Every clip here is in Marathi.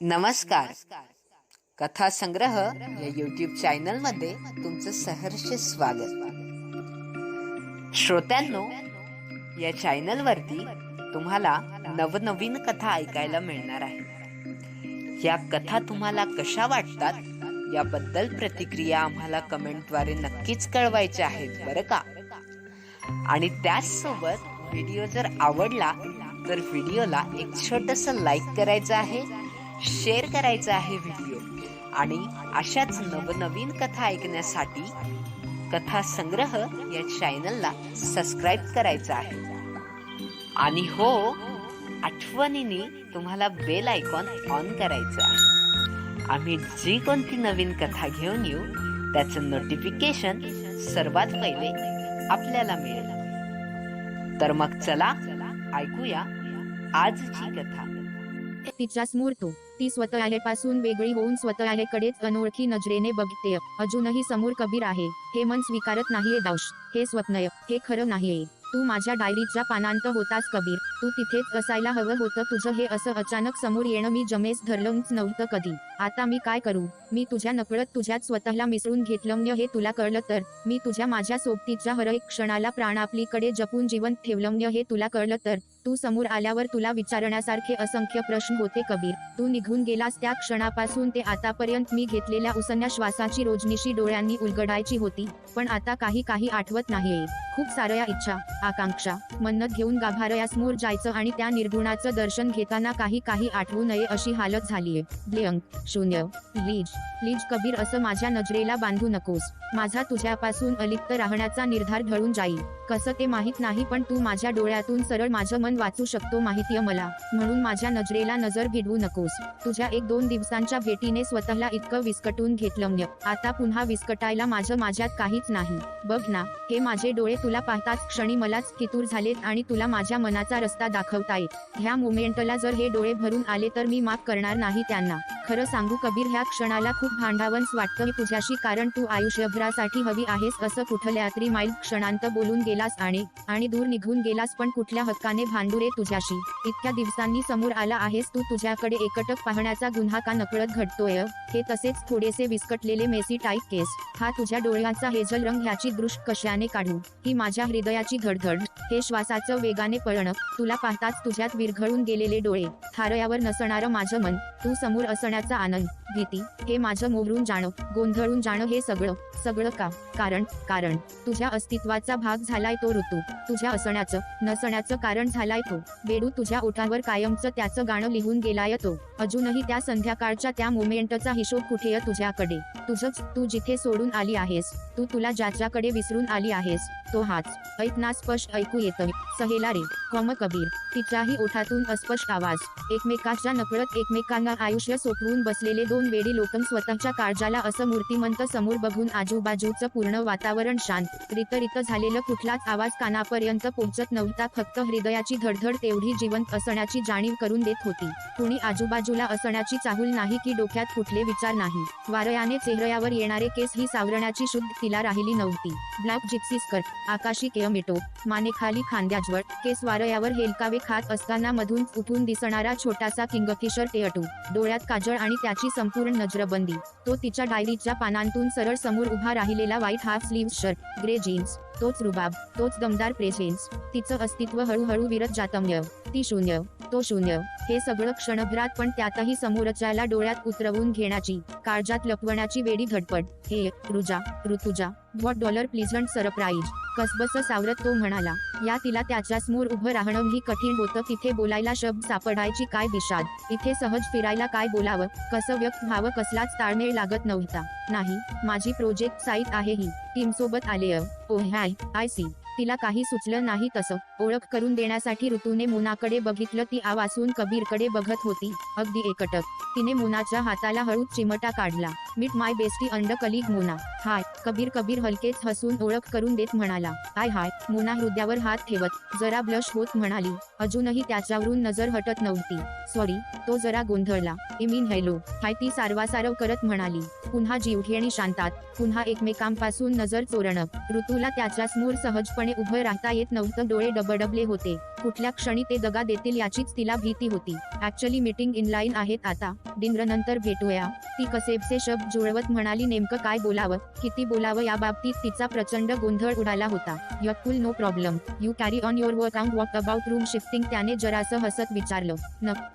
नमस्कार. कथा संग्रह या यूट्यूब चॅनल मध्ये तुमचं सहर्ष स्वागत. श्रोत्यांनो, या चॅनल वरती तुम्हाला नवनवीन कथा ऐकायला मिळणार आहे. या कथा तुम्हाला कशा वाटतात याबद्दल प्रतिक्रिया आम्हाला कमेंटद्वारे नक्कीच कळवायच्या आहेत बरं का. आणि त्याचसोबत व्हिडिओ जर आवडला तर व्हिडिओला एक छोटंसं लाईक करायचं आहे, शेअर करायचा आहे व्हिडिओ, आणि अशाच नवनवीन कथा ऐकण्यासाठी कथा संग्रह या चॅनलला सबस्क्राईब करायचं आहे. आणि हो, आठवणीने तुम्हाला बेल आयकॉन ऑन करायचं आहे. आम्ही जी कोणती नवीन कथा घेऊन येऊ त्याचं नोटिफिकेशन सर्वात पहिले आपल्याला मिळेल. तर मग चला ऐकूया आजची कथा. तिचा स्मृतो. ती स्वतःपासून वेगळी होऊन स्वतःकडेच अनोळखी नजरेने बघते. अजूनही समोर कबीर आहे. हे मन स्वीकारत नाहीये दौश. हे स्वप्नय. हे खरं नाहीये. तू माझ्या डायरीच्या पानांत होतास कबीर. तू तिथेच असायला हवं होतं. तुझं हे असं अचानक समोर येणं मी जमेस धरलंच नव्हतं कधी. आता मी काय करू? मी तुझ्या नकळत तुझ्यात स्वतःला मिसळून घेतलं. हे तुला कळलं तर? मी तुझ्या माझ्या सोबतीच्या हर एक क्षणाला प्राण आपलीकडे जपून जिवंत ठेवलं. हे तुला कळलं तर? तू समोर आल्यावर तुला विचारण्यासारखे असंख्य प्रश्न होते कबीर. तू निघून गेलास त्या क्षणापासून ते आतापर्यंत मी घेतलेल्या उसन्या श्वासाची रोजनिशी डोळ्यांनी उलगडायची होती. पण आता काही आठवत नाहीये. खूप साऱ्या इच्छा, आकांक्षा, मन्नत घेऊन गाभाऱ्यासमोर जायचं आणि त्या निर्गुणाचं दर्शन घेताना काही आठवू नये अशी हालत झालीये. ब्लँक, शून्य. प्लीज कबीर, असं माझ्या नजरेला बांधू नकोस. माझा तुझ्यापासून अलिप्त राहण्याचा निर्धार ढळून जाईल. कसं ते माहीत नाही, पण तू माझ्या डोळ्यातून सरळ माझं मन वाचू शकतो माहितीये मला. म्हणून माझ्या नजरेला नजर भिडवू नकोस. तुझ्या 1-2 दिवसांच्या भेटीने स्वतःला इतकं विस्कटून घेतलं. आता पुन्हा विस्कटायला माझ्यात काहीच नाही. बघ ना, हे माझे डोळे तुला पाहताच क्षणी मलाच कितूर झालेत आणि तुला माझ्या मनाचा रस्ता दाखवतायत. ह्या मोमेंटला जर हे डोळे भरून आले तर मी माफ करणार नाही त्यांना. खरं सांगू कबीर, ह्या क्षणाला खूप भांडावंच वाटतं तुझ्याशी, कारण तू आयुष्यभरासाठी हवी आहेस असं कुठल्या तरी माईल क्षणांत बोलून गेलास आणि दूर निघून गेलास. पण कुठल्या हक्काने भांडू रे तुझ्याशी? इतक्या दिवसांनी समोर आला आहेस तू. तुझ्याकडे एकटक पाहण्याचा गुन्हा का नकळत घडतोय? हे तसेच थोडेसे विस्कटलेले मेसी टाईप केस, हा तुझ्या डोळ्यांचा हेजल रंग, ह्याची दृष्ट कशाने काढू? ही माझ्या हृदयाची धडधड, हे श्वासाचं वेगाने पळणं, तुला पाहताच तुझ्यात विरघळून गेलेले डोळे, थारयावर नसणारं माझं मन, तू समोर असण्याचा आनंद, भीती, हे माझं मोहरून जाणं, गोंधळून जाणं, हे सगळं का? कारण तुझ्या अस्तित्वाचा भाग झालाय तो ऋतू. तुझ्या असण्याचं नसण्याचं कारण झालाय तो बेडू. तुझ्या ओठांवर कायमचं त्याचं गाणं लिहून गेलाय तो. अजूनही त्या संध्याकाळच्या त्या मोमेंटचा हिशोब कुठेय तुझ्याकडे? तुझंच, तू जिथे सोडून आली आहेस, तू तुला ज्याच्याकडे विसरून आली आहेस, तो हाच. ऐक ना, स्पष्ट ऐकू येतंय. सहेला रे. कबीर. तिच्याही ओठातून अस्पष्ट आवाज. एकमेकाच्या नकळत एकमेकांना आयुष्य सोपवून बसलेले दोन वेडी लोक स्वतःच्या काळजाला असं मूर्तिमंत समोर बघून आजूबाजूचं पूर्ण वातावरण शांत. रित झालेलं, कुठलाच आवाज कानापर्यंत पोहोचत नव्हता. फक्त हृदयाची धडधड तेवढी जिवंत असण्याची जाणीव करून देत होती. कुणी आजूबाजूला असण्याची चाहूल नाही की डोक्यात कुठले विचार नाही. वारयाने चेहऱ्यावर येणारे केस ही सावरण्याची शुद्ध तिला राहिली नव्हती. ब्लॅक जिप्सी स्कर्ट, आकाशी केअमिटो, मानेखाली खांद्याजवळ, केस वारयावर हेलकावे खात असताना मधून उठून दिसणारा छोटासा किंगफिशर टेटू, डोळ्यात काजळ आणि त्याची संपूर्ण नजरबंदी. तो तिच्या डायरीच्या पानांतून सरळ समोर उभा राहिलेला white half sleeve shirt, grey jeans, तोच रुबाब, तोच दमदार प्रेझेन्स. तिचं अस्तित्व हळूहळू विरत जातम्य. ती शून्य, तो शून्य, हे सगळं क्षणभरात, पण त्यातही समोरच्याला डोळ्यात उतरवून घेण्याची, काळजात लपवण्याची वेडी धडपड. हे ऋतुजा, $1 प्लीझंट सरप्राईज. कसबस सावरत तो म्हणाला. या तिला त्याच्यासमोर उभं राहणंही कठीण होतं. तिथे बोलायला शब्द सापडायची काय दिशात? इथे सहज फिरायला काय बोलावं, कसं व्यक्त व्हावं, कसलाच ताळमेळ लागत नव्हता. नाही, माझी प्रोजेक्ट साईट आहे ही. टीमसोबत आलेय. ओह आय सी. तिला काही सुचलं नाही तसं. ओळख करून देण्यासाठी ऋतूने मोनाकडे बघितलं. ती आवासून कबीरकडे बघत होती, अगदी एकटक. तिने मोनाच्या हाताला हळूच चिमटा काढला. मीट माय बेस्टी अंड कलीग मोना. हाय कबीर हलकेच हसून ओळख करून देत म्हणाला. हाय. मोना हृदयावर हात ठेवत जरा ब्लश होत म्हणाली. अजूनही त्याच्यावरून नजर हटत नव्हती. सॉरी. तो जरा गोंधळला. हॅलो. हाय, ती सारवासारव करत म्हणाली. पुन्हा जीवघेणी शांतात, पुन्हा एकमेकांपासून नजर चोरणं. ऋतूला त्याच्यासमोर सहजपणे उभं राहता येत नव्हतं. डोळे डबडबले होते. कुठल्या क्षणी ते दगा देतील याचीच तिला भीती होती. ऍक्च्युली मीटिंग इनलाईन आहेत आता, डिनर नंतर भेटूया. ती कसेबसे शब्द जुळवत म्हणाली. नेमकं काय बोलावं, किती बोलावं याबाबतीत तिचा प्रचंड गोंधळ उडाला होता. You cool, no problem, you carry on your work and walk about room shifting, त्याने जरासं हसत विचारलं.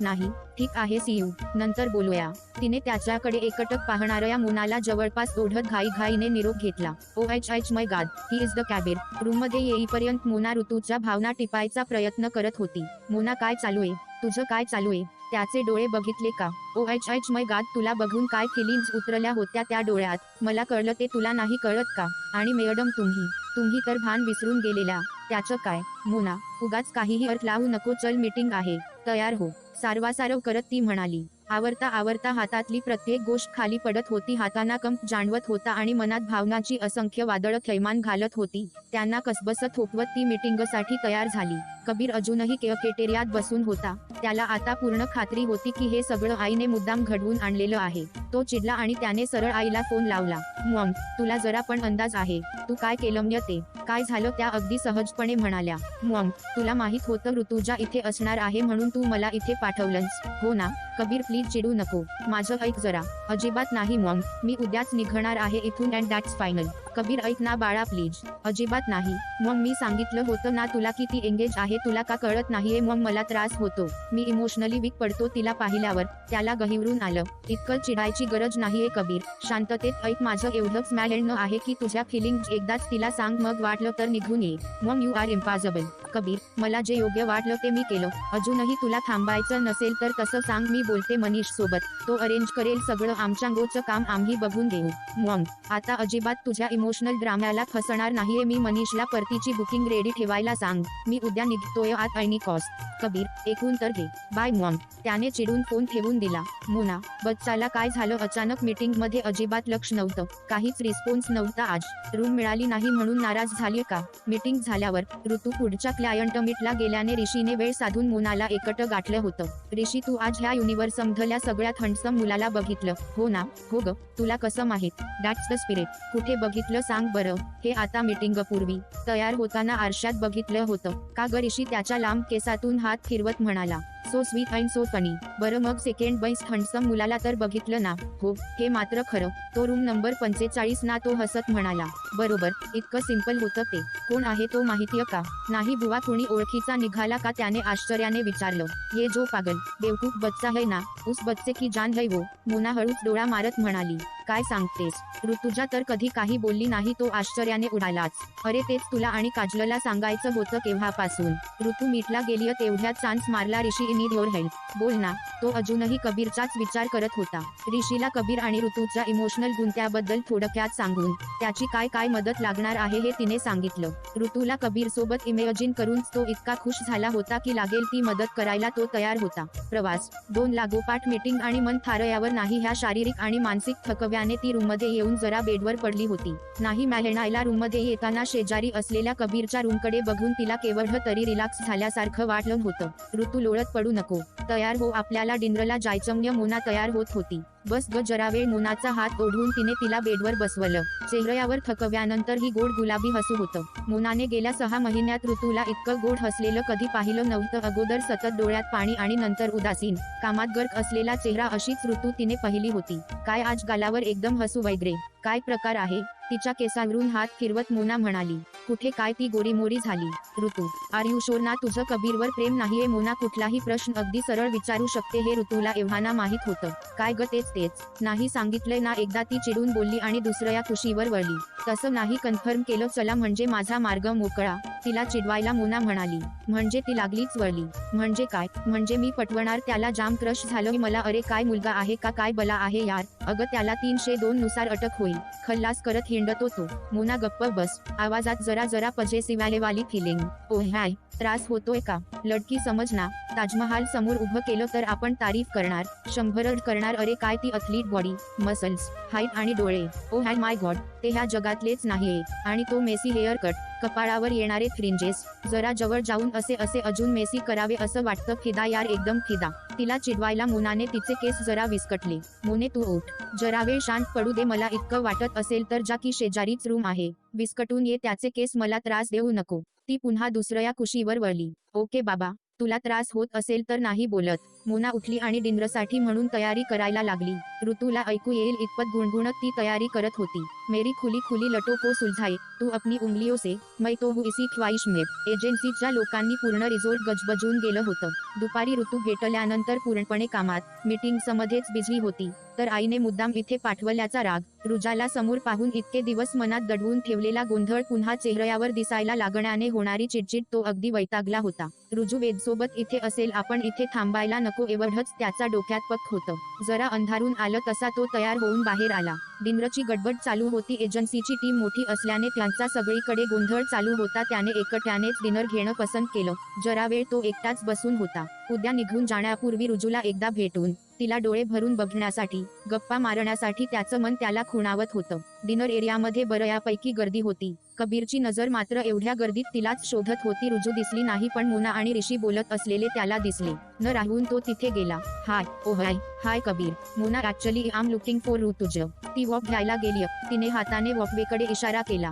नाही, ठीक आहे, सी यू, नंतर बोलूया. तिने त्याच्याकडे एकटक पाहणाऱ्या मोनाला जवळपास ओढत घाईघाईने निरोप घेतला. OHH my god, he is the Kabir. रूममध्ये येईपर्यंत मोना ऋतूच्या भावना टिपायचा प्रयत्न करत होती. मोना, काय चालू आहे तुझं, काय चालू आहे? त्याचे डोळे बघितले का? OHH माय गॉड, तुला बघून काय फिलिंग्ज उतरल्या होत्या त्या डोळ्यात? मला कळलं ते तुला नाही कळत का? आणि मॅडम तुम्ही तर भान विसरून गेलेल्या. त्याचं काय? मोना, उगाच काहीही अर्थ लावू नको, चल मीटिंग आहे, तयार हो, सारवासारव करत ती म्हणाली. आवरता हातातली प्रत्येक गोष्ट खाली पडत होती. हातांना कंप जाणवत होता आणि मनात भावनाची असंख्य वादळं थैमान घालत होती. त्यांना कसबसत थोपवत ती मीटिंगसाठी तयार झाली. कबीर अजूनही कॅफेटेरियात बसून होता. त्याला आता पूर्ण खात्री होती की हे सगळं आईने मुद्दाम घडवून आणलेलं आहे. तो चिडला आणि त्याने सरळ आईला फोन लावला. मॉम, तुला जरा पण अंदाज आहे तू काय केलं ते? काय झालं? त्या अगदी सहजपणे म्हणाल्या. मॉम, तुला माहित होतं ऋतुजा इथे असणार आहे म्हणून तू मला इथे पाठवलंस, हो ना? कबीर, प्लीज चिडू नको, माझं ऐक जरा. अजिबात नाही मॉम, मी उद्याच निघणार आहे इथून अँड दॅट्स फायनल. कबीर, ऐक ना बाळा प्लीज. अजिबात नाही मॉम, मी सांगितलं होतं ना तुला की ती एंगेज आहे, तुला का कळत नाहीये? मॉम, मला त्रास होतो, मी इमोशनली वीक पडतो तिला पाहिल्यावर. त्याला गहिवरून आलं. इतकं चिडायची गरज नाहीये कबीर, शांततेत ऐक, माझं एवढंच म्हणणं आहे की तुझ्या फिलिंग्ज एकदाच तिला सांग, मग वाटलं तर निघून ये. Mom, you are impossible. Kabir, मला जे योग्य वाटलं ते मी केलं. अजूनही तुला थांबायचं नसेल तर तसं सांग, मी बोलते मनीष सोबत, तो अरेंज करेल सगळं, आमच्या गोचं काम आम्ही बघून घेऊ. मॉम, आता अजिबात तुझ्या इमोशनल ड्राम्याला फसणार नाहीये मी. मनीषला परतीची बुकिंग रेडी ठेवायला सांग, मी उद्या निघतोय ॲट एनी कॉस्ट. कबीर, ऐकून तर घे. Bye mom. त्याने चिडून फोन ठेवून दिला. मोना, बच्चाला काय झालं अचानक? मीटिंग मध्ये अजिबात लक्ष नव्हतं, काहीच रिस्पॉन्स नव्हता आज. रूम मिळाली नाही म्हणून नाराज झाली का? मीटिंग झाल्यावर ऋतू पुढच्या क्लायंट मीटला गेल्याने ऋषीने वेळ साधून मोनाला एकटं गाठलं होतं. ऋषी, तू आज ह्या युनिव्हर्समधल्या सगळ्यात हँडसम मुलाला बघितलं, हो ना? हो ग, तुला कसं माहित? That's the spirit. कुठे बघितलं सांग बरं? हे आता मीटिंग पूर्वी तयार होताना आरशात बघितलं होतं. का ग? ऋषी त्याच्या लांब केसातून हात फिरवत म्हणाला. So sweet and so funny. बरं मग सेकंड बेस्ट हँडसम मुलाला तर बघितलं ना? हो, हे मात्र खरं. तो रूम नंबर 45 ना? तो हसत म्हणाला. बरोबर, इतकं सिंपल होतं ते. कोण आहे तो माहितीय का? नाही बुवा, कोणी ओळखीचा निघाला का? त्याने आश्चर्याने विचारलं. ये जो पागल बेवकूफ बच्चा है ना, उस बच्चे की जान है वो. मोना हळूच डोळा मारत म्हणाली. काय सांगतेस? ऋतुजा तर कधी काही बोलली नाही. तो आश्चर्याने उडालाच. अरे तेच तुला आणि काजलला सांगायचं होतं केव्हापासून. ऋतू मीटला गेलीय तेवढ्यात चान्स मारला. ऋषी, इन नीड युअर हेल्प. बोल ना. तो अजूनही कबीरचाच विचार करत होता. ऋषीला कबीर आणि ऋतूच्या इमोशनल गुंत्याबद्दल थोडक्यात सांगून त्याची काय मदत लागणार आहे हे तिने सांगितलं. ऋतूला कबीर सोबत इमॅजिन करून तो इतका खुश झाला होता की लागेल ती मदत करायला तो तयार होता. प्रवास, 2 लागोपाठ मीटिंग आणि मन थारयावर नाही ह्या शारीरिक आणि मानसिक थकव्याने ती रूममध्ये येऊन जरा बेडवर पडली होती. नाही मॅलेनायला रूममध्ये येताना शेजारी असलेल्या कबीरच्या रूमकडे बघून तिला केवढं तरी रिलॅक्स झाल्यासारखं वाटलं होतं. ऋतू, लोळत पडू नको, तयार हो, आपल्याला डिनरला जायचं. मोना तयार होत होती. बस ग जरा वेळ. मोनाचा हात ओढून तिने तिला बेडवर बसवलं. चेहऱ्यावर थकव्यानंतर ही गोड गुलाबी हसू होतं. मोनाने गेल्या 6 महिन्यात ऋतूला इतकं गोड हसलेलं कधी पाहिलं नव्हतं. अगोदर सतत डोळ्यात पाणी आणि नंतर उदासीन, कामात गर्क असलेला चेहरा, अशीच ऋतू तिने पाहिली होती. काय आज गालावर एकदम हसू वगैरे? काय प्रकार आहे? तिच्या केसांवरून हात फिरवत मोना म्हणाली. कुठे काय? ती गोरीमोरी झाली. ऋतू, आर यू शोर ना तुझं कबीरवर प्रेम नाहीये? मोना कुठलाही प्रश्न अगदी सरळ विचारू शकते हे ऋतूला एव्हाना माहित होतं. काय ग? तेच नाही सांगितलंय ना एकदा, ती चिडून बोलली आणि दुसऱ्या खुशीवर वळली. तसं नाही, कन्फर्म केलं, चला म्हणजे माझा मार्ग मोकळा. तिला चिडवायला मोना म्हणाली. म्हणजे ती लागलीच वळली. म्हणजे काय? म्हणजे मी पटवणार त्याला, जाम क्रश झालं मला. अरे काय मुलगा आहे का काय बला आहे यार? अगं त्याला 302 नुसार अटक होईल. खल्लास करत हिंडतो तो. मोना गप्प बस. आवाजात जरा पजेसिव्हवाली फिलिंग. ओ हाय, त्रास होतोय का? लडकी समज ना. ताजमहाल समोर उभं केलं तर आपण तारीफ करणार, 100 करणार. अरे काय ती अथलीट बॉडी, मसल्स, हाईट आणि डोळे. ओ हाय माय गॉड, ते ह्या जगातलेच नाहीये. आणि तो मेसी हेअर कट, कपाळावर येणारे फ्रिंजेस, जरा जवळ जाऊन असे असे अजून मेसी करावे असं वाटतं. फिदा यार, एकदम फिदा. तिला चिडवायला मोनाने तिचे केस जरा विस्कटले. मोने तू उठ, जरा वेळ शांत पडू दे. मला इतकं वाटत असेल तर जा की शेजारीच रूम आहे, विस्कटून ये त्याचे केस, मला त्रास देऊ नको. ती पुन्हा दुसऱ्या कुशीवर वळली. ओके बाबा, तुला त्रास होत असेल तर नाही बोलत. मोना उठली आणि डिनरसाठी म्हणून तयारी करायला लागली. ऋतूला ऐकू येईल इतपत गुणगुणत ती तयारी करत होती. मेरी खुली खुली लटो को सुलझाए तू अपनी उंगलियों से, मैं तो हूँ इसी ख्वाहिश में. एजन्सीच्या लोकांनी पूर्ण रिसोर्ट गजबजून गेलं होतं. दुपारी ऋतू भेटल्यानंतर पूर्णपणे कामात, मीटिंग्समध्येच बिझी होती. तर आईने मुद्दाम इथे पाठवल्याचा राग. रुजाला समोर पाहून इतके दिवस मनात दडवून ठेवलेला गोंधळ पुन्हा चेहऱ्यावर दिसायला लागण्याने होणारी चिडचिड, तो अगदी वैतागला होता. रुजू वेदसोबत इथे असेल, आपण इथे थांबायला नको एवढंच त्याचा डोक्यात पक्क होतं. जरा अंधारून आलं तसा तो तयार होऊन बाहेर आला. डिनरची गडबड चालू होती. एजन्सीची टीम मोठी असल्याने त्यांचा सगळीकडे गोंधळ चालू होता. त्याने एकट्यानेच डिनर घेणं पसंत केलं. जरा वेळ तो एकटाच बसून होता. उद्या निघून जाण्यापूर्वी रुजूला एकदा भेटून तिला डोळे भरून बघण्यासाठी, गप्पा मारण्यासाठी त्याचं मन त्याला खुणावत होतं. डिनर एरियामध्ये बऱ्यापैकी गर्दी होती. कबीरची नजर मात्र एवढ्या गर्दीत तिलाच शोधत होती. रुजू दिसली नाही, पण मोना आणि ऋषी बोलत असलेले त्याला दिसले. न राहून तो तिथे गेला. Hi. Oh hi Kabir. Mona, actually I am looking for Rutuj. ती वॉक घ्यायला गेली. तिने हाताने वॉकवेकडे इशारा केला.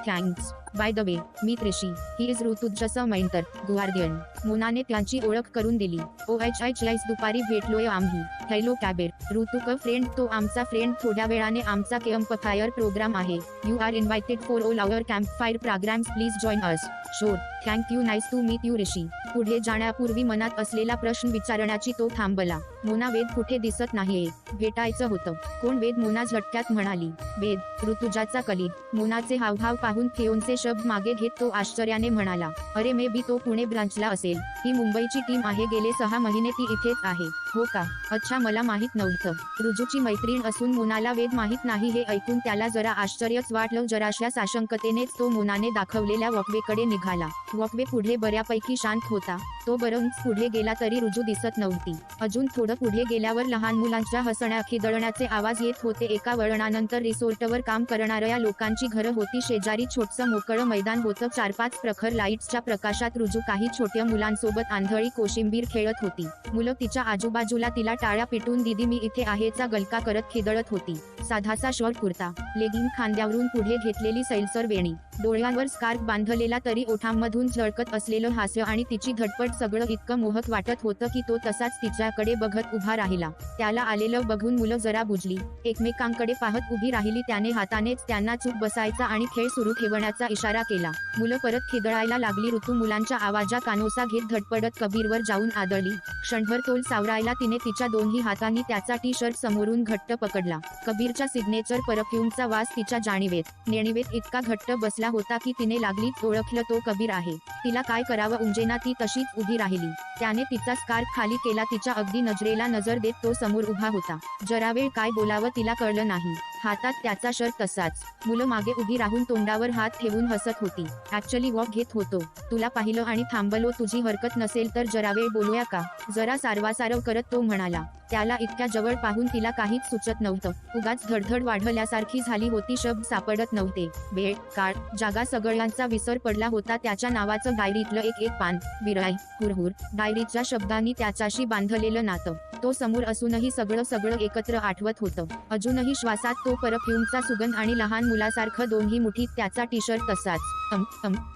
थँक्स. बाय द वे, मी ऋषी. ही इज ऋतुजचं मेंटर, गार्डियन. मोनाने त्यांची ओळख करून दिली. दुपारी भेटलोय आम्ही. हॅलो कॅबेर. ऋतू का फ्रेंड? तो आमचा फ्रेंड. थोड्या वेळाने आमचा कॅम्प फायर प्रोग्राम आहे. You are invited for all our camp fire programs. Please join us. Sure. Thank you. Nice to meet you Rishi. पुढे जाण्यापूर्वी मनात असलेला प्रश्न विचारण्याची तो थांबला. मोना, वेद कुठे दिसत नाहीये? भेटायचं होतं. कोण वेद? मोना झटक्यात म्हणाली. वेद, ऋतुजाचा कलीग. मोनाचे हावभाव पाहून फियोन्से शब्द मागे घेत तो आश्चर्याने म्हणाला. अरे मे बी तो पुणे ब्रांचला असेल. ही मुंबईची टीम आहे. गेले 6 महिने ती इथेच आहे. हो का? अच्छा, मला माहित नव्हतं. रुजूची मैत्रीण असून मोनाला वेद माहित नाही हे ऐकून त्याला जरा आश्चर्यच वाटलं. जराशा साशंकतेनेच तो मोनाने दाखवलेल्या वॉकवेकडे निघाला. वॉकवे पुढे बऱ्यापैकी शांत होता. तो बरंच पुढे गेला तरी रुजू दिसत नव्हती. अजून थोडं पुढे गेल्यावर लहान मुलांच्या हसण्या खिदळण्याचे आवाज येत होते. एका वळणानंतर रिसोर्टवर काम करणाऱ्या लोकांची घरं होती. शेजारी छोटसं मोकळं मैदान होतं. 4-5 प्रखर लाईट्सच्या प्रकाशात रुजू काही छोट्या मुलांसोबत आंधळी कोशिंबीर खेळत होती. मुलं तिच्या आजूबाजूला तिला टाळ्या पिटून दीदी मी इथे आहेचा गलका करत खिदळत होती. साधासा शॉर्ट कुर्ता, लेगिंग, खांद्यावरून पुढे घेतलेली सैलसर वेणी, डोळ्यांवर स्कार्फ बांधलेला तरी ओठांमधून झळकत असलेलं हास्य आणि तिची धडपड, सगळं इतकं मोहक वाटत होतं की तो तसाच तिच्याकडे बघत उभा राहिला. त्याला आलेलं बघून मुलं जरा बुजली. एकमेकांकडे पाहत उभी राहिली. त्याने हातानेच त्यांना चूप बसायचा आणि खेळ सुरू ठेवण्याचा इशारा केला. मुलं परत खिदळायला लागली. ऋतू मुलांच्या आवाजा कानोसा घेत धडपडत कबीरवर जाऊन आदळली. क्षणभर तोल सावरायला तिने तिच्या दोन्ही हातांनी त्याचा टी-शर्ट समोरून घट्ट पकडला. कबीरच्या सिग्नेचर परफ्यूमचा वास तिच्या जाणीवेत नेणीवेत इतका घट्ट बसला होता की तिने लागलीच ओळखलं तो कबीर आहे. तिला काय करावं उमजेना. ती तशीच उभी राहिली. त्याने तिचा स्कार्फ खाली केला. तिच्या अगदी नजरेला नजर देत तो समोर उभा होता. जरा वेळ काय बोलावं तिला कळलं नाही. हातात त्याचा शर्ट तसाच. मुलं मागे उभी राहून तोंडावर हात ठेवून हसत होती. ऍक्च्युली वॉक घेत होतो. तुला पाहिलं आणि थांबलो. तुझी हरकत नसेल तर जरा वेळ बोलूया का? जरा सारवासारव करत तो म्हणाला. त्याला इतक्या जवळ पाहून तिला काहीच सुचत नव्हतं. उगाच धडधड वाढल्यासारखी झाली होती. शब्द सापडत नव्हते. वेळ, काळ, जागा सगळ्यांचा विसर पडला होता. त्याच्या नावाचं डायरीतलं एक पान, विराय, हुरहुर, डायरीच्या शब्दांनी त्याच्याशी बांधलेलं नातं. तो समोर असूनही सगळं एकत्र आठवत होतं. अजूनही श्वासात तो परफ्यूमचा सुगंध आणि लहान मुलासारखं दोन्ही मुठीत त्याचा टी-शर्ट तसाच.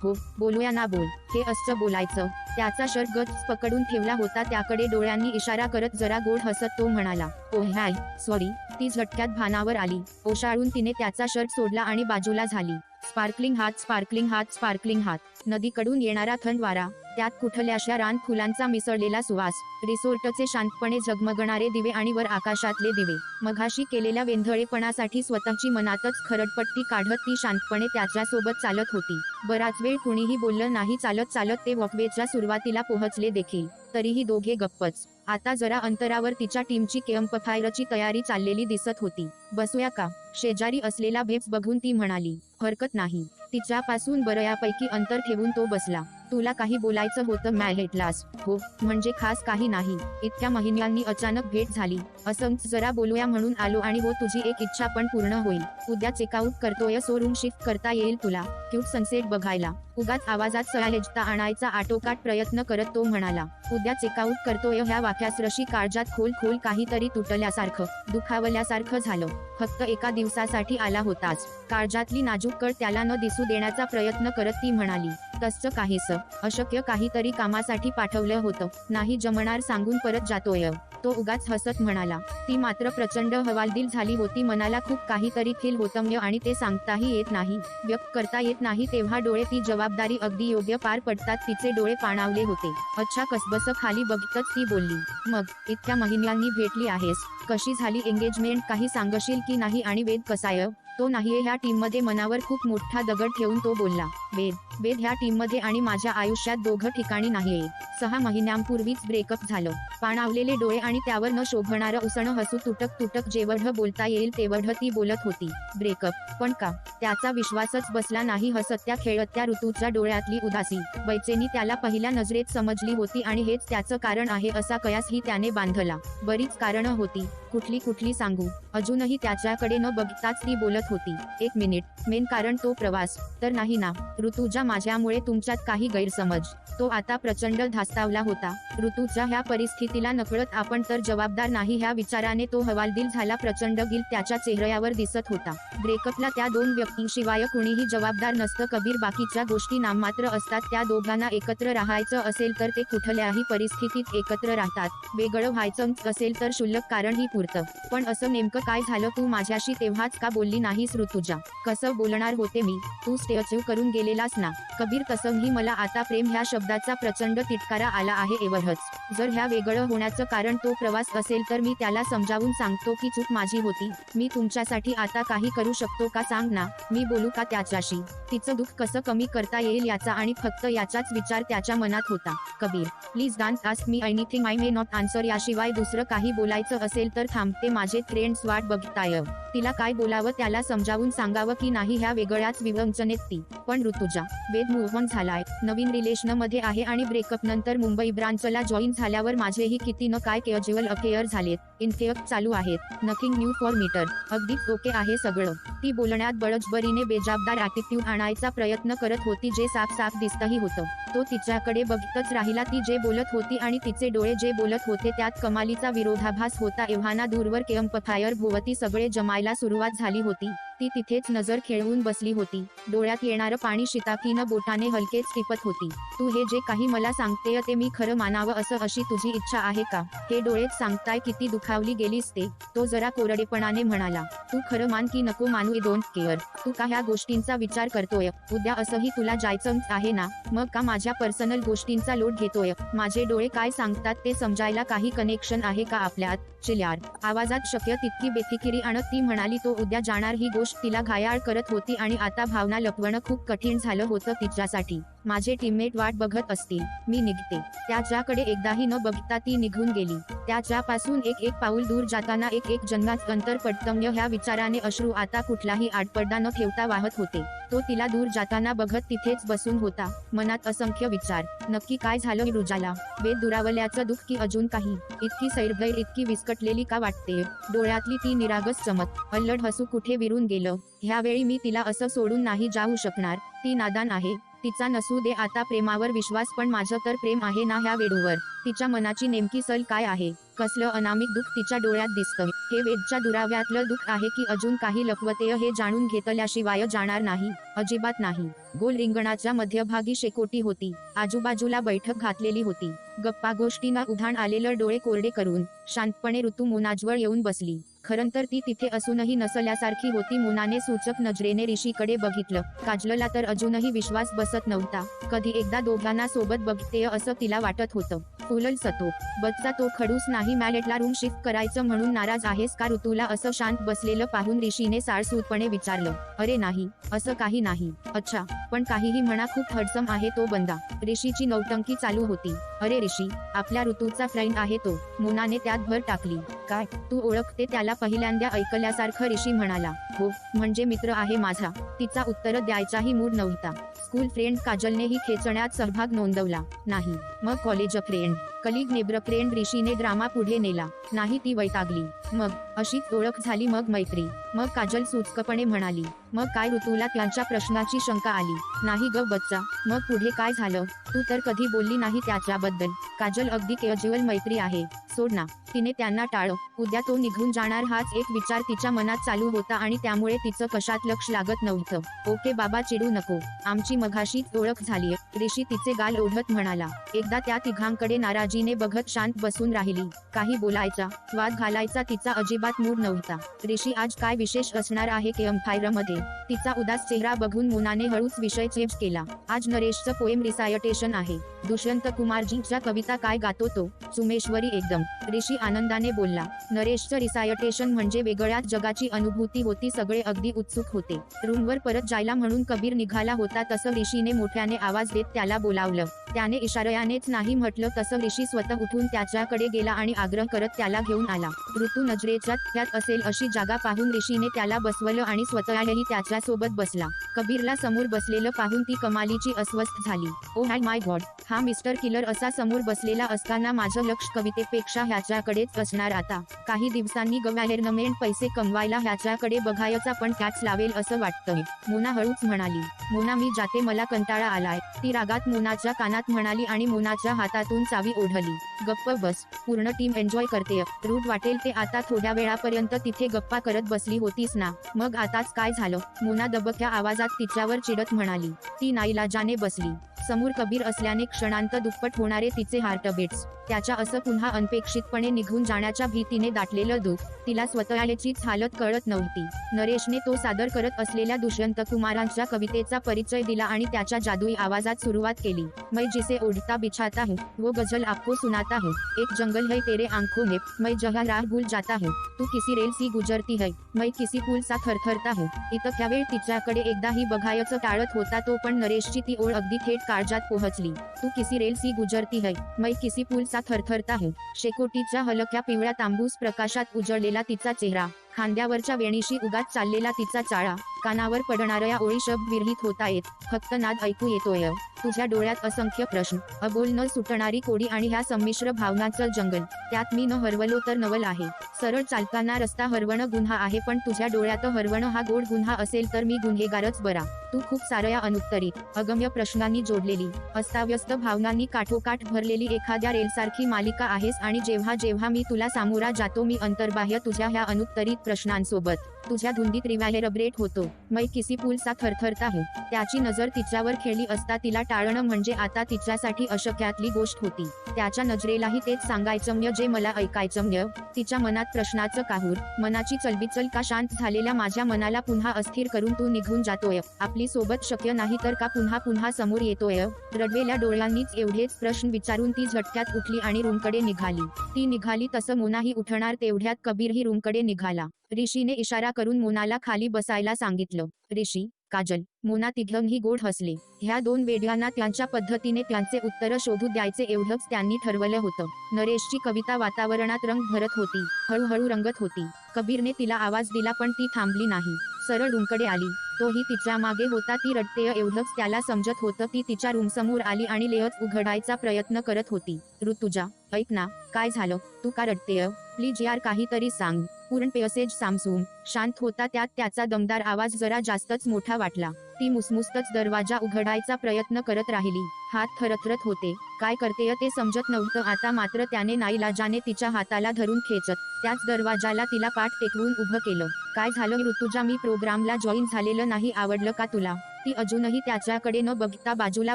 हो, बोलूया ना. बोल. हे असं बोलायचं. त्याचा शर्ट गच्च पकडून ठेवला होता. त्याकडे डोळ्यांनी इशारा करत जरा गोड हसत तो म्हणाला. ओ हाय, सॉरी. ती झटक्यात भानावर आली. ओशाळून तिने त्याचा शर्ट सोडला आणि बाजूला झाली. स्पार्कलिंग हात, स्पार्कलिंग हात, स्पार्कलिंग हात. नदीकडून येणारा थंड वारा, त्यात कुठल्याशा रान फुलांचा मिसळलेला सुवास, रिसोर्टचे शांतपणे झगमगणारे दिवे आणि वर आकाशातले दिवे. मघाशी केलेल्या वेंधळेपणासाठी स्वतःची मनातच खरडपट्टी काढत ती शांतपणे त्याच्यासोबत चालत होती. बराच वेळ कुणीही बोललं नाही. चालत चालत ते वॉकवेच्या सुरुवातीला पोहोचले देखील. तरीही दोघे गप्पच. आता जरा अंतरावर तिच्या टीमची कॅम्प फायरची तयारी चाललेली दिसत होती. बसूया का? शेजारी असलेला भेप्स बघून ती म्हणाली. हरकत नाही. तिच्यापासून बऱ्यापैकी अंतर ठेवून तो बसला. तुला काही बोलायचं होतं मॅलेटलास? हो, म्हणजे खास काही नाही. इतक्या महिन्यांनी अचानक भेट झाली. असंच जरा बोलूया म्हणून आलो आणि हो तुझी एक इच्छा पण पूर्ण होईल. उद्या चेकआउट करतोय सो रूम शिफ्ट करता येईल तुला. क्यूट सनसेट बघायला. उगाच आवाजात सहजता आणायचा आटोकाट प्रयत्न करत तो म्हणाला. उद्या चेकआउट करतोय ह्या वाक्यास रशी काळजात खोल खोल काहीतरी तुटल्यासारखं, दुखावल्यासारखं झालं. फक्त एका दिवसासाठी आला होताच. काळजातली नाजूक कळ त्याला न दिसू देण्याचा प्रयत्न करत ती म्हणाली. तसं काहीसं अशक्य काहीतरी कामासाठी पाठवलं होतं. नाही जमणार सांगून परत जातोय. तो उगाच हसत म्हणाला. ती मात्र प्रचंड हवालदिल झाली होती. मनाला खूप काहीतरी फील होतं आणि ते सांगताही येत नाही, व्यक्त करता येत नाही. तेव्हा डोळे ती जबाबदारी अगदी योग्य पार पडतात तिचे डोळे पाणावले होते. अच्छा कसबस खाली बघतच ती बोलली. मग इतक्या महिन्यांनी भेटली आहेस, कशी झाली एंगेजमेंट? काही सांगशील की नाही? आणि वेद कसाय? तो नाहीये ह्या टीममध्ये. मनावर खूप मोठा दगड ठेवून तो बोलला. वेद ह्या टीममध्ये आणि माझ्या आयुष्यात दोघं ठिकाणी नाहीये. 6 महिन्यांपूर्वीच ब्रेकअप झालं. पाणावलेले डोळे आणि त्यावर न शोभणारं उसणं हसू. तुटक जेवढं बोलता येईल तेवढं ती बोलत होती. ब्रेकअप? पण का? त्याचा विश्वासच बसला नाही. हसत्या खेळत्या ऋतूच्या डोळ्यातली उदासी, बेचैनी त्याला पहिल्या नजरेत समजली होती आणि हेच त्याचं कारण आहे असा कयासही त्याने बांधला. बरीच कारणं होती. कुठली सांगू? अजूनही त्याच्याकडे न बघताच ती बोलत होती. 1 मिनिट, मेन कारण तो प्रवास तर नाही ना? ऋतुजा, माझ्यामुळे तुमच्यात काही गैरसमज? तो आता प्रचंड धास्तावला होता. ऋतूच्या ह्या परिस्थितीला नकळत आपण तर जबाबदार नाही ह्या विचाराने तो हवालदिल झाला. प्रचंड गिल्ट त्याच्या चेहऱ्यावर दिसत होता. ब्रेकअपला त्या 2 व्यक्तींशिवाय कुणीही जबाबदार नसतं कबीर. बाकीच्या गोष्टी नाममात्र असतात. त्या दोघांना एकत्र राहायचं असेल तर ते कुठल्याही परिस्थितीत एकत्र राहतात. वेगळं व्हायचं असेल तर क्षुल्लक कारणही पुरतं. पण असं नेमकं काय झालं? तू माझ्याशी तेव्हाच का बोलली नाहीस ऋतुजा? कसं बोलणार होते मी? तू स्टेअचीव करून गेलेलास ना कबीर. तसंही मला आता प्रेम ह्या शब्दाचा प्रचंड तिटकारा आला आहे एवढंच. जर ह्या वेगळं होण्याचं कारण तो प्रवास असेल तर मी त्याला समजावून सांगतो की चूक माझी होती. मी तुमच्यासाठी आता काही करू शकतो का सांग ना? मी बोलू का त्याच्याशी? तिचं दुःख कसं कमी करता येईल याचा आणि फक्त याचाच विचार त्याच्या मनात होता. Kabir, please don't ask me anything I may not answer. याशिवाय दुसरं काही बोलायचं असेल तर थांबते. माझे फ्रेंड्स वाट बघताय. तिला काय बोलावं? त्याला समजावून सांगावं की नाही ह्या वेगळ्याच विवंचनेत ती. पण ऋतुजा, वेद मूव्ह ऑन झालाय, नवीन रिलेशनमध्ये आहे आणि ब्रेकअप नंतर मुंबई ब्रांचला जॉईन झाल्यावर माझेही किती न काय कॅज्युअल अफेअर झालेत. इनफेक्ट चालू आहेत. Nothing new for meter. अगदीच ओके आहे सगळं. ती बोलण्यात बळजबरीने बेजबाबदार ॲटिट्यूड आणायचा प्रयत्न करत होती जे साफ दिसतही होतं. तो तिच्याकडे बघतच राहिला. ती जे बोलत होती आणि तिचे डोळे जे बोलत होते त्यात कमालीचा विरोधाभास होता. एव्हाना दूरवर कॅम्पफायर भोवती सगळे जमायला सुरुवात झाली होती. ती तिथेच नजर खेळवून बसली होती. डोळ्यात येणारं पाणी शिताकीनं बोटाने हलकेच टिपत होती. तू हे जे काही मला सांगतेय ते मी खरं मानावं असं अशी तुझी इच्छा आहे का? हे डोळेच सांगताय किती दुखावली गेलीस ते. तो जरा कोरडेपणाने म्हणाला. तू खरं मान की नको मानू? I don't care. तू का ह्या गोष्टींचा विचार करतोय? उद्या असंही तुला जायचंच आहे ना? मग का माझ्या पर्सनल गोष्टींचा लोट घेतोय? माझे डोळे काय सांगतात ते समजायला काही कनेक्शन आहे का आपल्यात? चिल्यार आवाजात शक्य तितकी बेफिकिरी आणत ती म्हणाली. तो उद्या जाणार ही गोष्ट तिला घायाळ करत होती आणि आता भावना लपवणं खूप कठीण झालं होतं तिच्यासाठी. माझे टीममेट वाट बघत असतील, मी निघते. त्याच्याकडे एकदाही न बघता ती निघून गेली. त्याच्यापासून एक पाऊल दूर जाताना एक जन्माचं अंतर पडतं ह्या विचाराने अश्रू आता कुठलाही आडपडदा न ठेवता वाहत होते. तो तिला दूर जाताना बघत तिथेच बसून होता. मनात असंख्य विचार. नक्की काय झालं ऋजाला? वेद दुरावल्याचं दुःख की अजून काही? इतकी सैरभैर, इतकी विस्कटलेली का वाटते? डोळ्यातली ती निरागस चमक, अल्लड हसू कुठे विरून गेलं? ह्यावेळी मी तिला असं सोडून नाही जाऊ शकणार. ती नादान आहे. तिचा नसू दे आता प्रेमावर विश्वास, पण माझं तर प्रेम आहे ना ह्या वेडूवर. तिच्या मनाची नेमकी सल काय आहे? कसलं अनामिक दुःख तिच्या डोळ्यात दिसतं? हे वेदच्या दुराव्यातलं दुःख आहे की अजून काही लपवतेय हे जाणून घेतल्याशिवाय जाणार नाही? अजिबात नाही. गोल रिंगणाच्या मध्यभागी शेकोटी होती. आजूबाजूला बैठक घातलेली होती. गप्पा गोष्टींना उधाण आलेलं डोळे कोरडे करून शांतपणे ऋतू मोनाजवळ येऊन बसली. खरंतर ती तिथे असूनही नसल्यासारखी होती. मोनाने सूचक नजरेने ऋषीकडे बघितलं. काजलला तर अजूनही विश्वास बसत नव्हता. कधी एकदा दोघांना सोबत बघतेय असं तिला वाटत होतं. फुलल सतो बच्चा तो खडूस नाही. मॅलेटला रूम शिफ्ट करायचं म्हणून नाराज आहेस का? ऋतूला असं शांत बसलेलं पाहून ऋषीने साळसूदपणे विचारलं. अरे नाही, असं काही नाही. अच्छा, पण काहीही म्हणा, खूप हडसम आहे तो बंदा. ऋषीची नौटंकी चालू होती. अरे ऋषी, आपल्या ऋतूचा फ्रेंड आहे तो. मोनाने त्यात भर टाकली. काय तू ओळखते त्याला? पहिल्यांदा ऐकल्यासारखं ऋषी म्हणाला. हो, म्हणजे मित्र आहे माझा. तिचा उत्तर द्यायचाही मूड नव्हता. स्कूल फ्रेंड काजलनेही खेचण्यात सहभाग नोंदवला नाही. मग college friend, colleague, neighbour friend. ऋषीने ड्रामा पुढे नेला नाही. ती वैतागली. मग अशीच ओळख झाली, मग मैत्री. मग काजल सुचकपणे म्हणाली, मग काय? ऋतूला त्यांच्या प्रश्नाची शंका आली. नाही ग बच्चा. मग पुढे काय झालं? तू तर कधी बोलली नाही त्याच्याबद्दल. काजल, अगदी कॅज्युअल मैत्री आहे, सोड ना. तिने त्यांना टाळलं. उद्या तो निघून जाणार हाच एक विचार तिच्या मनात चालू होता आणि त्यामुळे तिचं कशात लक्ष लागत नव्हतं. ओके बाबा, चिडू नको. आमची मघाशीच ओळख झालीय, ऋषी तिचे गाल ओढत म्हणाला. एकदा त्या तिघांकडे नाराजीने बघत शांत बसून राहिली. काही बोलायचा, वाद घालायचा तिचा अजिबात मूड नव्हता. ऋषी, आज काय विशेष असणार आहे केम्पफायरमध्ये? तिचा उदास चेहरा बघून मोनाने हळूच विषय चेंज केला. आज नरेशचं पोएम रिसायटेशन आहे. दुष्यंत कुमारजींच्या कविता. काय गातो तो? सुमेश्वरी एकदम. ऋषी आनंदाने बोलला. नरेशचं रिसायटेशन म्हणजे वेगळ्याच जगाची अनुभूती होती. सगळे अगदी उत्सुक होते. रूमवर परत जायला म्हणून कबीर निघाला होता तसं ऋषीने मोठ्याने आवाज देत त्याला बोलावलं. त्याने इशाऱ्यानेच नाही म्हटलं तसं ऋषी स्वतः उठून त्याच्याकडे गेला आणि आग्रह करत त्याला घेऊन आला. ऋतू नजरेच्या त्यात असेल अशी जागा पाहून ऋषीने त्याला बसवलं आणि स्वतःही त्याच्यासोबत बसला. कबीरला समोर बसलेलं पाहून ती कमालीची अस्वस्थ झाली. ओ माय गॉड, हा मिस्टर किलर असा समोर बसलेला असताना माझं लक्ष कवितेपेक्षा ह्याच्याकडेच असणार आता. काही दिवसांनी गव्हर्नमेंट पैसे कमवायला ह्याच्याकडे बघायचा, पण टॅक्स लावेल असं वाटतंय. मोना हळूच म्हणाली. मोना, मी जाते, मला कंटाळा आलाय. ती रागात मोनाच्या कानात म्हणाली आणि मोनाच्या हातातून चावी ओढली. गप्प बस, पूर्ण टीम एन्जॉय करतेय. रूट वाटेल ते. आता थोड्या वेळापर्यंत तिथे गप्पा करत बसली होतीस ना, मग आताच काय झालं? मोना दबक्या आवाजात तिच्यावर चिडत म्हणाली. ती नाईलाजाने बसली. समोर कबीर असल्याने क्षणांत दुप्पट होणारे तिचे हार्टबीट्स, त्याच्या असं पुन्हा अनपेक्षितपणे निघून जाण्याच्या भीतीने दाटलेलं दुःख, तिला स्वतःचीच हालत कळत नव्हती. नरेशने तो सादर करत असलेल्या दुष्यंत कुमारांच्या कवितेचा परिचय दिला आणि त्याच्या जादुई आवाजात सुरुवात केली. मैं जिसे ओढ़ता बिछाता हूँ, वो गजल आपको सुनाता हूँ. एक जंगल है तेरे आंखों में, मैं जहाँ राह भूल जाता हूँ. तू किसी रेल सी गुजरती है, मैं किसी पूल सा थरथरता हूँ. इतक्या वेळ तिच्याकडे एकदाही बघायचं टाळत होता तो, पण नरेशची ती ओळ अगदी थेट काळजात पोहोचली. तू किसी रेल सी गुजरती है, मैं किसी पूल सा थरथरता हूँ. शेकोटीच्या हलक्या पिवळ्या तांबूस प्रकाशात उजळलेला तिचा चेहरा, खांद्यावरच्या वेणीशी उगाच चाललेला तिचा चाळा, कानावर पडणाऱ्या ओळी शब्द विरहित होतायत, फक्त नाद ऐकू येतोय. तुझ्या डोळ्यात असंख्य प्रश्न, अबोल न सुटणारी कोडी आणि ह्या संमिश्र भावनांचं जंगल. त्यात मी न हरवलो तर नवल आहे. सरळ चालताना रस्ता हरवणं गुन्हा आहे, पण तुझ्या डोळ्यात हरवणं हा गोड गुन्हा असेल तर मी गुन्हेगारच बरा. तू खूप साऱ्या अनुत्तरित, अगम्य प्रश्नांनी जोडलेली, अस्ताव्यस्त भावनांनी काठोकाठ भरलेली एखाद्या रेलसारखी मालिका आहेस आणि जेव्हा जेव्हा मी तुला सामोरा जातो मी अंतर्बाह्य तुझ्या ह्या अनुत्तरित प्रश्नांसोबत तुझ्या धुंदीत रिव्हायरेबरेट होतो. मैं किसी पूल सा थरथरता हूँ. त्याची नजर तिच्यावर खेळली असता तिला टाळणं म्हणजे आता तिच्यासाठी अशक्यातली गोष्ट होती. त्याच्या नजरेलाही तेच सांगायचं जे मला ऐकायचं. तिच्या मनात प्रश्नाचं काहूर, मनाची चलबिचल. का शांत झालेल्या माझ्या मनाला पुन्हा अस्थिर करून तू निघून जातोय? आपली सोबत शक्य नाही तर का पुन्हा पुन्हा समोर येतोय? रडवेल्या डोळ्यांनीच एवढेच प्रश्न विचारून ती झटक्यात उठली आणि रूमकडे निघाली. ती निघाली तसं मोनाही उठणार तेवढ्यात कबीरही रूमकडे निघाला. ऋषीने इशारा करून मोनाला खाली बसायला सांगितलं. ऋषी, काजल, मोना तिघंही गोड हसले. ह्या दोन वेड्यांना त्यांच्या पद्धतीने त्यांचे उत्तर शोधू द्यायचे एवढंच त्यांनी ठरवलं होतं. नरेशची कविता वातावरणात रंग भरत होती, हळूहळू रंगत होती. कबीरने तिला आवाज दिला पण ती थांबली नाही. सरळ रूमकडे आली. तोही तिच्या मागे होता. ती रडतेय एवढंच त्याला समजत होतं. ती तिच्या रूमसमोर आली आणि लेअच उघडायचा प्रयत्न करत होती. ऋतुजा, ऐक ना, काय झालं? तू का रडतेय? प्लीज यार, काहीतरी सांग. पूर्ण पॅसेज सामसूम शांत होता, त्यात त्याचा दमदार आवाज जरा जास्तच मोठा वाटला. ती मुसमुसतच दरवाजा उघडायचा प्रयत्न करत राहिली. हात थरथरत होते. काय करतेय ते समजत नव्हतं. आता मात्र त्याने नाईलाजाने तिच्या हाताला धरून खेचत त्याच दरवाजाला तिला पाठ टेकवून उभं केलं. काय झालं ऋतुजा? मी प्रोग्रामला जॉईन झालेलं नाही, आवडलं का तुला? ती अजूनही त्याच्याकडे न बघता बाजूला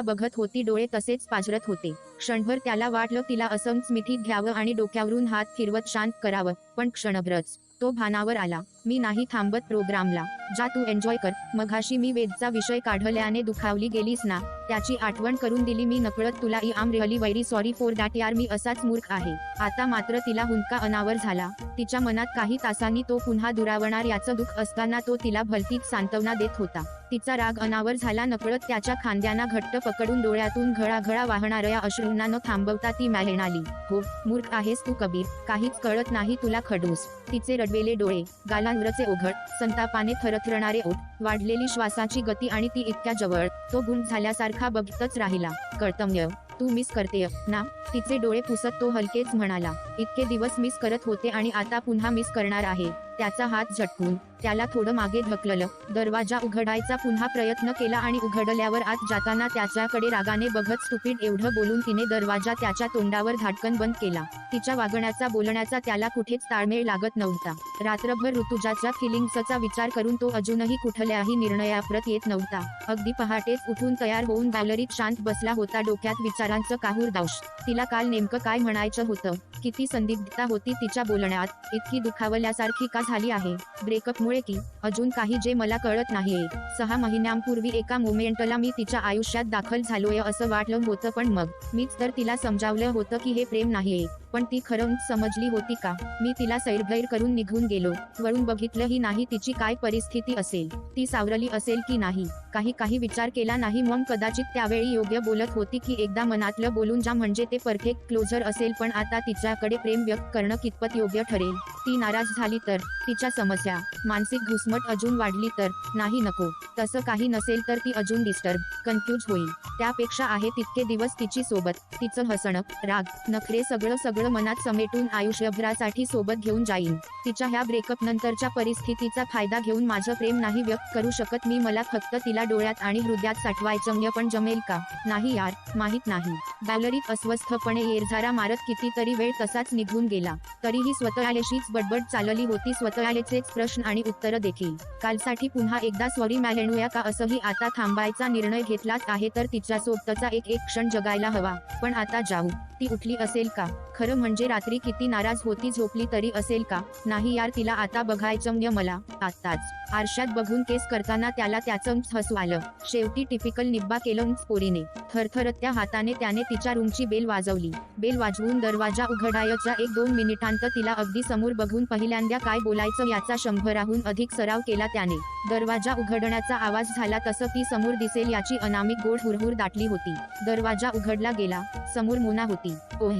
बघत होती. डोळे तसेच पाजरत होते. क्षणभर त्याला वाटलं तिला असंच मिठीत घ्यावं आणि डोक्यावरून हात फिरवत शांत करावं, पण क्षणभरच तो भानावर आला. मी नाही थांबत प्रोग्रामला, जा तू एन्जॉय कर. मघाशी मी वेदचा विषय काढल्याने दुखावली गेलीस ना, त्याची आठवण करून दिली मी नकळत तुला. I am really very sorry for that यार, मी असाच मूर्ख आहे. आता मात्र तिला हुंदका अनावर झाला. तिच्या मनात काही तासांनी तो पुन्हा दुरावणार याचं दुःख असताना तो तिला भलतीच सांत्वना देत होता. तिचा राग अनावर झाला. नकळत त्याच्या खांद्यांना घट्ट पकडून डोळ्यातून घळाघळा वाहणाऱ्या अश्रू अश्रूंना न थांबवता ती म्हणाली, हो मूर्ख आहेस तू कबीर, काहीच कळत नाही तुला खडूस. तिचे रडवेले डोळे, गालांवरचे ओघळ, संतापाने थरथरणारे ओठ, वाढलेली श्वासाची गती आणि ती इतक्या जवळ, तो गुंग झाल्यासारखा बघतच राहिला. कर्तव्य तू मिस करतेय ना? तिचे डोळे पुसत तो हलकेच म्हणाला, इतके दिवस मिस करत होते आणि आता पुन्हा मिस करणार आहे. त्याचा हात झटकून त्याला थोडं मागे ढकललं. दरवाजा उघडायचा पुन्हा प्रयत्न केला आणि उघडल्यावर आत जाताना त्याच्याकडे रागाने बघत स्टुपिड एवढं बोलून तिने दरवाजा त्याच्या तोंडावर धाडकन बंद केला. तिच्या वागण्याचा बोलण्याचा त्याला कुठेच ताळमेळ लागत नव्हता. रात्रभर ऋतुजाच्या फिलिंग्सचा विचार करून तो अजूनही कुठल्याही निर्णयाप्रत येत नव्हता. अगदी पहाटेच उठून तयार होऊन गॅलरीत शांत बसला होता, डोक्यात विचारांचं काहूर दाऊश. तिला काल नेमकं काय म्हणायचं होतं? किती संदिग्धता होती तिच्या बोलण्यात, इतकी दुखावल्यासारखी का झाली आहे? ब्रेकअपमुळे की अजून काही जे मला कळत नाहीये. 6 महिन्यांपूर्वी एका मोमेंटला मी तिच्या आयुष्यात दाखल झालोय असं वाटलं होतं, पण मग मीच तर तिला समजावलं होतं की हे प्रेम नाहीये. पण ती खरंच समजली होती का? मी तिला सैरभैर करून निघून गेलो, वळून बघितलंही नाही तिची काय परिस्थिती असेल, ती सावरली असेल की नाही, काही विचार केला नाही. मग कदाचित त्यावेळी योग्य बोलत होती की एकदा मनातलं बोलून जा म्हणजे ते परफेक्ट क्लोजर असेल. पण आता तिच्याकडे प्रेम व्यक्त करणं कितपत योग्य ठरेल? ती नाराज झाली तर? तिच्या समस्या, मानसिक घुसमट अजून वाढली तर? नाही नको, तसं काही नसेल तर ती अजून डिस्टर्ब, कन्फ्यूज होईल. त्यापेक्षा आहे तितके दिवस तिची सोबत, तिचं हसणं, राग, नखरे सगळं मनात समेटून आयुष्यभरासाठी सोबत घेऊन जाईन. तिच्या ह्या ब्रेकअप नंतरच्या परिस्थितीचा फायदा घेऊन माझं प्रेम नाही व्यक्त करू शकत मी, मला फक्त तिला डोळ्यात आणि हृदयात साठवायचं. पण जमेल का? नाही यार, माहित नाही. गॅलरीत अस्वस्थपणे येरझारा मारत कितीतरी वेळ तसाच निघून गेला. तरीही स्वतःशीच बडबड चालली होती, स्वतःचेच प्रश्न आणि उत्तर देखील. कालसाठी पुन्हा एकदा सॉरी म्हणूया का असंही आता थांबायचा निर्णय घेतलाच आहे तर तिच्यासोबतचा एक क्षण जगायला हवा. पण आता जाऊ? ती उठली असेल का? खरं म्हणजे रात्री किती नाराज होती, झोपली तरी असेल का? नाही यार, तिला आता बघायचं मला, आत्ताच. आरशात बघून केस करताना त्याला त्याचंच हसू आलं. शेवटी टिपिकल निब्बा केलंच पोरीने. थरथरत्या हाताने त्याने तिच्या रूमची बेल वाजवली. बेल वाजवून दरवाजा उघडायच्या 1-2 मिनिटांत तिला अगदी समोर बघून पहिल्यांदा काय बोलायचं याचा 100हून अधिक सराव केला त्याने. दरवाजा उघडण्याचा आवाज झाला तसं ती समोर दिसेल याची अनामिक गोड हुरहुर दाटली होती. दरवाजा उघडला गेला. समोर मोना होती. ओ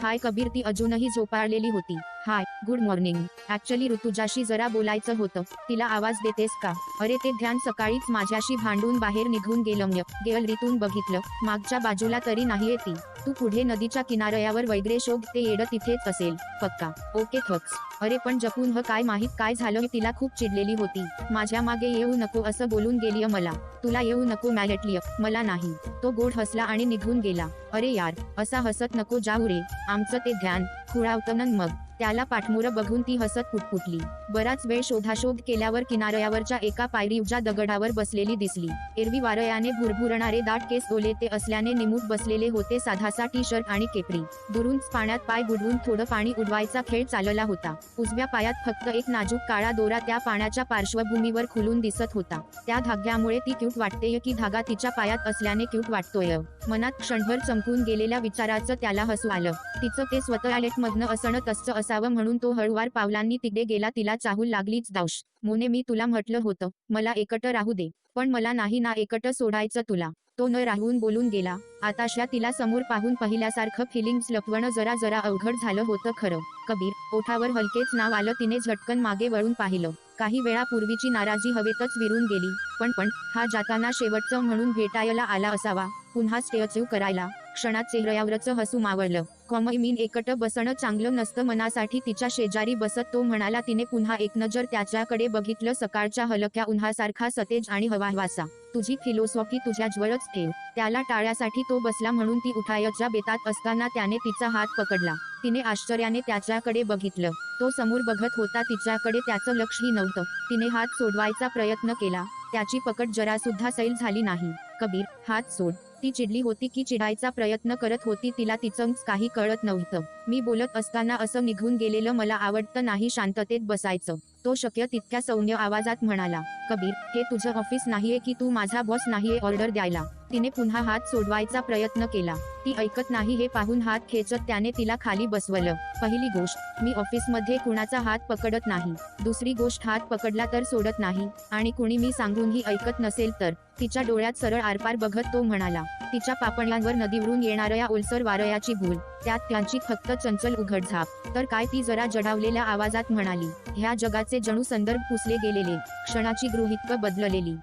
हाय कबीर. ती अजूनही झोपाळलेली होती. हाय, गुड मॉर्निंग. ऍक्च्युली ऋतुजाशी जरा बोलायचं होतं. तिला आवाज देतेस का? अरे ते ध्यान सकाळीच माझ्याशी भांडून बाहेर निघून गेलं. गॅलरीतून बघितलं, मागच्या बाजूला तरी नाहीये ती. तू पुढे नदीच्या किनाऱ्यावर वगैरे शोध, ते येडं तिथेच असेल. पक्का? ओके थक्स. अरे पण जपून काय माहित काय झालं. तिला खूप चिडलेली होती. माझ्या मागे येऊ नको असं बोलून गेलीय मला. तुला येऊ नको म्हटलीय, मला नाही. तो गोड हसला आणि निघून गेला. अरे यार, असा हसत नको जाऊ रे, आमचं ते ध्यान खुळावतं. मग त्याला पाठमोरं बघून ती हसत पुटपुटली. बराच वेळ शोधाशोध केल्यावर किनाऱ्यावरच्या एका पायरीवच्या दगडावर बसलेली दिसली. एरवी वारयाने भुरभुरणारे दाट केस ओलेते असल्याने निमूट बसलेले होते. साधासा टी शर्ट आणि केपरी. दुरूनच पाण्यात पाय बुडवून थोडं पाणी उडवायचा खेळ चालला होता. उजव्या पायात फक्त एक नाजूक काळा दोरा त्या पाण्याच्या पार्श्वभूमीवर खुलून दिसत होता. त्या धाग्यामुळे ती क्यूट वाटतेय की धागा तिच्या पायात असल्याने क्यूट वाटतोय? मनात क्षणभर चमकून गेलेल्या विचाराचं त्याला हसू आलं. तिचं ते स्वतःलेटमधनं असणं तसं असावं म्हणून तो हळूवार पावलांनी तिकडे गेला. तिला चाहू लागलीच. दाऊश, मोने, मी तुला म्हटलं होतं मला एकटं राहू दे, पण मला नाही ना एकटं सोडायचं तुला. तो न राहून बोलून गेला. आताशा तिला समोर पाहून पहिल्यासारखं फिलिंग्स लपवणं जरा अवघड झालं होतं खरं. कबीर. ओठावर हलकेच नाव आलं. तिने झटकन मागे वळून पाहिलं. काही वेळापूर्वीची नाराजी हवेतच विरून गेली. पण हा जाताना शेवटचं म्हणून भेटायला आला असावा, पुन्हा स्टेअचू करायला. क्षणात चेहऱ्यावरचं हसू मावळलं. मीन एकटं बसणं चांगलं नसतं. मनासाठी तिच्या शेजारी बसत तो म्हणाला. तिने पुन्हा एक नजर त्याच्याकडे बघितलं. सकाळच्या हलक्या उन्हासारखा सतेज आणि हवाहवासा. तुझी फिलॉसॉफी तुझ्याजवळच ठेव. त्याला टाळ्यासाठी तो बसला म्हणून ती उठायच्या बेतात असताना त्याने तिचा हात पकडला. तिने आश्चर्याने त्याच्याकडे बघितलं. तो समोर बघत होता. तिच्याकडे त्याचं लक्षही नव्हतं. तिने हात सोडवायचा प्रयत्न केला. त्याची पकड जरासुद्धा सैल झाली नाही. कबीर, हात सोड. ती चिडली होती की चिडायचा प्रयत्न करत होती? तिला तिचंच काही कळत नव्हतं. मी बोलत असताना असं निघून गेलेलं मला आवडतं नाही. शांततेत बसायचं. तो शक्य तितक्या सौम्य आवाजात म्हणाला. कबीर, हे तुझं ऑफिस नाहीये की तू माझा बॉस नाहीये ऑर्डर द्यायला. तिने पुन्हा हात सोडवायचा प्रयत्न केला. ती ऐकत नाही हे पाहून हात खेचत त्याने तिला खाली बसवलं. पहिली गोष्ट, मी ऑफिसमध्ये कुणाचा हात पकडत नाही. दुसरी गोष्ट, हात पकडला तर सोडत नाही. आणि कुणी मी सांगूनही ऐकत नसेल तर? तिच्या डोळ्यात सरळ आरपार बघत तो म्हणाला. तिच्या पापण्यांवर नदीवरून येणाऱ्या ओलसर वारयाची भूल, त्यात त्यांची फक्त चंचल उघडझाप. तर काय, ती जरा जडावलेल्या आवाजात म्हणाली. ह्या जगाचे जणू संदर्भ पुसले गेलेले, क्षणाची गृहीतकं बदललेली.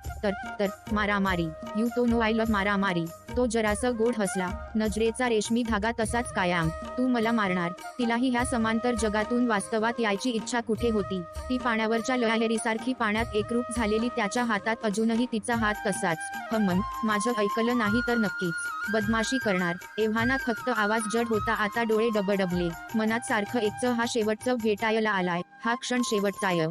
तर मारामारी. यू तो नो आय लव्ह मारामारी. तो जरासं गोड हसला, नजरेचा रेशमी धागा तसाच कायम. तू मला मारणार? तिलाही ह्या समांतर जगातून वास्तवात यायची इच्छा कुठे होती. ती पाण्यावरच्या लहरीसारखी पाण्यात एकरूप झालेली, त्याच्या हातात अजूनही तिचा हात तसाच. माझं ऐकलं नाही तर नक्कीच बदमाशी करणार. एव्हाना फक्त आवाज जड होता, आता डोळे डबडबले. मनात सारखं एकच, हा शेवटचं भेटायला आलाय, हा क्षण शेवटचाय.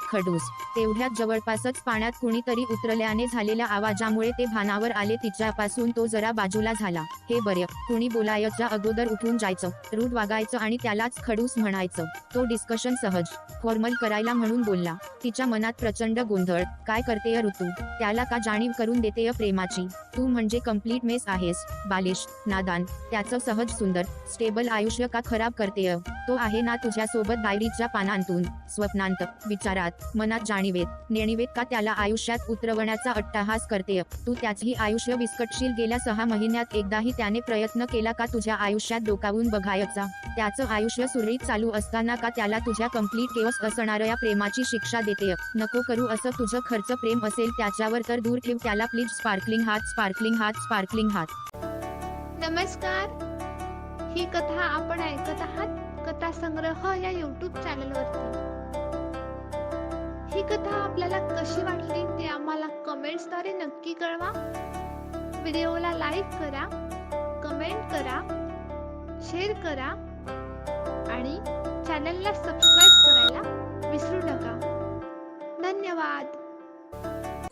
खडूस. तेवढ्यात जवळपासच पाण्यात कुणीतरी उतरल्याने झालेल्या आवाजामुळे ते भानावर आले. तिच्यापासून तो जरा बाजूला झाला. हे बरं, कुणी बोलायच्या अगोदर उठून जायचं, रूढ वागायचं आणि त्यालाच खडूस म्हणायचं. तो डिस्कशन सहज, फॉर्मल करायला म्हणून बोलला. तिच्या मनात प्रचंड गोंधळ. काय करतेय ऋतू? त्याला का जाणीव करून देतेय प्रेमाची? तू म्हणजे कम्प्लीट मेस आहेस, बालिश, नादान. त्याचं सहज सुंदर स्टेबल आयुष्य का खराब करतेय? तो आहे ना तुझ्यासोबत डायरीच्या पानांतून, स्वप्नांत, विचारात, मनात जाणीवेत, नेणीवेत का त्याला आयुष्यात उतरवण्याचा अट्टहास करतेय? तू त्याचंही आयुष्य विस्कटशील. गेल्या 6 महिन्यात एकदाही त्याने प्रयत्न केला का तुझ्या आयुष्यात डोकावून बघायचा? त्याचं आयुष्य सुरळीत चालू असताना का त्याला तुझ्या कम्प्लीट केओस असणाऱ्या प्रेमाची शिक्षा देतेय? नको करू असं. तुझं खर्च प्रेम असेल त्याच्यावर तर दूर ठेव त्याला प्लीज. स्पार्कलिंग हात, स्पार्कलिंग हात, स्पार्कलिंग हात. नमस्कार, ही कथा आपण ऐकत आहात कथा संग्रह या YouTube चॅनलवरती. ही कथा आपल्याला कशी वाटली ते आम्हाला कमेंट्सद्वारे नक्की कळवा. व्हिडिओला लाईक करा, कमेंट करा, शेअर करा आणि चॅनलला सबस्क्राईब करायला विसरू नका. धन्यवाद.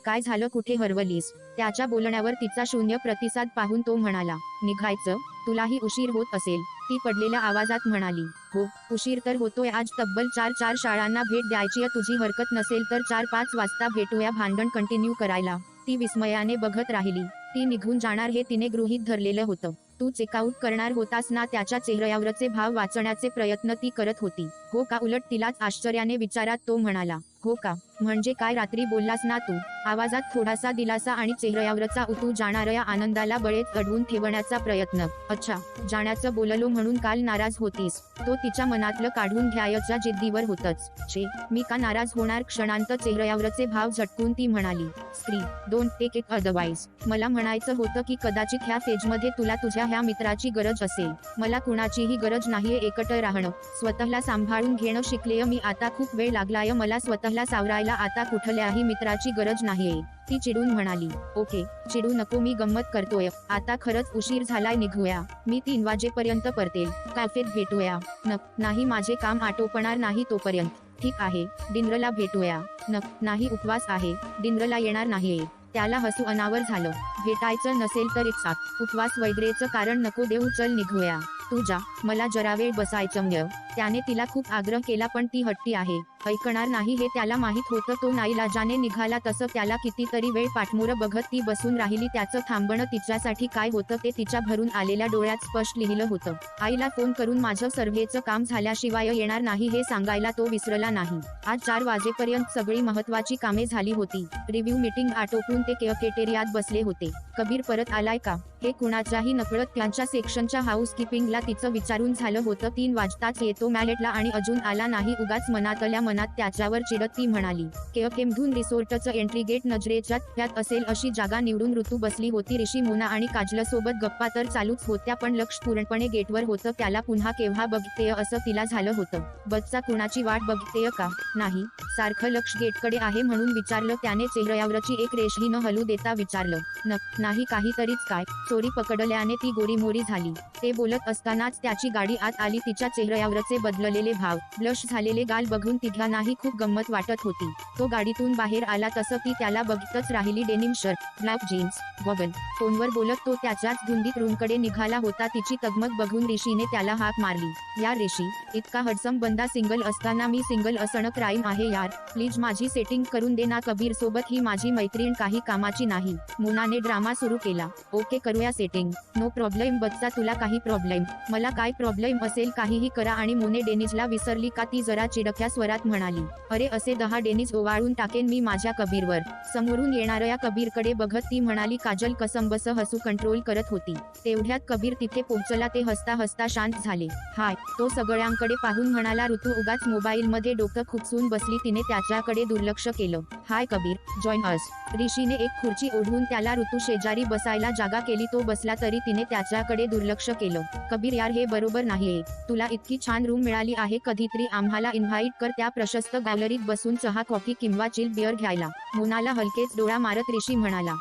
काय झालं, कुठे हरवलीस? त्याच्या बोलण्यावर तिचा शून्य प्रतिसाद पाहून तो म्हणाला. निघायचं? तुलाही उशीर होत असेल. ती पडलेल्या आवाजात म्हणाली. हो, उशीर तर होतोय. आज तब्बल 4 शाळांना भेट द्यायचीय. तुझी हरकत नसेल तर 4-5 वाजता भेटूया भांडण कंटिन्यू करायला. ती विस्मयाने बघत राहिली. ती निघून जाणार हे तिने गृहीत धरलेलं होतं. तू चेकआउट करणार होतास ना? त्याच्या चेहऱ्यावरचे भाव वाचण्याचे प्रयत्न ती करत होती. हो का? उलट तिलाच आश्चर्याने विचारात तो म्हणाला. हो का? म्हणजे काय? रात्री बोललास ना तू? आवाजात थोडासा दिलासा आणि चेहऱ्यावरचा उतू जाणाऱ्या आनंदाला बळेच अडवून ठेवण्याचा प्रयत्न. अच्छा, जाण्याचं बोललो म्हणून काल नाराज होतीस? तो तिच्या मनातलं काढून घ्यायच्या जिद्दीवर होतच. छे, मी का नाराज होणार? क्षणांत चेहऱ्यावरचे भाव झटकून ती म्हणाली. स्त्री, डोंट टेक इट अदरवाईज. मला म्हणायचं होतं की कदाचित ह्या फेजमध्ये तुला तुझ्या ह्या मित्राची गरज असेल. मला कुणाचीही गरज नाहीये. एकटं राहणं, स्वतःला सांभाळून घेणं शिकलेय मी आता. खूप वेळ लागलाय मला स्वतःला सावरायला. आता कुठल्याही मित्राची गरज नाहीये. ती चिडून म्हणाली. ओके, चिडू नको, मी गंमत करतोय. आता खरंच उशीर झालाय, निघूया. मी 3 वाजेपर्यंत परतेल. कॅफेत भेटूया. नाही, माझे काम आटोपणार नाही तोपर्यंत. ठीक आहे, डिनरला भेटूया. नाही, उपवास आहे, डिनरला येणार नाहीये. त्याला हसू अनावर झालं. भेटायचं नसेल तर एक साथ, उपवास वगैरेचं कारण नको देऊ. चल निघूया. तू जा, मला जरा वेळ बसायचं. त्याने तिला खूप आग्रह केला पण ती हट्टी आहे, ऐकणार नाही हे त्याला माहित होतं. तो नाईलाजाने निघाला. तसं त्याला कितीतरी वेळ पाठमोरं बघत ती बसून राहिली. त्याचं थांबणं तिच्यासाठी काय होतं ते तिच्या भरून आलेल्या डोळ्यात स्पष्ट लिहिलं होतं. आईला फोन करून माझं सर्व्हेचं काम झाल्याशिवाय येणार नाही हे सांगायला तो विसरला नाही. आज 4 वाजेपर्यंत सगळी महत्वाची कामे झाली होती. रिव्ह्यू मीटिंग आटोपून ते कॅफेटेरियात बसले होते. कबीर परत आलाय का हे कुणाच्याही नकळत त्यांच्या सेक्शनच्या हाऊसकीपिंगला तिचं विचारून झालं होतं. 3 वाजताच येतो मॅलेटला आणि अजून आला नाही. उगाच मनातल्या मनात त्याच्यावर चिडत ती म्हणाली. केअकेमधून रिसोर्टचं एंट्री गेट नजरेच्या त्यात असेल अशी जागा निवडून ऋतू बसली होती. ऋषी, मोना आणि काजलसोबत गप्पा तर चालूच होत्या पण लक्ष पूर्णपणे गेटवर होतं. त्याला पुन्हा केव्हा बघतेय असं तिला झालं होतं. बसचा कुणाची वाट बघतेय का? नाही, सारखं लक्ष गेटकडे आहे म्हणून विचारलं त्याने. चेहऱ्यावरची एक रेषही न हलू देता विचारलं. नाही, काहीतरीच काय? चोरी पकडल्याने ती गोरीमोरी झाली. ते बोलत असतानाच त्याची गाडी आत आली. तिच्या चेहऱ्यावरचे बदललेले भाव, ब्लश झालेले गाल बघून तिघांनाही खूप गंमत वाटत होती. तो गाडीतून बाहेर आला तसं ती त्याला बघतच राहिली. Denim shirt, black jeans, goggle. फोनवर बोलत तो त्याच्याच धुंदीत रूमकडे निघाला होता. तिची तगमग बघून ऋषीने त्याला हाक मारली. या ऋषी, इतका हडसम बंदा सिंगल असताना मी सिंगल असणं क्राईम आहे या. यार प्लीज माझी सेटिंग करून दे ना, कबीर सोबत ही माझी मैत्रीण काही कामाची नाही. मोनाने ड्रामा सुरू केला. ओके करूया सेटिंग, नो प्रॉब्लेम बच्चा, तुला काही प्रॉब्लेम? मला काय प्रॉब्लेम असेल, काहीही करा. आणि मोने डेनिजला विसरली का, ती जरा चिडक्या स्वरात म्हणाली. अरे असे 10 डेनिज ओवाळून टाकेन मी माझ्या कबीरवर. समोरून येणाऱ्या कबीरकडे बघत ती म्हणाली. काजल कसंबस हसू कंट्रोल करत होती. तेवढ्यात कबीर तिथे पोहोचला. ते हसता हसता शांत झाले. हाय, तो सगळ्यांकडे पाहून म्हणाला. ऋतू उगाच मोबाईल मध्ये डोकं खुपसून बसली. तिने त्याच्याकडे दुर्लक्ष केलं. हाय कबीर, जॉइन अस. ऋषीने एक खुर्ची ओढून त्याला ऋतू शेजारी बसायला जागा केली. तो बसला तरी तिने त्याच्याकडे दुर्लक्ष केलं. कबीर यार हे बरोबर नाहीये. तुला इतकी छान रूम मिळाली आहे, कधीतरी आम्हाला इन्व्हाइट कर त्या प्रशस्त गॅलरीत बसून चहा कॉफी किंवा चिल बिअर घ्यायला. मोनाला हलकेच डोळा मारत ऋषी म्हणाला.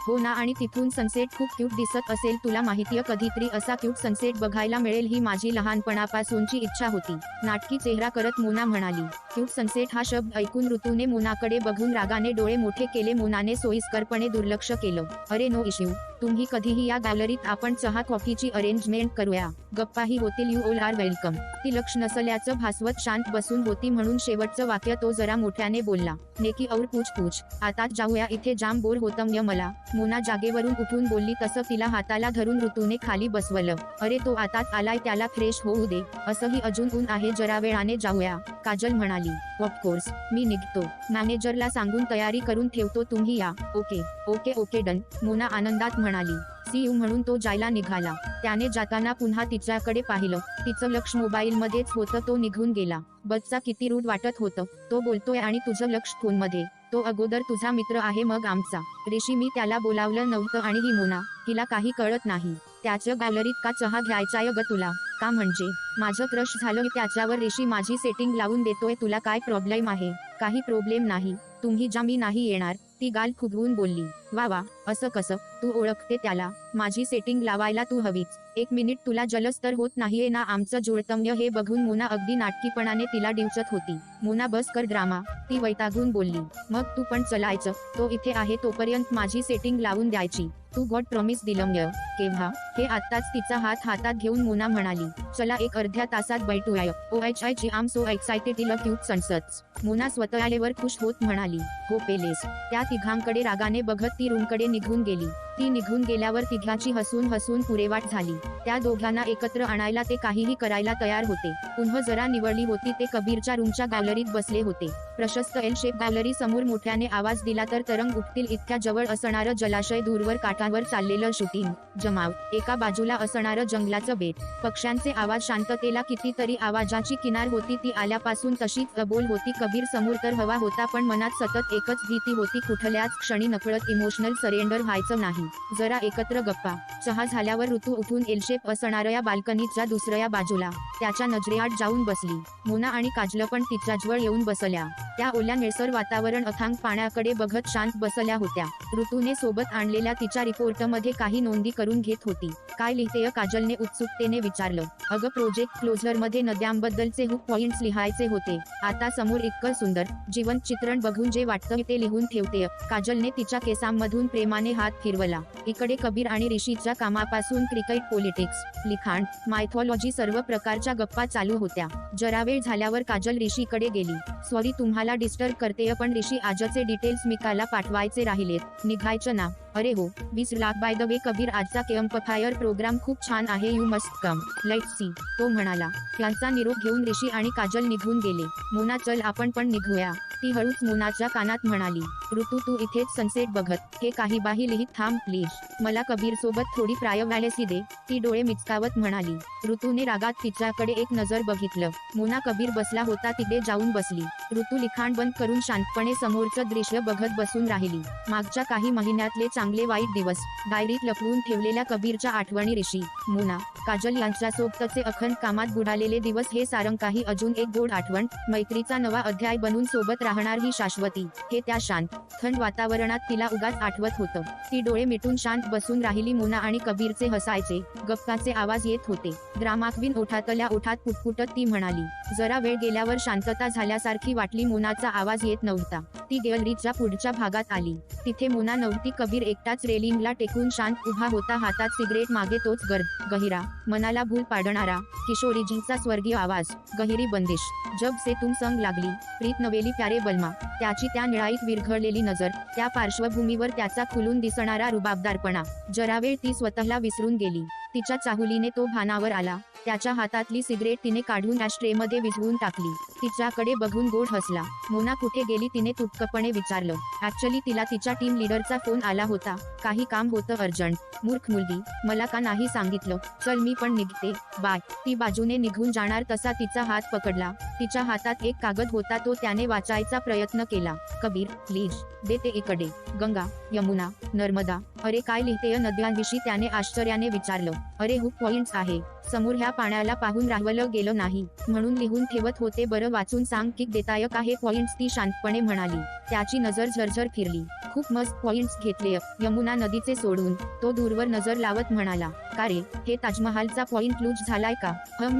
हो ना, आणि तिथून सनसेट खूप क्यूट दिसत असेल. तुला माहितीये कधीतरी असा क्यूट सनसेट बघायला मिळेल ही माझी लहानपणापासूनची इच्छा होती. नाटकी चेहरा करत मोना म्हणाली. क्यूट सनसेट हा शब्द ऐकून ऋतूने मोनाकडे बघून रागाने डोळे मोठे केले. मोनाने सोयीस्करपणे दुर्लक्ष केलं. अरे नो इश्यू, तुम्ही कधीही या गॅलरीत, आपण चहा कॉफीची अरेंजमेंट करूया, गप्पाही होतील. You all are welcome. ती लक्ष नसल्याचं भासवत शांत बसून होती म्हणून शेवटचं वाक्य तो जरा मोठ्याने बोलला. नेकी और पूछ आताच जाऊया, इथे जाम बोर होतंय मला. मोना जागेवरून उठून बोलली. तसं तिला हाताला धरून ऋतूने खाली बसवलं. अरे तो आताच आलाय, त्याला फ्रेश होऊ दे. असंही अजून ऊन आहे, जरा वेळाने जाऊया, काजल म्हणाली. ऑफकोर्स, मी निघतो. मॅनेजरला सांगून तयारी करून ठेवतो, तुम्ही या. Okay okay okay done, Mona आनंदात म्हणाली. सी यू म्हणून तो जायला निघाला. त्याने जाताना पुन्हा तिच्याकडे पाहिलं. तिचं लक्ष मोबाईल मध्येच होतं. तो निघून गेला. बच्चा किती रूढ वाटत होतं. तो बोलतोय आणि तुझं लक्ष फोनमध्ये. तो अगोदर तुझा मित्र आहे मग आमचा. ऋषी मी त्याला बोलावलं नव्हतं. आणि ही मोना, हिला काही कळत नाही. त्याच्या गॅलरीत का चहा घ्यायचाय ग तुला? का म्हणजे माझं क्रश झालं त्याच्यावर. ऋषी माझी सेटिंग लावून देतोय, तुला काय प्रॉब्लेम आहे? काही प्रॉब्लेम नाही, तुम्ही जा, मी नाही येणार. ती गाल खुगवून बोलली. वा वा, असं कसं? तू ओळखते त्याला? माझी सेटिंग लावायला तू हवीच. 1 मिनिट, तुला जलस तर होत नाहीये ना आमचं जुळतंय हे बघून? मोना अगदी नाटकीपणाने तिला डिवचत होती. मोना बस कर ड्रामा, ती वैतागून बोलली. मग तू पण चलायचं. तो इथे आहे तोपर्यंत माझी सेटिंग लावून द्यायची. तू गॉड प्रॉमिस दिलंय. केव्हा? हे आत्ताच. तिचा हात हातात घेऊन मोना म्हणाली. चला, एक अर्ध्या तासात बैठूया. OHIG आम सो एक्साइटेड इल क्यूट सनसेट्स. मोना स्वतःवर खुश होत म्हणाली. हो पेलेस. त्या तिघांकडे रागाने बघत ती रूमकडे निघून गेली. ती निघून गेल्यावर तिघांची हसून हसून पुरेवाट झाली. त्या दोघांना एकत्र आणायला ते काहीही करायला तयार होते. पुन्हा जरा निवडली होती. ते कबीरच्या रूमच्या गॅलरीत बसले होते. प्रशस्त एल शेप गॅलरी समोर मोठ्याने आवाज दिला तर तरंग उठतील इतक्या जवळ असणारं जलाशय, दूरवर काठावर चाललेलं शूटिंग जमाव, एका बाजूला असणारं जंगलाचं बेट, पक्ष्यांचे आवाज, शांततेला कितीतरी आवाजाची किनार होती. ती आल्यापासून तशीच अबोल होती. कबीर समोर तर हवा होता, पण मनात सतत एकच भीती होती, कुठल्याच क्षणी नकळत इमोशनल सरेंडर व्हायचं नाही. जरा एकत्र गप्पा. चहा झाल्यावर ऋतू उठून एलशेप असणाऱ्या बाल्कनीच्या दुसऱ्या बाजूला त्याच्या नजरेआड जाऊन बसली. मोना आणि काजल पण तिच्याजवळ येऊन बसल्या. त्या ओल्या निळसर वातावरण, अथांग पाण्याकडे बघत शांत बसल्या होत्या. ऋतूने सोबत आणलेल्या तिच्या रिपोर्टमध्ये काही नोंदी करून घेत होती. काय लिहितेय? काजलने उत्सुकतेने विचारलं. अगं प्रोजेक्ट क्लोजरमध्ये नद्यांबद्दलचे हुक पॉइंट्स लिहायचे होते. आता समोर इतकं सुंदर जिवंत चित्रण बघून जे वाटतं ते लिहून ठेवतेय. काजलने तिच्या केसांमधून प्रेमाने हात फिरवला. इकडे कबीर आणि ऋषीच्या कामापासून क्रिकेट, पॉलिटिक्स, लिखाण, मायथॉलॉजी, सर्व प्रकारच्या गप्पा चालू होत्या. जरा वेळ झाल्यावर काजल ऋषीकडे गेली. सॉरी तुम्हाला डिस्टर्ब करतेय, पण ऋषी आजचे डिटेल्स मिकाला पाठवायचे राहिलेत. निघायचं ना? अरे हो, 20 लाख. बाय द वे कबीर, आजचा कॅम्पफायर प्रोग्राम खूप छान आहे, you must come. Let's see, तो म्हणाला. त्यांचा निरोप घेऊन ऋषी आणि काजल निघून गेले. मोना चल आपण पण निघूया, ती हळूच मोनाच्या कानात म्हणाली. ऋतू तू इथेच सनसेट बघत हे काही बाही लिहित थांब प्लीज. मला कबीर सोबत थोडी प्रायव्हसी दे, ती डोळे मिचकावत म्हणाली. ऋतूने रागात तिच्याकडे एक नजर बघितलं. मोना कबीर बसला होता तिथे जाऊन बसली. ऋतू लिखाण बंद करून शांतपणे समोरचं दृश्य बघत बसून राहिली. मागच्या काही महिन्यातले चांगले वाईट दिवस, डायरीत लपवून ठेवलेल्या कबीरच्या आठवणी, ऋषी, मोना, काजल यांच्यासोबतचे अखंड कामात बुडालेले दिवस, हे सारं काही अजून एक गोड आठवण, मैत्रीचा नवा अध्याय बनून सोबत राहणार ही शाश्वती, हे त्या शांत थंड वातावरणात तिला उगाच आठवत होतं. ती डोळे मिटून शांत बसून राहिली. मोना आणि कबीरचे हसायचे, गप्पाचे आवाज येत होते. ड्रामाक्वीन ओठातल्या ओठात पुटपुटत ती म्हणाली. जरा वेळ गेल्यावर शांतता झाल्यासारखी वाटली. मोनाचा आवाज येत नव्हता. ती गॅलरीच्या पुढच्या भागात आली. तिथे मोना नव्हती. कबीर एकटाच रेलिंगला टेकून शांत उभा होता, हातात सिगरेट, मागे तोच गहिरा, मनाला भूल पाडणारा किशोरीजींचा स्वर्गीय आवाज, गहिरी बंदिश. जब से तुम संग लागली, प्रीत नवेली प्यारे बलमा. त्याची त्या निळाईत विरघळलेली नजर, त्या पार्श्वभूमीवर त्याचा खुलून दिसणारा रुबाबदारपणा. जरावेळ ती स्वतःला विसरून गेली. तिच्या चाहुलीने तो भानावर आला. त्याच्या हातातली सिगरेट तिने काढून ॲशट्रेमध्ये विझवून टाकली. तिच्याकडे बघून गोड हसला. मोना कुठे गेली, तिने तुटकपणे विचारलं. ॲक्च्युली तिला तिच्या टीम लीडरचा फोन आला होता. काही काम होतं अर्जंट. मूर्ख मुलगी, मला का नाही सांगितलं. चल मी पण निघते, बाय. ती बाजूने निघून जाणार तसा तिचा हात पकडला. तिच्या हातात एक कागद होता, तो त्याने वाचायचा प्रयत्न केला. कबीर, प्लीज दे ते इकडे. गंगा, यमुना, नर्मदा. अरे काय लिहितेय नद्यांविषयी, त्याने आश्चर्याने विचारलं. अरे हुक पॉइंट्स आहे. समोर ह्या पाण्याला पाहून राहवलं गेलं नाही, म्हणून लिहून ठेवत होते. बरं वाचून सांग, किकदेतायक आहे पॉइंट्स, ती शांतपणे म्हणाली. त्याची नजर झरझर फिरली. खूप मस्त पॉइंट्स घेतले यमुना नदीचे सोडून. तो दूरवर नजर लावत म्हणाला. का रे, हे ताजमहालचा पॉइंट लूज झालाय का?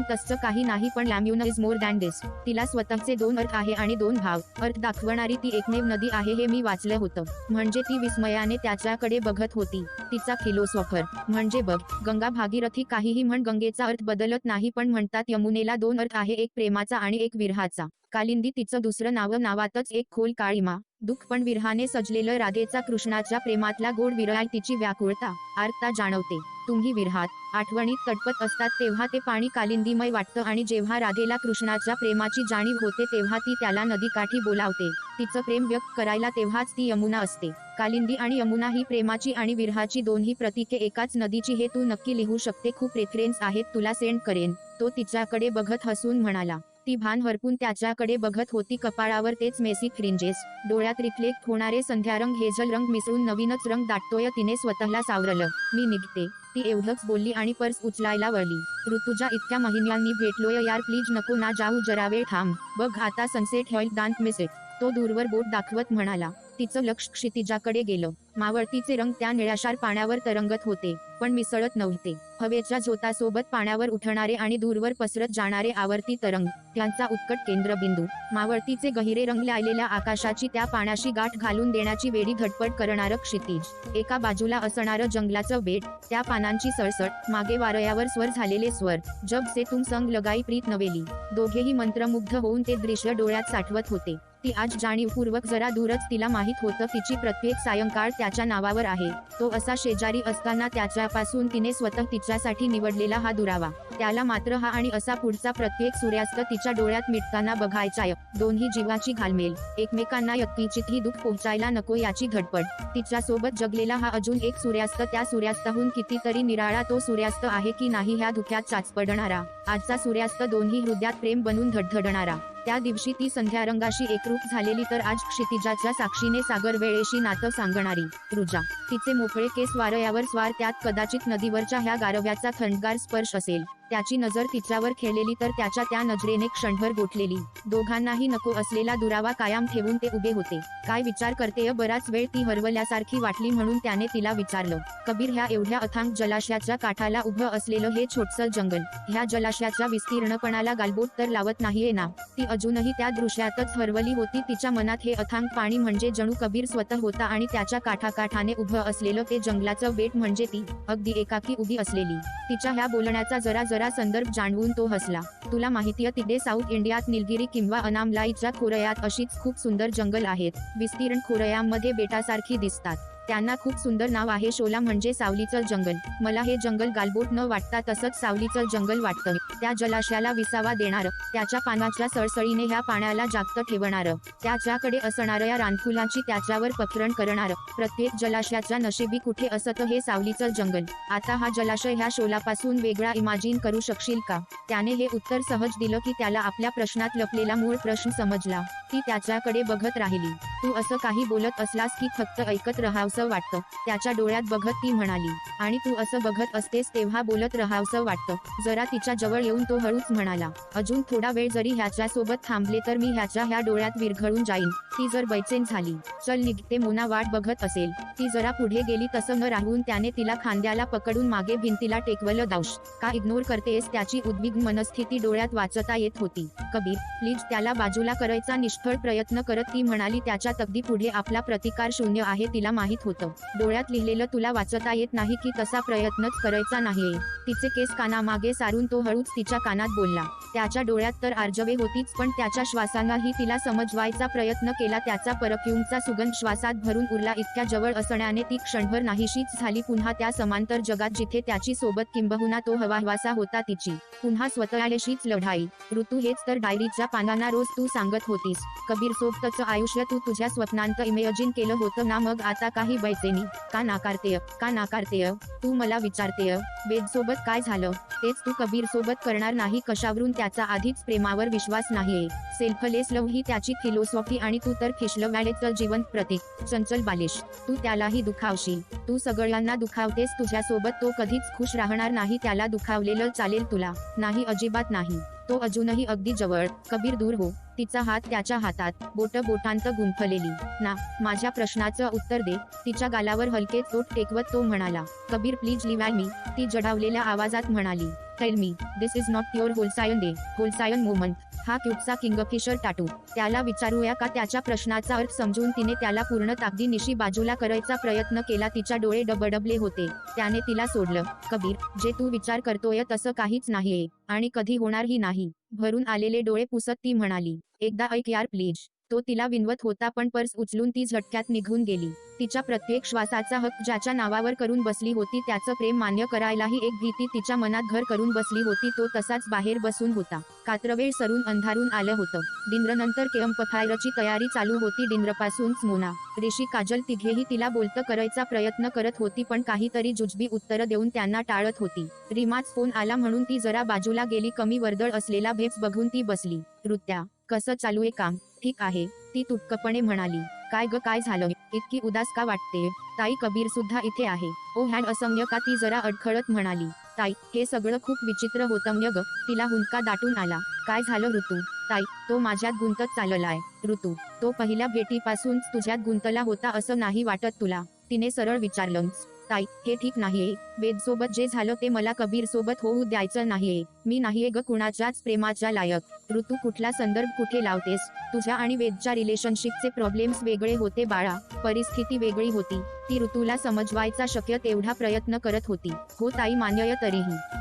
तसं काही नाही, पण लॅम्युना इज मोर दॅन दिस. तिला स्वतःचे 2 अर्थ आहे आणि 2 भाव. अर्थ दाखवणारी ती एकमेव नदी आहे, हे मी वाचलं होतं. म्हणजे ती विस्मयाने त्याच्याकडे बघत होती. तिचा फिलोसॉफर. म्हणजे बघ, गंगा भागीरथी काहीही म्हण, गंगेचा अर्थ बदलत नाही, पण म्हणतात यमुनेला 2 अर्थ आहे, एक प्रेमाचा आणि एक विरहाचा. कालिंदी तिचं दुसरं नाव, नावातच एक खोल काळीमा. दुःख पण विरहाने सजलेलं. राधेचा कृष्णाच्या प्रेमातला गोड विरहाय तिची व्याकुळता, आर्तता जाणवते. तुम्ही विरहात, आठवणीत तडपत असतात तेव्हा ते पाणी कालिंदीमय वाटतं, आणि जेव्हा राधेला कृष्णाच्या प्रेमाची जाणीव होते तेव्हा ती त्याला नदीकाठी बोलावते. तिचं प्रेम व्यक्त करायला तेव्हाच ती यमुना असते. कालिंदी आणि यमुना ही प्रेमाची आणि विरहाची दोन्ही प्रतीके एकाच नदीची. हे तू नक्की लिहू शकते. खूप रेफरन्स आहेत, तुला सेंड करेन. तो तिच्याकडे बघत हसून म्हणाला. ती भान हरपून त्याच्याकडे बघत होती. कपाळावर तेच मेसी फ्रिंजेस, डोळ्यात रिफ्लेक्ट होणारे संध्यारंग, हेझल रंग मिसळून नवीनच रंग दाटतोय. तिने स्वतःला सावरलं. मी निघते, ती एवढंच बोलली आणि पर्स उचलायला वळली. ऋतुजा, इतक्या महिन्यांनी भेटलोय यार, प्लीज नको ना जाऊ, जरा वेळ थांब. बघ आता सनसेट होईल, डोंट मिस इट. तो दूरवर बोट दाखवत म्हणाला. तिचं लक्ष क्षितिजाकडे गेलं. मावळतीचे रंग त्या निळाशार पाण्यावर तरंगत होते, पण मिसळत नव्हते. हवेच्या झोतासोबत पाण्यावर उठणारे आणि दूरवर पसरत जाणारे आवर्ती तरंग, त्यांचा उत्कट केंद्रबिंदू. मावळतीचे गहिरे रंग लायलेल्या आकाशाची त्या पाण्याशी गाठ घालून देण्याची वेडी धडपड करणारं क्षितिज. एका बाजूला असणारं जंगलाचं बेट, त्या पानांची सळसळ, मागे वारयावर स्वर झालेले स्वर. जब से तुम संग लगाई प्रीत नवेली. दोघेही मंत्रमुग्ध होऊन ते दृश्य डोळ्यात साठवत होते. ती आज जाणीवपूर्वक जरा दूरच. तिला माहीत होतं तिची प्रत्येक सायंकाळ त्याच्या नावावर आहे. तो असा शेजारी असताना त्याच्यापासून तिने स्वतः तिच्यासाठी निवडलेला हा दुरावा. त्याला मात्र हा आणि असा पुढचा प्रत्येक सूर्यास्त तिच्या डोळ्यात मिटताना बघायचाय. दोन्ही जीवाची घालमेल, एकमेकांना यत्किंचितही दुःख पोहोचायला नको याची धडपड. तिच्यासोबत जगलेला हा अजून एक सूर्यास्त, त्या सूर्यास्ताहून कितीतरी निराळा तो सूर्यास्त आहे की नाही ह्या धुक्यात चाचपडणारा. आजचा सूर्यास्त दोन्ही हृदयात प्रेम बनून धडधडणारा. त्या दिवशी ती संध्यारंगाशी एकरूप झालेली, तर आज क्षितिजाच्या साक्षीने सागर वेळेशी नातं सांगणारी. रुजा, तिचे मोकळे केस वारयावर स्वार, त्यात कदाचित नदीवरच्या ह्या गारव्याचा थंडगार स्पर्श असेल. त्याची नजर तिच्यावर खेळलेली, तर त्याच्या त्या नजरेने क्षणभर गोठलेली. दोघांनाही नको असलेला दुरावा कायम ठेवून ते उभे होते. काय विचार करतेय? बराच वेळ ती हरवल्यासारखी वाटली, म्हणून त्याने तिला विचारलं. कबीर, ह्या एवढ्या अथांग जलाशयाच्या काठाला उभं असलेलं हे छोटसं जंगल, ह्या जलाशयाच्या विस्तीर्णपणाला गालबोट तर लावत नाहीये ना? ती अजूनही त्या दृश्यातच हरवली होती. तिच्या मनात हे अथांग पाणी म्हणजे जणू कबीर स्वतः होता, आणि त्याच्या काठाकाठाने उभं असलेलं ते जंगलाचं बेट म्हणजे ती, अगदी एकाकी उभी असलेली. तिच्या ह्या बोलण्याचा जरा संदर्भ जाणवून तो हसला. तुला माहितीये, तिथे साऊथ इंडियात निलगिरी किंवा अनामलाईच्या खोरयात अशीच खूप सुंदर जंगल आहेत. विस्तीर्ण खोरयांमध्ये बेटासारखी दिसतात. त्यांना खूप सुंदर नाव आहे. शोला म्हणजे सावलीचं जंगल. मला हे जंगल गालबोट न वाटता तसंच सावलीचं जंगल वाटतं. त्या जलाशयाला विसावा देणारं, त्याच्या पानाच्या सळसळीने ह्या पाण्याला जागत ठेवणारं, त्याच्याकडे असणाऱ्या या रानफुलांची त्याच्यावर पखरण करणारं. प्रत्येक जलाशयाच्या नशिबी कुठे असतं हे सावलीचं जंगल. आता हा जलाशय ह्या शोलापासून वेगळा इमॅजिन करू शकशील का? त्याने हे उत्तर सहज दिलं की त्याला आपल्या प्रश्नात लपलेला मूळ प्रश्न समजला. ती त्याच्याकडे बघत राहिली. तू असं काही बोलत असलास की फक्त ऐकत राहावंसं वाटतं? त्याच्या डोळ्यात बघत ती म्हणाली. आणि तू असं बघत असतेस तेव्हा बोलत राहावंसं वाटतं. जरा तिच्या जवळ येऊन तो हळूच म्हणाला. अजून थोडा वेळ जरी ह्याच्यासोबत थांबले तर मी ह्या डोळ्यात विरघळून जाईन. ती जर बैचेन झाली, चल निघते. मोना वाट बघत असेल. ती जरा पुढे गेली. तसं न राहून त्याने तिला खांद्याला पकडून मागे भिंतीला टेकवलं. दाऊश, का इग्नोर करतेस? त्याची उद्विग्न मनस्थिती डोळ्यात वाचता येत होती. कबीर, प्लीज. त्याला बाजूला करायचा निष्फळ प्रयत्न करत ती म्हणाली. त्याच्या डोळ्याच्या तगदी पुढे आपला प्रतिकार शून्य आहे तिला माहित होतं. डोळ्यात लिहिलेलं तुला वाचता येत नाही की तसा प्रयत्नच करायचा नाहीये. तिचे केस कानामागे सारून तो हळूच तिच्या कानात बोलला. त्याच्या डोळ्यात तर आर्जवे होतीच पण त्याच्या श्वासांनाही तिला समजवायचा प्रयत्न केला. त्याचा परफ्यूमचा सुगंध श्वासात भरून उरला. इतक्या जवळ असण्याने ती क्षणभर नाहीशीच झाली. पुन्हा त्या समांतर जगात जिथे त्याची सोबत किंबहुना तो हवाहवासा होता तिची. पुन्हा स्वतःशीच लढाई. ऋतू हेच तर डायरीच्या पानांना रोज तू सांगत होतीस. कबीर सोबतचं आयुष्य तू तुझ्या स्वप्नांत इमेजिन केलं होतं ना. मग आता काही बैचेनी का नाकारतेय तू मला विचारतेय. वेद सोबत काय झालं? तेच तू कबीर सोबत करणार नाही कशावरून? त्याचा आधीच प्रेमावर विश्वास नाहीये. सेल्फलेस लव्ह ही त्याची फिलॉसॉफी आणि तू तर फिशलवॅलेचं जिवंत प्रतीक. चंचल बालिश. तू त्यालाही दुखावशील. तू सगळ्यांना दुखावतेस. तुझ्यासोबत तो कधीच खुश राहणार नाही. त्याला दुखावलेलं चालेल तुला नाही, अजिबात नाही. तो अजूनही अगदी जवळ. कबीर दूर हो. तिचा हात त्याच्या हातात, बोटांत गुंफलेली. ना, माझ्या प्रश्नाचं उत्तर दे. तिच्या गालावर हलकेच ओठ टेकवत तो म्हणाला. Kabir please leave me. ती जडावलेल्या आवाजात म्हणाली. Tell me, this is not your wholesome moment. हा क्यूटचा किंगफिशर टाटू. त्याला विचारूया का? त्याच्या प्रश्नाचा अर्थ समजून तिने त्याला पूर्ण ताकदीनिशी बाजूला करायचा प्रयत्न केला. तिच्या डोळे डबडबले होते. त्याने तिला सोडलं. कबीर, जे तू विचार करतोय तसं काहीच नाहीये आणि कधी होणारही नाही. भरून आलेले डोळे पुसत ती म्हणाली. एकदा ऐक यार प्लीज. तो तिला विनवत होता पण पर्स उचलून ती झटक्यात निघून गेली. तिच्या प्रत्येक श्वासाचा हक्क ज्याच्या नावावर करून बसली होती त्याचं प्रेम मान्य करायलाही एक भीती तिच्या मनात घर करून बसली होती. तो तसाच बाहेर बसून होता. कात्रवेळ सरून अंधारून आलं होतं. डिनरनंतर कॅम्पफायरची तयारी चालू होती. डिनरपासूनच मोना, ऋषी, काजल तिघेही तिला बोलतं करायचा प्रयत्न करत होती पण काहीतरी जुजबी उत्तरं देऊन त्यांना टाळत होती. रीमाच फोन आला म्हणून ती जरा बाजूला गेली. कमी वर्दळ असलेला भेस बघून ती बसली. ऋत्या, कसं चालूये काम? ठीक आहे, ती तुटकपणे म्हणाली. काय ग, काय झालं? इतकी उदास का वाटते? ताई, कबीर सुद्धा इथे आहे. ओ हॅड असम्य का? ती जरा अडखळत म्हणाली. ताई, हे सगळं खूप विचित्र होतंय ग. तिला हुंदका दाटून आला. काय झालं ऋतू? ताई, तो माझ्यात गुंतत चाललाय. ऋतू, तो पहिल्या भेटीपासूनच तुझ्यात गुंतला होता असं नाही वाटत तुला? तिने सरळ विचारलं. ताई, हे ठीक नाहीये. वेदसोबत जे झालं ते मला कबीर सोबत होऊ द्यायचं नाहीये. मी नाहीये ग कुणाच्याच प्रेमाच्या लायक. ऋतू, कुठला संदर्भ कुठे लावतेस? तुझ्या आणि वेदच्या रिलेशनशिपचे प्रॉब्लेम्स वेगळे होते बाळा. परिस्थिती वेगळी होती. ती ऋतूला समजवायचा शक्य तेवढा प्रयत्न करत होती. हो ताई, मान्य.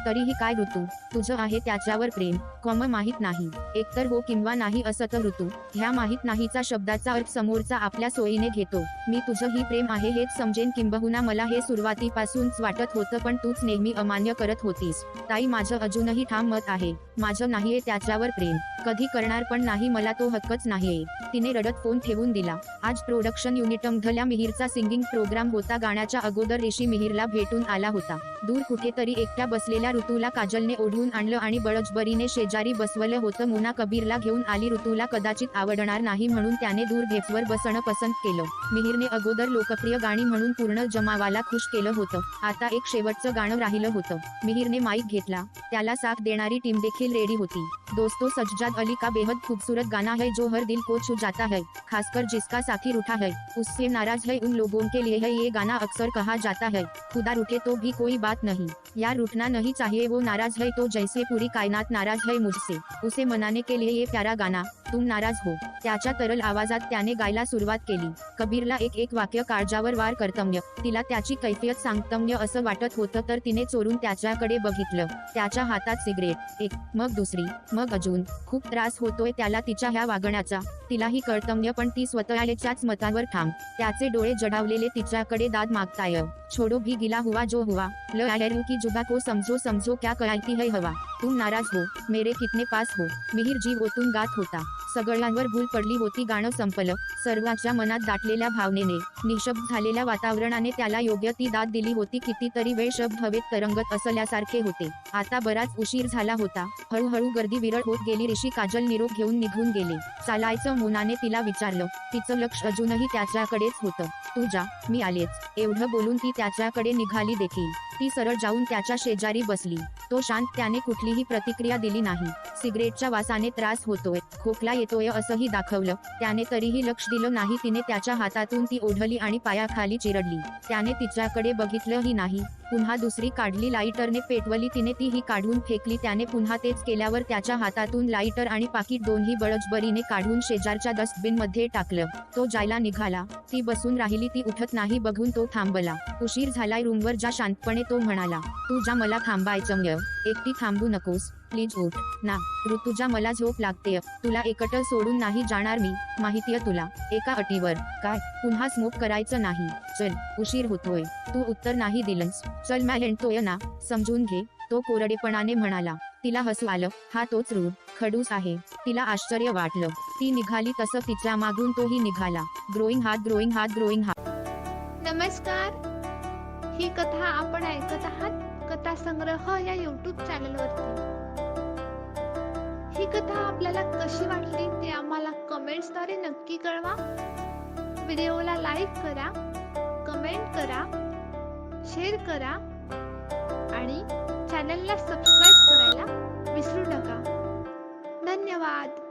तरीही काय ऋतू? तुझं आहे त्याच्यावर प्रेम? माहित नाही. एकतर हो किंवा नाही असं तर ऋतू. ह्या माहित नाहीचा शब्दाचा अर्थ समोरचा आपल्या सोयीने घेतो. मी तुझं ही प्रेम आहे हेच समजेन किंबहुना मला हे सुरुवातीपासूनच वाटत होतं पण तूच नेहमी अमान्य करत होतीस. ताई, माझं अजूनही ठाम मत आहे. माझं नाहीये त्याच्यावर प्रेम. कधी करणार पण नाही. मला तो हक्कच नाहीये. तिने रडत फोन ठेवून दिला. आज प्रोडक्शन युनिटमधल्या मिहिरचा सिंगिंग प्रोग्राम होता. गाण्याच्या अगोदर ऋषी मिहिरला भेटून आला होता. दूर कुठेतरी एकट्या बसलेल्या ऋतूला काजलने ओढून आणलं आणि बळजबरीने शेजारी बसवलं होतं. मोना कबीरला घेऊन आली. ऋतूला कदाचित आवडणार नाही म्हणून त्याने दूर भेसवर बसणं पसंत केलं. मिहिरने अगोदर लोकप्रिय गाणी म्हणून पूर्ण जमावाला खुश केलं होतं. आता एक शेवटचं गाणं राहिलं होतं. मिहिरने माईक घेतला. त्याला साथ देणारी टीम देखील रेडी होती. दोस्तों, सज्जाद अली का बेहद खूबसूरत गाना है जो हर दिल को छू जाता है, खासकर जिसका साथी रूठा है उससे नाराज है उन लोगों के लिए है ये गाना अक्सर कहा जाता है. खुदा रूठे तो भी कोई बात नहीं, यार रूठना नहीं चाहिए, वो नाराज है तो जैसे पूरी कायनात नाराज है मुझसे, उसे मनाने के लिए ये प्यारा गाना तुम नाराज हो. त्याच्या तरल आवाजात त्याने गायला सुरुवात केली. कबीरला एक वाक्य काळजावर वार करतम्य. तिला त्याची कैफियत सांगतम्य असं वाटत होतं तर तिने चोरून त्याच्याकडे बघितलं. त्याच्या हातात सिगरेट. एक, मग दुसरी, मग अजून. खूप त्रास होतोय त्याला तिच्या ह्या वागण्याचा. तिलाही कळतम्य पण ती स्वतःच्याच मतावर ठाम. त्याचे डोळे जडावलेले तिच्याकडे दाद मागताय. छोडो भी गिला हुआ जो हुआ, ल आयरू की जुबा को समझो क्या कहती है हवा, तुम नाराज हो मेरे कितने पास हो. मिहिर जीव ओतून गात होता. सगळ्यांवर भूल पडली होती. गाणं संपलं. सर्वांच्या मनात दाटलेल्या भावनेने, निशब्द झालेल्या वातावरणाने त्याला योग्य ती दाद दिली होती. कितीतरी वेळ शब्द हवेत तरंगत असल्यासारखे होते. आता बराच उशीर झाला होता. हळूहळू गर्दी विरळ होत गेली. ऋषी काजल निरोप घेऊन निघून गेले. चालायचं मोनाने तिला विचारलं. तिचं लक्ष अजूनही त्याच्याकडेच होतं. तू जा, मी आलेच, एवढं बोलून ती त्याच्याकडे निघाली देखील. ती सरळ जाऊन त्याच्या शेजारी बसली. तो शांत. त्याने कुठलीही प्रतिक्रिया दिली नाही. सिगरेटच्या वासाने त्रास होतोय, खोकला येतोय असंही दाखवलं. त्याने तरीही लक्ष दिलं नाही. तिने त्याच्या हातातून ती ओढली आणि पायाखाली चिरडली. त्याने तिच्याकडे बघितलंही नाही. पुन्हा दुसरी काढली, लाईटरने पेटवली तिने, तीही काढून फेकली. त्याने पुन्हा तेच केल्यावर त्याच्या हातातून लाईटर आणि पाकिट दोन्ही बळजबरीने काढून शेजारच्या डस्टबिन मध्ये टाकलं. तो जायला निघाला. ती बसून राहिली. ती उठत नाही बघून तो थांबला. उशीर झालाय, रूमवर जा शांतपणे तो म्हणाला. तू जा, मला थांबायचं य. एकटी थांबू नकोस, प्लीज उठ ना. ऋतुजा, मला झोप लागतेय. तुला एकटं सोडून नाही जाणार मी, माहितीय तुला. एका अटीवर. काय? पुन्हा स्मोक करायचं नाही. चल, उशीर होतोय. तू उत्तर नाही दिलंस. चल, मैं म्हणतोय ना, समजून घे. तो कोरडेपणाने म्हणाला. तिला हसू आलं. हा तोच रूढ खडूस आहे. तिला आश्चर्य वाटलं. ती निघाली तसं तिच्या मागून तोही निघाला. Growing heart, growing heart, growing heart. नमस्कार. ही कथा आपण ऐकत आहात कथा संग्रह या YouTube चॅनलवरती. ही कथा आपल्याला कशी वाटली ते आम्हाला कमेंट्सद्वारे नक्की कळवा. व्हिडिओला लाईक करा, कमेंट करा, शेअर करा आणि चॅनलला सबस्क्राईब करायला विसरू नका. धन्यवाद.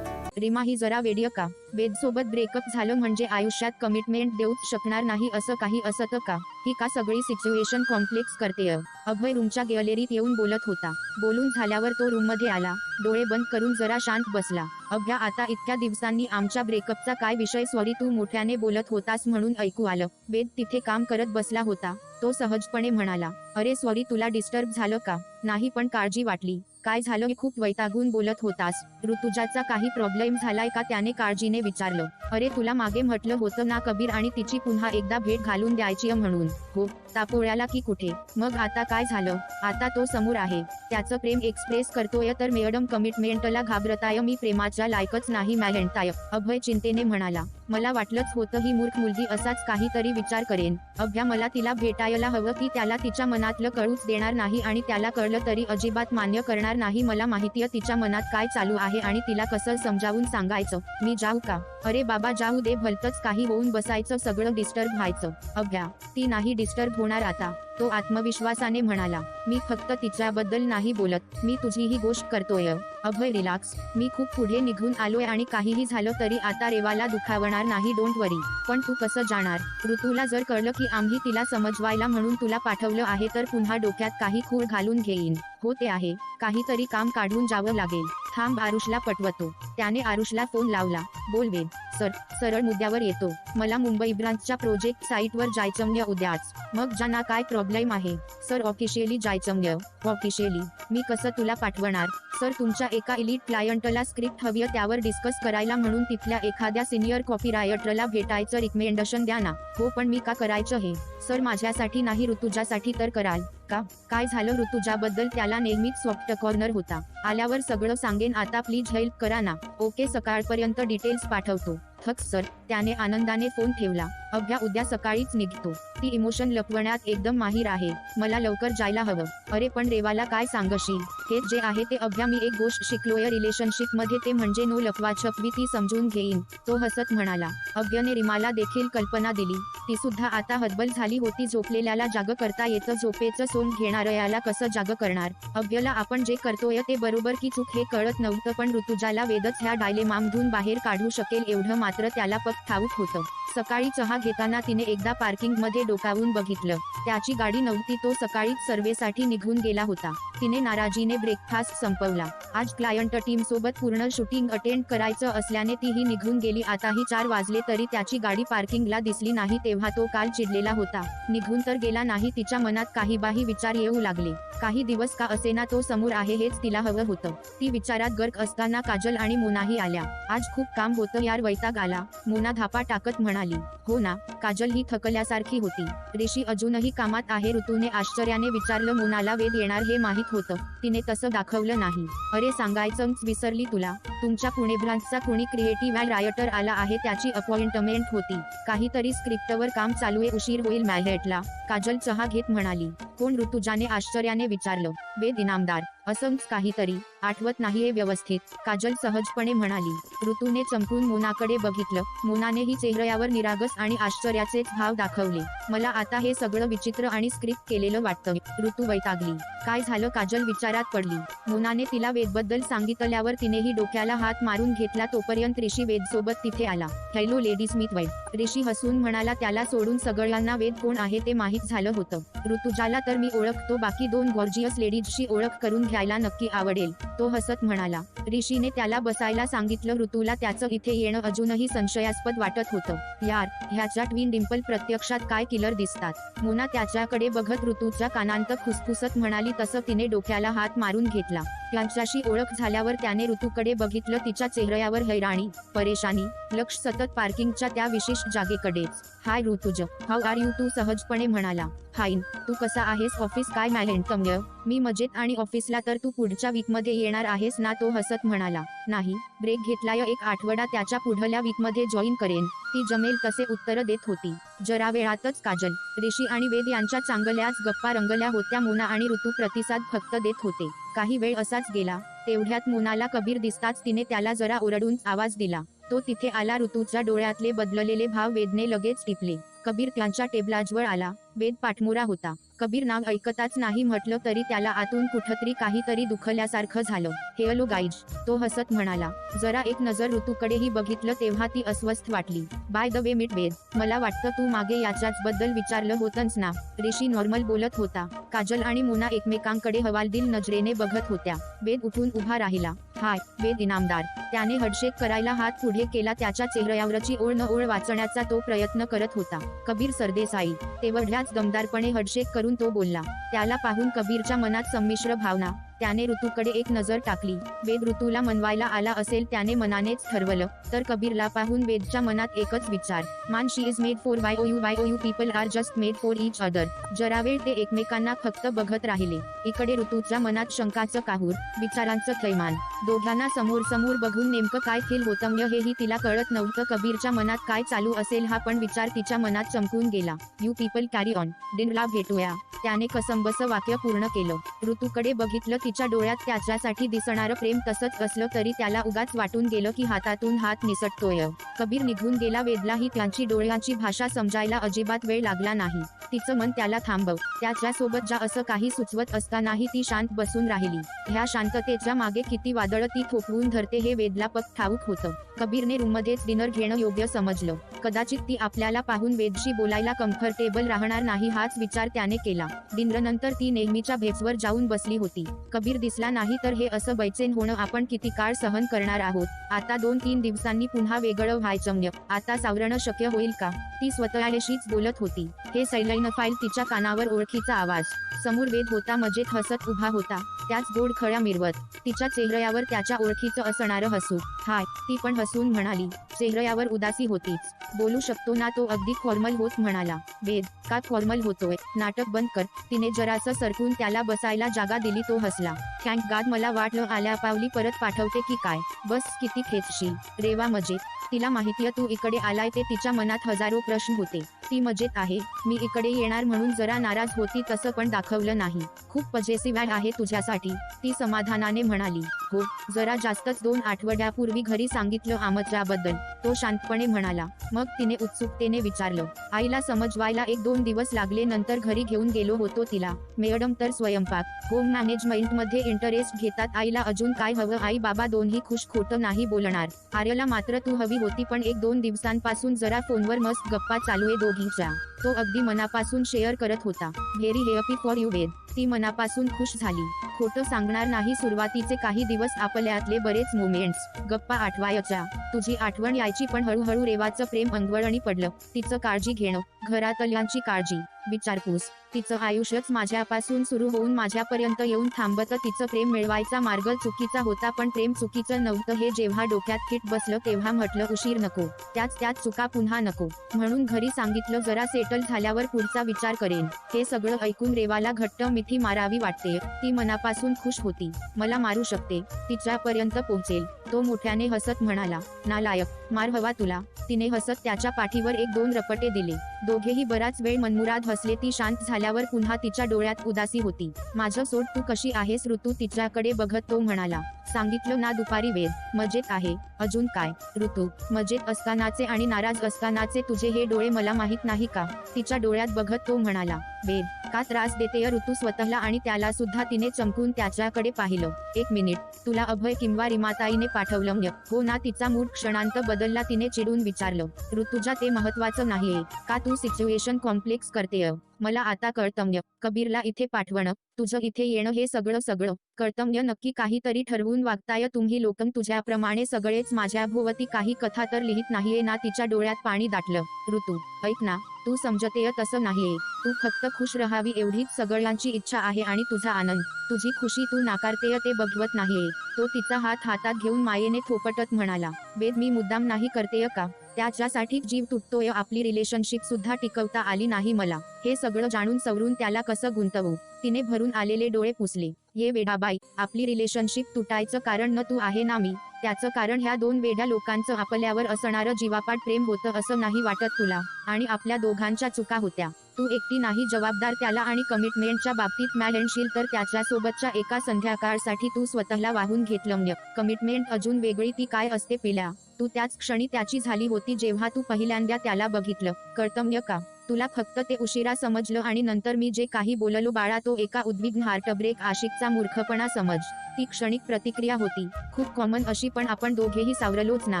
रीमा ही जरा वेड्य का? वेदसोबत ब्रेकअप झालं म्हणजे आयुष्यात कमिटमेंट देऊच शकणार नाही असं काही असतं का? ही का सगळी सिच्युएशन कॉम्प्लेक्स करतेय? अभय रूमच्या गॅलरीत येऊन बोलत होता. बोलून झाल्यावर तो रूममध्ये आला. डोळे बंद करून जरा शांत बसला. अभ्या, आता इतक्या दिवसांनी आमच्या ब्रेकअपचा काय विषय? सॉरी, तू मोठ्याने बोलत होतास म्हणून ऐकू आलं. वेद तिथे काम करत बसला होता. तो सहजपणे म्हणाला. अरे सॉरी, तुला डिस्टर्ब झालं का? नाही, पण काळजी वाटली. काय झालं? खूप वैतागून बोलत होतास. ऋतुजाचा काही प्रॉब्लेम झालाय का? त्याने काळजीने विचारलं. अरे, तुला मागे म्हटलं होतं ना कबीर आणि तिची पुन्हा एकदा भेट घालून द्यायची म्हणून. हो, तापोळ्याला की कुठे? मग आता काय झालं? आता तो समोर आहे. त्याचं प्रेम एक्सप्रेस करतोय तर मॅडम कमिटमेंटला घाबरताय. मी प्रेमाच्या लायकच नाही म्हणताय, अभय चिंतेने म्हणाला. मला वाटलंच होतं ही मूर्ख मुलगी असाच काहीतरी विचार करेन. अभ्या, मला तिला भेटायला हवं. ती त्याला तिच्या मनातलं कळूच देणार नाही आणि त्याला कळलं तरी अजिबात मान्य करणार नाही. मला माहितीय तिच्या मनात काय चालू आहे आणि तिला कसं समजावून सांगायचं. मी जाऊ का? अरे बाबा, जाऊ दे, भलतंच काही होऊन बसायचं, सगळं डिस्टर्ब व्हायचं. अभ्या, ती नाही डिस्टर्ब होणार आता, तो आत्मविश्वासाने म्हणाला. मी फक्त तिच्याबद्दल नाही बोलत, मी तुझीही गोष्ट करतोय. अभय, रिलॅक्स. मी खूप पुढे निघून आलोय आणि काहीही झालं तरी आता रेवाला दुखावणार नाही. डोंट वरी. पण तू कसं जाणार? ऋतूला जर कळलं की आम्ही तिला समजवायला म्हणून तुला पाठवलं आहे तर पुन्हा डोक्यात काही खूळ घालून घेईन. हो, ते आहे. काहीतरी काम काढून जावं लागेल. थांब, आरुषला पटवतो. त्याने आरुषला फोन लावला. बोल वेद. सर, सरळ मुद्द्यावर येतो. मला मुंबई ब्रांचच्या प्रोजेक्ट साईटवर जायचंय उद्याच. मग जाना, काय प्रॉब्लेम आहे? सर, ऑफिशियली जायचंय. ऑफिशियली? मी कसं तुला पाठवणार? सर, तुमच्या एका इलीट क्लायंटला स्क्रिप्ट हवीय, त्यावर डिस्कस करायला म्हणून तिथल्या एखाद्या सिनियर कॉपीरायटरला भेटायचं, रिकमेंडेशन द्या ना. हो, पण मी का करायचं हे? सर, माझ्यासाठी नाही, ऋतुजासाठी तर कराल का? काय झालं ऋतुजाबद्दल? त्याला नेहमीच सॉफ्ट कॉर्नर होता. आल्यावर सगळं सांगेन, आता प्लीज हेल्प करा ना. ओके, सकाळपर्यंत डिटेल्स पाठवतो. थक सर. त्याने आनंदाने फोन ठेवला. अभ्या उद्या सकाळीच निघतो. ती इमोशन लपवण्यात एकदम माहीर आहे. मला लवकर जायला हवं. अरे पण रेवाला काय सांगशील? हे जे आहे ते. अभ्या, मी एक गोष्ट शिकलोय रिलेशनशिप मध्ये, ते म्हणजे नो लपवाछपवी. ती समजून घेईन. तो हसत म्हणाला. अभ्याने रीमाला देखील कल्पना दिली. ती सुद्धा आता हतबल झाली होती. झोपलेल्याला जाग करता येतं, झोपेचं सोंग घेणाऱ्याला कसं जाग करणार? अभ्याला आपण जे करतोय ते बरोबर की चूक हे कळत नव्हतं, पण ऋतुजाला वेदच ह्या डायलेमामधून बाहेर काढू शकेल एवढं मात्र त्याला पक्क ठाऊक होतं. सकाळी चहा घेताना तिने एकदा पार्किंग मध्ये डोकावून बघितलं. त्याची गाडी नव्हती. तो सकाळीच सर्वेसाठी निघून गेला होता. तिने नाराजीने ब्रेकफास्ट संपवला. आज क्लायंट टीम सोबत पूर्ण शूटिंग अटेंड करायचं असल्याने तीही निघून गेली. आताही 4 वाजले तरी त्याची गाडी पार्किंगला दिसली नाही. तेव्हा तो काल चिडलेला होता. निघून तर गेला नाही. तिच्या मनात काहीबाही विचार येऊ लागले. काही दिवस का असेना तो समोर आहे हेच तिला हवं होतं. ती विचारात गर्क असताना काजल आणि मोनाही आल्या. आज खूप काम होतं यार, वैताग आला. मोना धापा टाकत म्हणाली. हो ना, काजल ही थकल्यासारखी होती. ऋषी अजूनही कामात आहे? ऋतूने आश्चर्याने विचारलं. मोनाला वेद येणार हे माहित होतं. तिने तसं दाखवलं नाही. अरे सांगायचंच विसरली तुला. तुमच्या पुणे ब्रांचचा कोणी क्रिएटिव्ह रायटर आला आहे, त्याची अपॉइंटमेंट होती. काहीतरी स्क्रिप्टवर काम चालूये, उशीर होईल मॅहेटला. काजल चहा घेत म्हणाली. कोण? ऋतुजाने आश्चर्याने विचारलं. वेद इनामदार. असंच काहीतरी. आठवत नाहीये व्यवस्थित, काजल सहजपणे म्हणाली. ऋतूने चमकून मोनाकडे बघितलं. मोनानेही चेहऱ्यावर निरागस आणि आश्चर्याचेच भाव दाखवले. मला आता हे सगळं विचित्र आणि स्क्रिप्ट केलेलं वाटतं. ऋतू वैतागली. काय झालं? काजल विचारात पडली. मोनाने तिला वेदबद्दल सांगितल्यावर तिनेही डोक्याला हात मारून घेतला. तोपर्यंत ऋषी वेदसोबत तिथे आला. हॅलो लेडीज, मीट वेद. ऋषी हसून म्हणाला. त्याला सोडून सगळ्यांना वेद कोण आहे ते माहीत झालं होतं. ऋतुजाला तर मी ओळखतो, बाकी दोन गॉर्जियस लेडीजची ओळख करून घ्यायला नक्की आवडेल, तो हसत म्हणाला. ऋषीने त्याला बसायला सांगितलं. ऋतूला त्याचं इथे येणं अजूनही संशयास्पद वाटत होतं. यार, ह्याच्या ट्विन डिम्पल प्रत्यक्षात काय किलर दिसतात. मोना त्याच्याकडे बघत ऋतूच्या कानांत खुसखुसत म्हणाली. तसं तिने डोक्याला हात मारून घेतला. त्यांच्याशी ओळख झाल्यावर त्याने ऋतूकडे बघितलं. तिच्या चेहऱ्यावर हैराणी, परेशानी, लक्ष सतत पार्किंगच्या त्या विशिष्ट जागेकडेच. हाय ऋतुज, हाऊ आर यू? तू सहजपणे म्हणाला. फाईन, तू कसा आहेस? ऑफिस काय मॅलेंटमय? मी मजेत. आणि ऑफिसला तर तू पुढच्या वीकमध्ये येणार आहेस ना? तो हसत म्हणाला. नाही, ब्रेक घेतलाय एक आठवडा, त्याच्या पुढल्या वीकमध्ये जॉईन करेन. ती जमेल तसे उत्तर देत होती. जरा वेळातच काजल, ऋषी आणि वेद यांच्या चांगल्याच गप्पा रंगल्या होत्या. मोना आणि ऋतू प्रतिसाद फक्त देत होते. काही वेळ असाच गेला. तेवढ्यात मोनाला कबीर दिसताच तिने त्याला जरा ओरडून आवाज दिला. तो तिथे आला. ऋतूच्या डोळ्यातले बदललेले भाव वेदने लगेच टिपले. कबीर त्यांच्या टेबलाजवळ आला. वेद पाठमोरा होता. कबीर नाव ऐकताच नाही म्हटलं तरी त्याला आतून कुठतरी काहीतरी दुखल्यासारखं झालं. हेलो गाईज, तो हसत म्हणाला. जरा एक नजर ऋतूकडेही बघितलं तेव्हा ती अस्वस्थ वाटली. बाय द वे मीट वेद, मला वाटतं तू मागे याच्याच बद्दल विचारलं होतंस ना? ऋषी नॉर्मल बोलत होता. काजल आणि मोना एकमेकांकडे हवालदिल नजरेने बघत होत्या. वेद उठून उभा राहिला. हाय वेद इनामदार. त्याने हडशेक करायला हात पुढे केला. त्याच्या चेहऱ्यावरची ओळ न ओळ वाचण्याचा तो प्रयत्न करत होता. कबीर सरदेसाई. तेवढ्याच दमदारपणे हडशेक करून तो बोलला. त्याला पाहून कबीरच्या मनात संमिश्र भावना. त्याने ऋतूकडे एक नजर टाकली. वेद ऋतूला मनवायला आला असेल त्याने मनानेच ठरवलं. तर कबीरला पाहून वेदच्या मनात एकच विचार. मान she is made for Y O U people are just made for each other. जरा वेळ ते एकमेकांना फक्त बघत राहिले. इकडे ऋतूच्या मनात शंकाचं काहूर, विचारांचं थैमान. दोघांना समोर समोर बघून नेमकं काय फील होतं हेही तिला कळत नव्हतं. कबीरच्या मनात काय चालू असेल हा पण विचार तिच्या मनात चमकून गेला. यू पीपल कॅरी ऑन, डिनला भेटूया. त्याने कसंबस वाक्य पूर्ण केलं. ऋतूकडे बघितलं. तिच्या डोळ्यात त्याच्यासाठी दिसणारं प्रेम तसंच असलं तरी त्याला उगाच वाटून गेलं की हातातून हात निसटतोय. कबीर निघून गेला. वेदलाही त्यांची डोळ्यांची भाषा समजायला अजिबात वेळ लागला नाही. तिचं मन त्याला थांबव. त्याच्यासोबत जा असं काही सुचवत असतानाही ती शांत बसून राहिली. ह्या शांततेच्या मागे किती वादळ ती थोपवून धरते हे वेदला पक्क ठाऊक होतं. कबीरने रूममध्येच डिनर घेणं योग्य समजलं. कदाचित ती आपल्याला पाहून वेदशी बोलायला कम्फर्टेबल राहणार नाही हाच विचार त्याने केला. डिनरनंतर ती नेहमीच्या भेचवर जाऊन बसली होती. कबीर दिसला नाही तर हे असं बैचेन होणं आपण किती काळ सहन करणार आहोत. आता 2-3 दिवसांनी पुन्हा वेगळं व्हायचं. आता सावरणं शक्य होईल का? ती स्वतःशीच बोलत होती. हे सैलैन फाईल तिच्या कानावर ओळखीचा आवाज. समोर वेद होता. मजेत हसत उभा होता. त्याच गोड खळ्या मिरवत. तिच्या चेहऱ्यावर त्याच्या ओळखीचं असणारं हसू. हाय, ती पण हसून म्हणाली. चेहऱ्यावर उदासी होतीच. बोलू शकतो ना? तो अगदी फॉर्मल होत म्हणाला. वेद, का फॉर्मल होतोय? नाटक बंद कर. तिने जरासं सरकून त्याला बसायला जागा दिली. तो हसला. थँक गॉड, मला वाटलं आल्या पावली परत पाठवते की काय. बस, किती खेचशील. रेवा मजेत. तिला माहितीये तू इकडे आलाय ते. तिच्या मनात हजारो प्रश्न होते. ती मजेत आहे. मी इकडे येणार म्हणून जरा नाराज होती, तसं पण दाखवलं नाही. खूप पजेसिव्ह आहे तुझ्यासाठी, ती समाधानाने म्हणाली. हो, जरा जास्तच. 2 आठवड्यापूर्वी घरी सांगितलं आमच्याबद्दल, तो शांतपणे म्हणाला. मग तिने उत्सुकतेने विचारलं. आईला समजवायला 1-2 दिवस लागले. नंतर घरी घेऊन गेलो होतो तिला. मॅडम तर स्वयंपाक, होम मॅनेजमेंटमध्ये इंटरेस्ट घेतात. आईला अजून काय हवं? आई बाबा दोन्ही खुश. खोटं नाही बोलणार. आर्यला मात्र तू हवी होती, पण 1-2 दिवसांपासून जरा फोनवर मस्त गप्पा चालूये दोघींच्या. तो अगदी मनापासून शेअर करत होता. व्हेरी हॅपी फॉर यू वेद. ती मनापासून खुश झाली. खोटं सांगणार नाही, सुरुवातीचे काही दिवस आपल्यातले बरेच मोमेंट्स, गप्पा आठवायच्या. तुझी आठवण यायची, पण हळूहळू रेवाचं प्रेम अंगवळणी पडलं. तिचं काळजी घेणं, घरातल्यांची काळजी, विचारपूस. तिचं आयुष्यच माझ्यापासून सुरू होऊन माझ्यापर्यंत येऊन थांबतं. तिचं प्रेम मिळवायचा मार्ग चुकीचा होता, पण प्रेम चुकीचं नव्हतं हे जेव्हा डोक्यात फिट बसलं तेव्हा म्हटलं उशीर नको. त्याच चुका पुन्हा नको. म्हणून घरी सांगितलं जरा सेटल झाल्यावर पुढचा विचार करेन. हे सगळं ऐकून रेवाला घट्ट मिठी मारावी वाटते. ती मनापासून खुश होती. मला मारू शकते, तिच्यापर्यंत पोहोचेल. तो मोठ्याने हसत म्हणाला. नालायक, मार हवा तुला. तिने हसत त्याच्या पाठीवर 1-2 रपटे दिले. दोघेही बराच वेळ मनमुराद हसले. ती शांत झाल्यावर पुन्हा तिच्या डोळ्यात उदासी होती. माझं सोड, तू कशी आहेस? ऋतू तिच्याकडे बघत तो म्हणाला. सांगितलं ना दुपारी. वेद, मजेत आहे. अजून काय? ऋतू, मजेत असतानाचे आणि नाराज असतानाचे तुझे हे डोळे मला माहित नाही का? तिच्या डोळ्यात बघत तो म्हणाला. वेद, का त्रास देतेय? ऋतू स्वतःला आणि त्याला सुद्धा तिने चमकून त्याच्याकडे पाहिलं. एक मिनिट, तुला अभय किंवा रिमाताईने पाठवलं? हो ना. तिचा मूड क्षणांत बदलला. तिने चिडून विचारलं. ऋतुजा, ते महत्वाचं नाहीये का? तू सिच्युएशन कॉम्प्लेक्स करतेय. मला आता कळतंय. कबीरला इथे पाठवणं, तुझं इथे येणं, हे सगळं कळतंय. नक्की काहीतरी ठरवून वागताय तुम्ही लोक. तुझ्याप्रमाणे सगळेच माझ्याभोवती काही कथा तर लिहित नाहीये ना? तिच्या डोळ्यात पाणी दाटलं. ऋतू, ऐक ना, तू समजतेय तसं नाहीये. तू फक्त खुश राहावी एवढीच सगळ्यांची इच्छा आहे आणि तुझा आनंद, तुझी खुशी तू नाकारतेय ते बघवत नाहीये. तो तिचा हात हातात घेऊन मायेने थोपटत म्हणाला. वेद, मी मुद्दाम नाही करतेय का? त्याच्यासाठी जीव तुटतोय. आपली रिलेशनशिप सुद्धा टिकवता आली नाही मला. हे सगळं जाणून सवरून त्याला कसं गुंतवू? तिने भरून आलेले डोळे पुसले. ये वेडाबाई, आपली रिलेशनशिप तुटायचं कारण न तू आहे ना मी. त्याचं कारण ह्या दोन वेड्या लोकांचं आपल्यावर असणारं जीवापाड प्रेम होतं असं नाही वाटत तुला? आणि आपल्या दोघांच्या चुका होत्या. तू एकटी नाही जबाबदार त्याला. आणि कमिटमेंटच्या बाबतीत म्हणशील तर त्याच्यासोबतच्या एका संध्याकाळसाठी तू स्वतःला वाहून घेतलं. कमिटमेंट अजून वेगळी ती काय असते पिल्या? तू त्याच क्षणी त्याची झाली होती जेव्हा तू पहिल्यांदा त्याला बघितलं. कळतंय का? तुला फक्त ते उशिरा समजलं आणि नंतर मी जे काही बोललो बाळा, तो एका उद्विग्न हार्टब्रेक आशिकचा मूर्खपणा समज. ती क्षणिक प्रतिक्रिया होती, खूप कॉमन अशी, पण आपण दोघेही सावरलोच ना.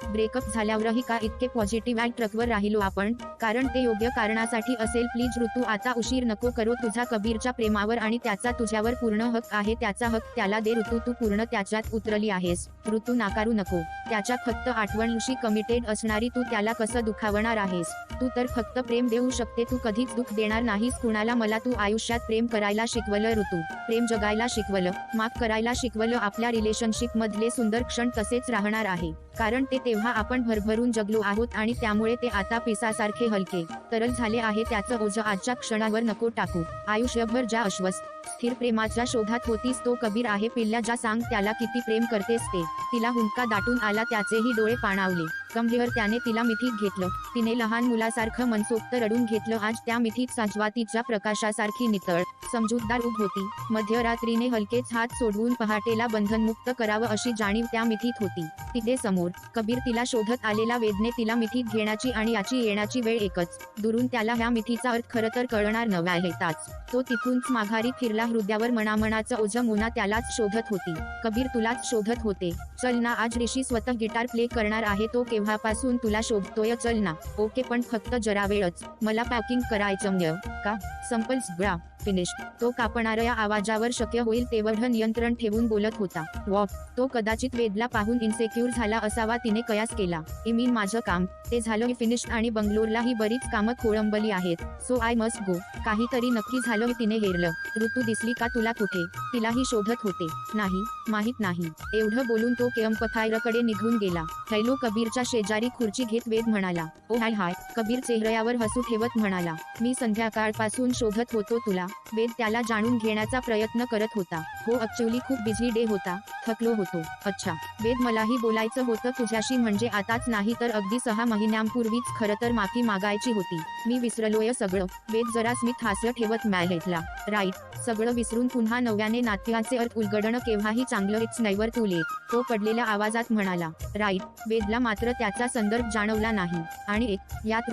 ब्रेकअप झाल्यावरही का इतके पॉझिटिव्ह ट्रकवर राहिलो आपण? कारण ते योग्य कारणासाठी असेल. प्लीज ऋतू, आता उशीर नको करू. तुझा कबीरच्या प्रेमावर आणि त्याचा तुझ्यावर पूर्ण हक्क आहे. त्याचा हक्क त्याला दे ऋतू. तू पूर्ण त्याच्यात उतरली आहेस. ऋतू, नाकारू नको. त्याच्या फक्त आठवणीशी कमिटेड असणारी तू त्याला कसं दुखावणार आहेस? तू तर फक्त प्रेम देऊ शकते, तू कधीच दुःख देणार नाहीस कुणाला. मला तू आयुष्यात प्रेम करायला शिकवलं ऋतू. प्रेम जगायला शिकवलं, माफ करायला शिकवलं. आपल्या रिलेशनशिप मधले सुंदर क्षण तसेच राहणार आहे. कारण ते तेव्हा आपण भरभरून जगलो आहोत आणि त्यामुळे ते आता पिसासारखे हलके तरल झाले आहे. त्याचं ओझं आजच्या क्षणावर नको टाकू. आयुष्यभर ज्या अस्वस्थ स्थिर प्रेमाच्या शोधात होतीस तो कबीर आहे पिल्ल्या. जा, सांग त्याला किती प्रेम करतेस ते. तिला हुंदका दाटून आला. त्याचेही डोळे पाणावले. कमरेवर त्याने तिला मिठीत घेतलं. तिने लहान मुलासारखं मनसोक्त रडून घेतलं. आज त्या मिठीत साजवातीच्या प्रकाशासारखी नितळ समजूतदार ऊब होती. मध्यरात्रीने हलकेच हात सोडवून पहाटेला बंधनमुक्त करावं अशी जाणीव त्या मिठीत होती. तिथे समोर कबीर तिला शोधत आलेला. वेदने तिला मिठीत घेण्याची आणि याची येण्याची वेळ एकच. दुरून त्याला ह्या मिठीचा अर्थ खरं तर कळणार नव्हताच. तो तिथूनच माघारी फिरला. हृदयावर मनामनाचं ओझं. मोना त्यालाच शोधत होती. कबीर तुलाच शोधत होते. चल ना, आज ऋषी स्वतः गिटार प्ले करणार आहे. तो केव्हापासून तुला शोधतोय. चल ना. ओके, पण फक्त जरा वेळच. मला पॅकिंग करायचं का? संपल सगळा. फिनिश. तो कापणाऱ्या आवाजावर शक्य होईल तेवढं नियंत्रण ठेवून बोलत होता. वॉट? तो कदाचित वेदला पाहून इन्सेक्युअर झाला असावा. तिने कयास केला. माझं काम ते झालं फिनिश आणि बंगलोरला ही बरीच कामं खोळंबली आहेत. So I must go. काहीतरी नक्की झालं. तिने हेरलं. ऋतू दिसली का तुला कुठे? तिलाही शोधत होते. नाही, माहित नाही. एवढं बोलून तो केम्पफायरकडे निघून गेला. हॅलो, कबीरच्या शेजारी खुर्ची घेत वेद म्हणाला. ओ हाय. कबीर चेहऱ्यावर हसू ठेवत म्हणाला. मी संध्याकाळपासून शोधत होतो तुला. वेद त्याला जाणून घेण्याचा प्रयत्न करत होता. हो, ऍक्च्युली खूप बिझी डे होता. थकलो होतो. अच्छा. वेद, मलाही बोलायचं होतं तुझ्याशी. म्हणजे आताच नाही तर अगदी 6 महिन्यांपूर्वीच. खरं तर माफी मागायची होती. मी विसरलोय सगळं. वेद जरा स्मित हास्य ठेवत म्हणाला. राईट. सगळं विसरून पुन्हा नव्याने नात्याचे अर्थ उलगडणं केव्हाही चांगलं. It's never too late. तो पडलेल्या आवाजात म्हणाला. राईट. वेदला मात्र त्याचा संदर्भ जाणवला नाही. आणि यात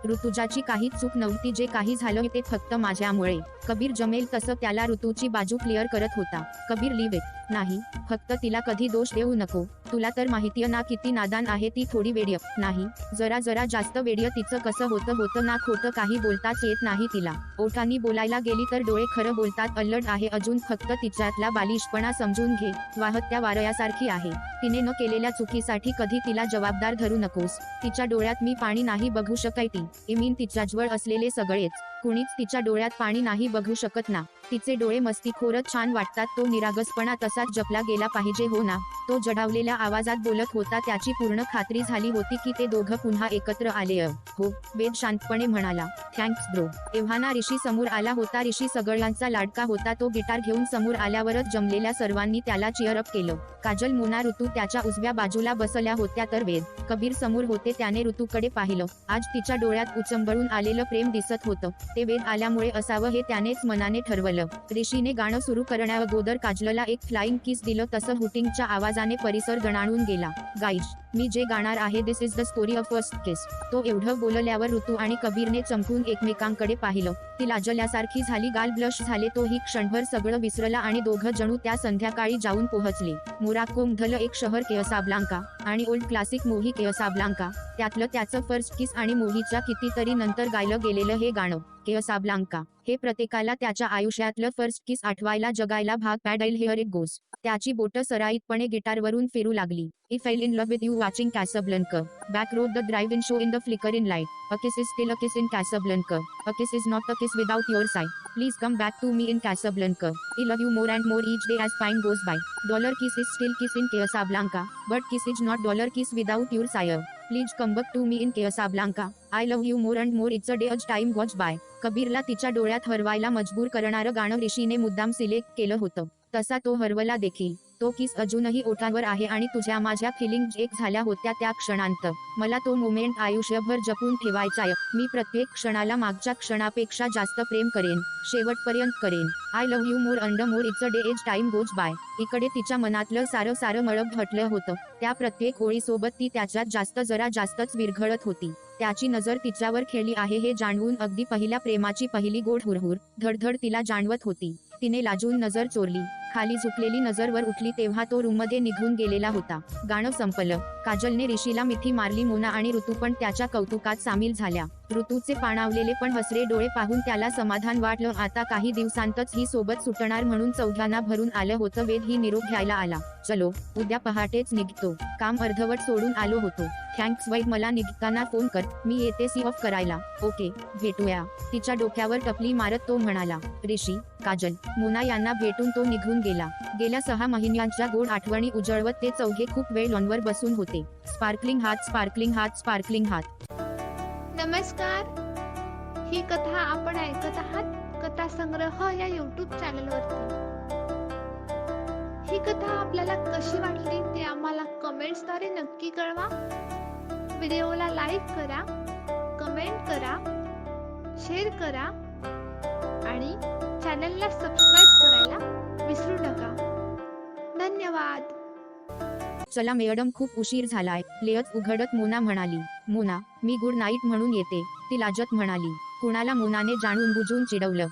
ऋतुजाची काहीच चूक नव्हती. जे काही झालं ते फक्त माझ्यामुळे. कबीर जमेल तसं त्याला ऋतूची बाजू क्लिअर करत होता. Kabir leave it. नाही, फक्त तिला कधी दोष देऊ नको. तुला तर माहितीये ना किती नादान आहे ती. थोडी वेड्य नाही, जरा जास्त वेड्य. तिचं कसं होतं ना, खोटं काही बोलताच येत नाही तिला. ओठांनी बोलायला गेली तर डोळे खरं बोलतात. अल्लड आहे अजून. फक्त तिच्यातला बालिशपणा समजून घे. वाहत्या वारयासारखी आहे. तिने न केलेल्या चुकीसाठी कधी तिला जबाबदार धरू नकोस. तिच्या डोळ्यात मी पाणी नाही बघू शकत. तिच्याजवळ असलेले सगळेच कुणीच तिच्या डोळ्यात पाणी नाही बघू शकत ना. तिचे डोळे मस्तीखोरच छान वाटतात. तो निरागसपणा तसाच जपला गेला पाहिजे हो ना. तो जडावलेल्या आवाजात बोलत होता. त्याची पूर्ण खात्री झाली होती की ते दोघं पुन्हा एकत्र आले. हो, वेद शांतपणे म्हणाला. Thanks bro. एव्हाना ऋषी समोर आला होता. ऋषी सगळ्यांचा लाडका होता. तो गिटार घेऊन समोर आल्यावरच जमलेल्या सर्वांनी त्याला चिअरअप केलं. काजल, मोना, ऋतू त्याच्या उजव्या बाजूला बसल्या होत्या तर वेद, कबीर समोर होते. त्याने ऋतूकडे पाहिलं. आज तिच्या डोळ्यात उचंबळून आलेलं प्रेम दिसत होतं. ते वेद आल्यामुळे असावं हे त्यानेच मनाने ठरवलं. ऋषीने गाणं सुरू करण्याअगोदर काजलला एक फ्लाइंग किस दिलं. तसं हुटिंगच्या आवाजाने परिसर गणाणून गेला. गाईज, मी जे गाणार आहे this is the story of first kiss. तो एवढं बोलल्यावर ऋतू आणि कबीरने चमकून एकमेकांकडे पाहिलं. ती लाजल्यासारखी झाली. गाल ब्लश झाले. तोही क्षणभर सगळं विसरला आणि दोघं जणू त्या संध्याकाळी जाऊन पोहोचले. मोराकोमधलं एक शहर केसाब्लांका आणि ओल्ड क्लासिक मोही केसाब्लांका. त्यातलं त्याचं फर्स्ट किस आणि मोहीच्या कितीतरी नंतर गायलं गेलेलं हे गाणं केसाब्लांका हे प्रत्येकाला त्याच्या आयुष्यातलं फर्स्ट किस आठवायला जगायला भाग पॅडाईल. Here it goes. त्याची बोटं सराईतपणे गिटारवरून फिरू लागली. I fell in love with you watching Casablanca. Back road the drive-in show in the flickering light. A kiss is still a kiss in Casablanca. A kiss is not a kiss without your sigh. Please come back to me in Casablanca. I love you more and more each day as time goes by. Dollar kiss is still kiss in Casablanca. But kiss is not dollar kiss without your sigh. Please come back to me in Casablanca. I love you more and more it's a day as time goes by. कबीरला तिच्या डोळ्यात हरवायला मजबूर करणारं गाणं ऋषीने मुद्दाम सिलेक्ट केलं होतं. तसा तो हरवला देखील. तो किस अजूनही ओठावर आहे आणि तुझ्या माझ्या फिलिंग्ज एक झाल्या होत्या त्या क्षणांत. मला तो मोमेंट आयुष्यभर जपून ठेवायचाय. मी प्रत्येक क्षणाला मागच्या क्षणापेक्षा जास्त प्रेम करेन. शेवटपर्यंत करेन. I love you more and more it's a day as time goes by. इकडे तिच्या मनातलं सारं मळब हटलं होतं. त्या प्रत्येक ओळीसोबत ती त्याच्यात जरा जास्तच विरघळत होती. त्याची नजर तिच्यावर खेळली आहे हे जाणवून अगदी पहिल्या प्रेमाची पहिली गोड हुरहुर धडधड तिला जाणवत होती. तिने लाजून नजर चोरली. खाली झुकलेली नजर वर उठली तेव्हा तो रूममध्ये निघून गेलेला होता. गाणं संपलं. काजलने ऋषीला मिठी मारली. मोना आणि ऋतू पण त्याच्या कौतुकात सामील झाल्या. ऋतूचे पाणावलेले पण हसरे डोळे पाहून त्याला समाधान वाटलं. आता काही दिवसांतच ही सोबत सुटणार म्हणून चौघांना भरून आलं होतं. वेद ही निरोप घ्यायला आला. चलो, उद्या पहाटेच निघतो. काम अर्धवट सोडून आलो होतो. थँक्स वैद. मला निघताना फोन कर. मी येते सी ऑफ करायला. ओके, भेटूया. तिच्या डोक्यावर टपली मारत तो म्हणाला. ऋषी, काजल, मोना यांना भेटून तो निघून गेला. गेल्या 6 महिन्यांच्या गोड आठवणी उजळवत ते चौघे खूप वेळ लॉनवर बसून होते. स्पार्कलिंग हात, स्पार्कलिंग हात, स्पार्कलिंग हात. नमस्कार. ही कथा आपण ऐकत आहात कथा संग्रह या YouTube चॅनलवरती. ही कथा आपल्याला कशी वाटली ते आम्हाला कमेंट्सद्वारे नक्की कळवा. व्हिडिओला लाईक करा, कमेंट करा, शेअर करा आणि चॅनलला सबस्क्राईब करायला विसरू नका. धन्यवाद. चला मॅडम, खूप उशीर झालाय. लेअच उघडत मोना म्हणाली. मोना, मी गुड नाईट म्हणून येते. ती लाजत म्हणाली. कुणाला मोनाने जाणून बुजून चिडवलं.